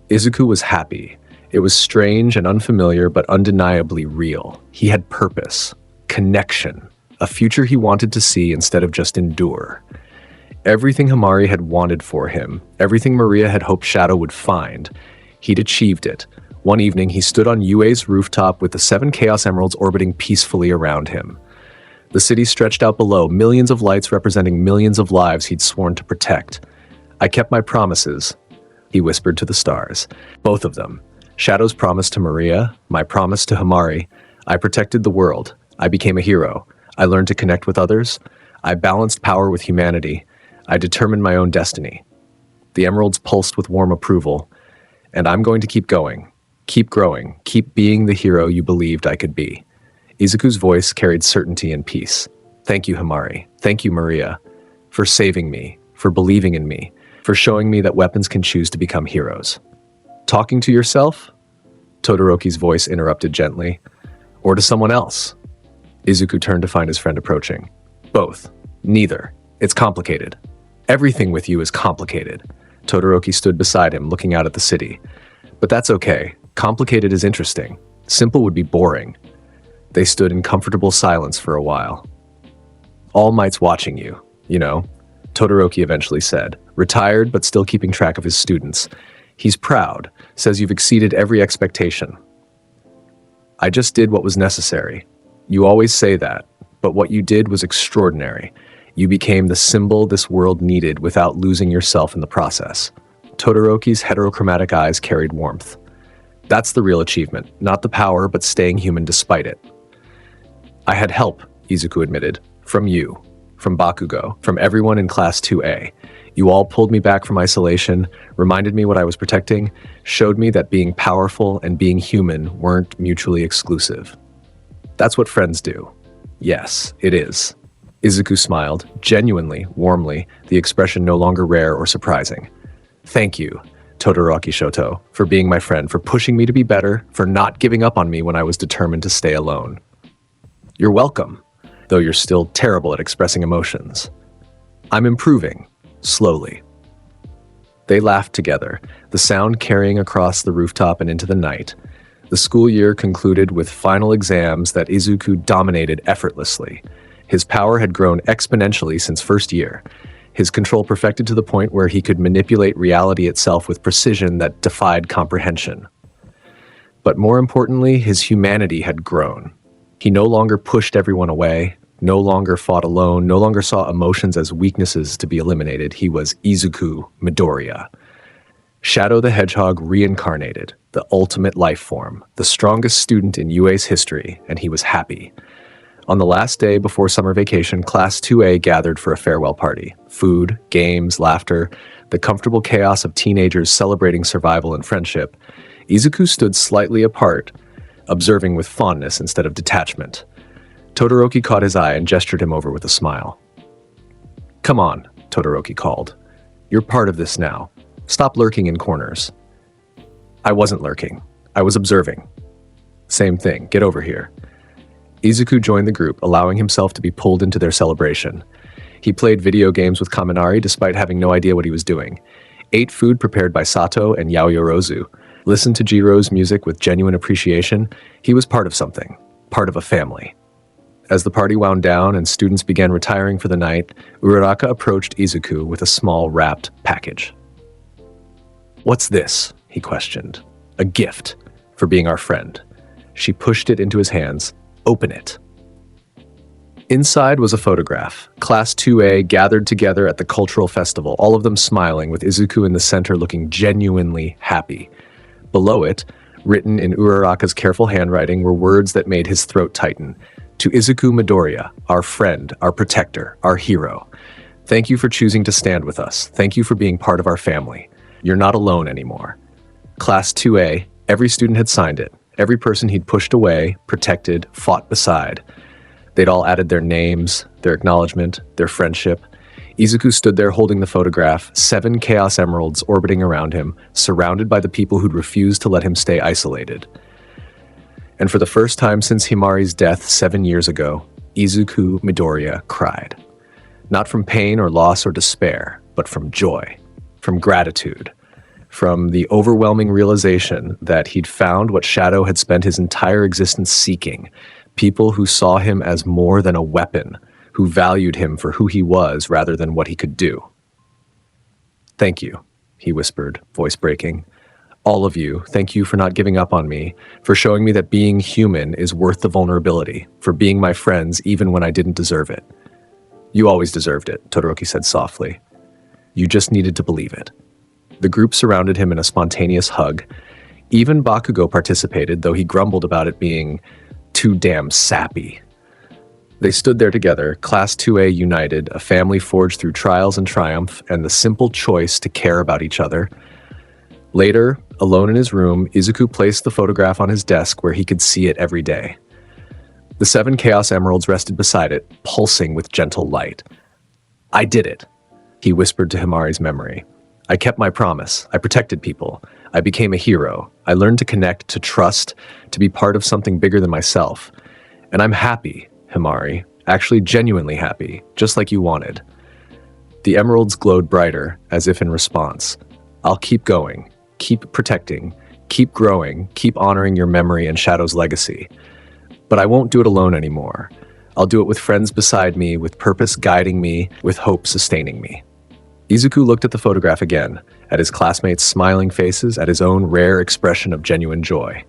Izuku was happy. It was strange and unfamiliar, but undeniably real. He had purpose, connection, a future he wanted to see instead of just endure. Everything Himari had wanted for him, everything Maria had hoped Shadow would find, he'd achieved it. One evening, he stood on UA's rooftop with the 7 Chaos Emeralds orbiting peacefully around him. The city stretched out below, millions of lights representing millions of lives he'd sworn to protect. "I kept my promises," he whispered to the stars. Both of them. Shadow's promise to Maria, my promise to Himari. I protected the world. I became a hero. I learned to connect with others. I balanced power with humanity. I determined my own destiny. The emeralds pulsed with warm approval. And I'm going to keep going. Keep growing. Keep being the hero you believed I could be. Izuku's voice carried certainty and peace. Thank you, Himari. Thank you, Maria, for saving me, for believing in me, for showing me that weapons can choose to become heroes. Talking to yourself? Todoroki's voice interrupted gently. Or to someone else? Izuku turned to find his friend approaching. Both. Neither. It's complicated. Everything with you is complicated. Todoroki stood beside him, looking out at the city. But that's okay. Complicated is interesting. Simple would be boring. They stood in comfortable silence for a while. All Might's watching you, you know, Todoroki eventually said, retired but still keeping track of his students. He's proud, says you've exceeded every expectation. I just did what was necessary. You always say that, but what you did was extraordinary. You became the symbol this world needed without losing yourself in the process. Todoroki's heterochromatic eyes carried warmth. That's the real achievement, not the power, but staying human despite it. I had help, Izuku admitted, from you, from Bakugo, from everyone in Class 2A. You all pulled me back from isolation, reminded me what I was protecting, showed me that being powerful and being human weren't mutually exclusive. That's what friends do. Yes, it is. Izuku smiled, genuinely, warmly, the expression no longer rare or surprising. Thank you, Todoroki Shoto, for being my friend, for pushing me to be better, for not giving up on me when I was determined to stay alone. You're welcome, though you're still terrible at expressing emotions. I'm improving, slowly. They laughed together, the sound carrying across the rooftop and into the night. The school year concluded with final exams that Izuku dominated effortlessly. His power had grown exponentially since first year. His control perfected to the point where he could manipulate reality itself with precision that defied comprehension. But more importantly, his humanity had grown. He no longer pushed everyone away, no longer fought alone, no longer saw emotions as weaknesses to be eliminated. He was Izuku Midoriya. Shadow the Hedgehog reincarnated, the ultimate life form, the strongest student in UA's history, and he was happy. On the last day before summer vacation, Class 2A gathered for a farewell party. Food, games, laughter, the comfortable chaos of teenagers celebrating survival and friendship. Izuku stood slightly apart, observing with fondness instead of detachment. Todoroki caught his eye and gestured him over with a smile. Come on, Todoroki called. You're part of this now. Stop lurking in corners. I wasn't lurking. I was observing. Same thing, get over here. Izuku joined the group, allowing himself to be pulled into their celebration. He played video games with Kaminari despite having no idea what he was doing. Ate food prepared by Sato and Yaoyorozu. Listened to Jiro's music with genuine appreciation. He was part of something, part of a family. As the party wound down and students began retiring for the night, Uraraka approached Izuku with a small wrapped package. What's this? He questioned. A gift for being our friend. She pushed it into his hands. Open it. Inside was a photograph. Class 2A gathered together at the cultural festival, all of them smiling, with Izuku in the center looking genuinely happy. Below it, Written in Uraraka's careful handwriting were words that made his throat tighten. To Izuku Midoriya, our friend, our protector, our hero. Thank you for choosing to stand with us. Thank you for being part of our family. You're not alone anymore. Class 2A, every student had signed it. Every person he'd pushed away, protected, fought beside. They'd all added their names, their acknowledgement, their friendship. Izuku stood there holding the photograph, 7 Chaos Emeralds orbiting around him, surrounded by the people who'd refused to let him stay isolated. And for the first time since Himari's death 7 years ago, Izuku Midoriya cried. Not from pain or loss or despair, but from joy, from gratitude, from the overwhelming realization that he'd found what Shadow had spent his entire existence seeking, people who saw him as more than a weapon, who valued him for who he was rather than what he could do. Thank you, he whispered, voice breaking. All of you, thank you for not giving up on me, for showing me that being human is worth the vulnerability, for being my friends even when I didn't deserve it. You always deserved it, Todoroki said softly. You just needed to believe it. The group surrounded him in a spontaneous hug. Even Bakugo participated, though he grumbled about it being too damn sappy. They stood there together, Class 2A united, a family forged through trials and triumph, and the simple choice to care about each other. Later, alone in his room, Izuku placed the photograph on his desk where he could see it every day. The 7 Chaos Emeralds rested beside it, pulsing with gentle light. I did it, he whispered to Himari's memory. I kept my promise. I protected people. I became a hero. I learned to connect, to trust, to be part of something bigger than myself. And I'm happy, Himari, actually genuinely happy, just like you wanted. The emeralds glowed brighter, as if in response. I'll keep going, keep protecting, keep growing, keep honoring your memory and Shadow's legacy. But I won't do it alone anymore. I'll do it with friends beside me, with purpose guiding me, with hope sustaining me. Izuku looked at the photograph again, at his classmates' smiling faces, at his own rare expression of genuine joy.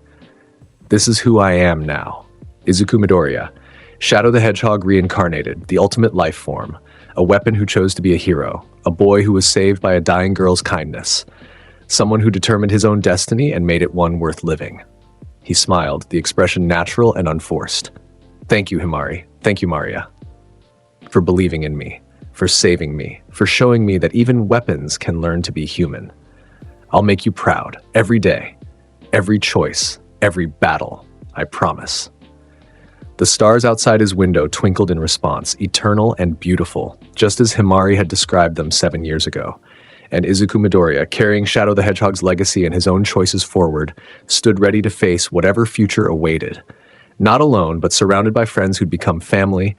This is who I am now. Izuku Midoriya, Shadow the Hedgehog reincarnated, the ultimate life form, a weapon who chose to be a hero, a boy who was saved by a dying girl's kindness, someone who determined his own destiny and made it one worth living. He smiled, the expression natural and unforced. Thank you, Himari. Thank you, Maria, for believing in me, for saving me, for showing me that even weapons can learn to be human. I'll make you proud, every day, every choice, every battle, I promise. The stars outside his window twinkled in response, eternal and beautiful, just as Himari had described them 7 years ago. And Izuku Midoriya, carrying Shadow the Hedgehog's legacy and his own choices forward, stood ready to face whatever future awaited. Not alone, but surrounded by friends who'd become family,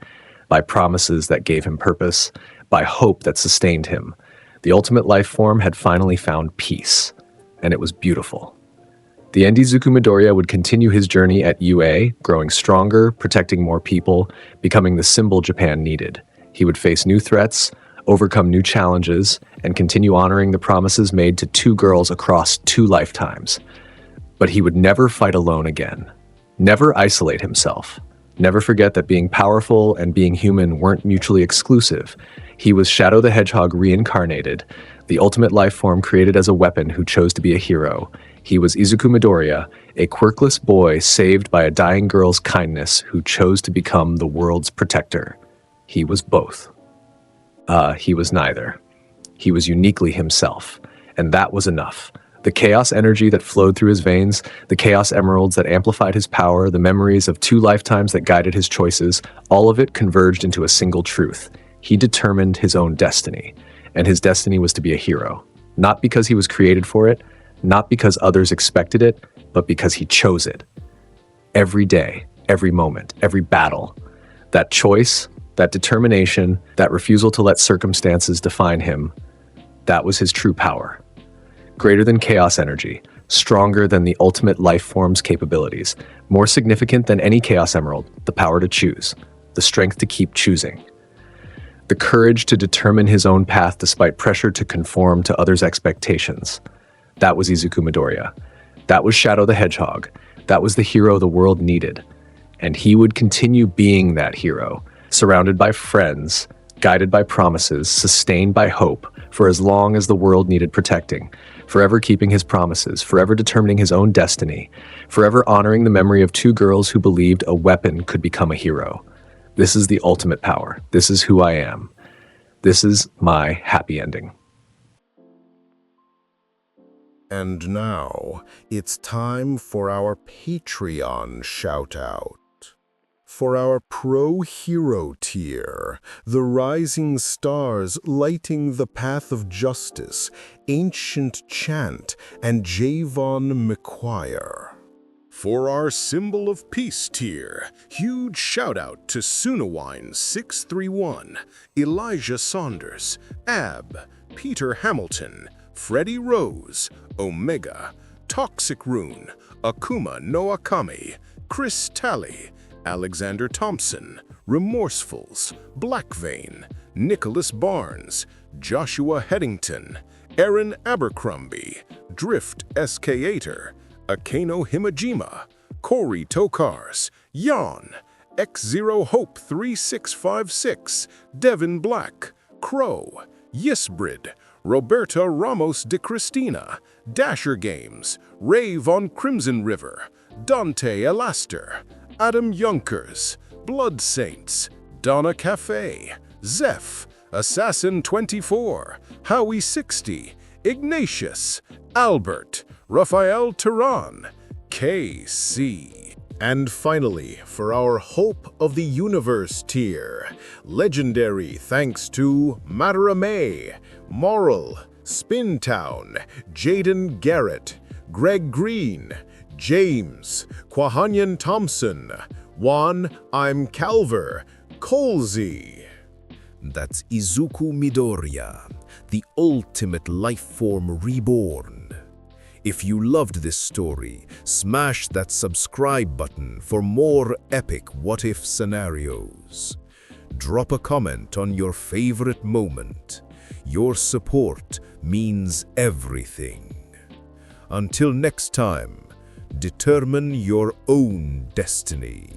by promises that gave him purpose, by hope that sustained him. The ultimate life form had finally found peace, and it was beautiful. The end Izuku Midoriya would continue his journey at UA, growing stronger, protecting more people, becoming the symbol Japan needed. He would face new threats, overcome new challenges, and continue honoring the promises made to 2 girls across 2 lifetimes. But he would never fight alone again. Never isolate himself. Never forget that being powerful and being human weren't mutually exclusive. He was Shadow the Hedgehog reincarnated, the ultimate life form created as a weapon who chose to be a hero. He was Izuku Midoriya, a quirkless boy saved by a dying girl's kindness who chose to become the world's protector. He was both. He was neither. He was uniquely himself, and that was enough. The chaos energy that flowed through his veins, the chaos emeralds that amplified his power, the memories of 2 lifetimes that guided his choices, all of it converged into a single truth. He determined his own destiny, and his destiny was to be a hero. Not because he was created for it, not because others expected it, but because he chose it. Every day, every moment, every battle. That choice, that determination, that refusal to let circumstances define him, that was his true power. Greater than chaos energy, stronger than the ultimate life form's capabilities, more significant than any chaos emerald, the power to choose, the strength to keep choosing. The courage to determine his own path despite pressure to conform to others' expectations. That was Izuku Midoriya. That was Shadow the Hedgehog. That was the hero the world needed. And he would continue being that hero, surrounded by friends, guided by promises, sustained by hope, for as long as the world needed protecting, forever keeping his promises, forever determining his own destiny, forever honoring the memory of two girls who believed a weapon could become a hero. This is the ultimate power. This is who I am. This is my happy ending. And now, it's time for our Patreon shout-out. For our Pro Hero tier, the rising stars lighting the path of justice, Ancient Chant, and Javon McQuire. For our Symbol of Peace tier, huge shout-out to Sunawine631, Elijah Saunders, Ab, Peter Hamilton, Freddie Rose, Omega, Toxic Rune, Akuma no Akami, Chris Talley, Alexander Thompson, Remorsefuls, Blackvein, Nicholas Barnes, Joshua Headington, Aaron Abercrombie, Drift SK8er, Akeno Himajima, Corey Tokars, Jan, X0 Hope 3656, Devin Black, Crow, Yisbrid, Roberta Ramos de Cristina, Dasher Games, Rave on Crimson River, Dante Elaster, Adam Yunkers, Blood Saints, Donna Cafe, Zeph, Assassin 24, Howie 60, Ignatius, Albert, Raphael Turan, KC. And finally, for our Hope of the Universe tier, legendary thanks to Matarame, Moral, Spintown, Jaden Garrett, Greg Green, James, Kwahanyan Thompson, Juan I'm Calver, Colsey. That's Izuku Midoriya, the ultimate lifeform reborn. If you loved this story, smash that subscribe button for more epic what-if scenarios. Drop a comment on your favorite moment. Your support means everything. Until next time, determine your own destiny.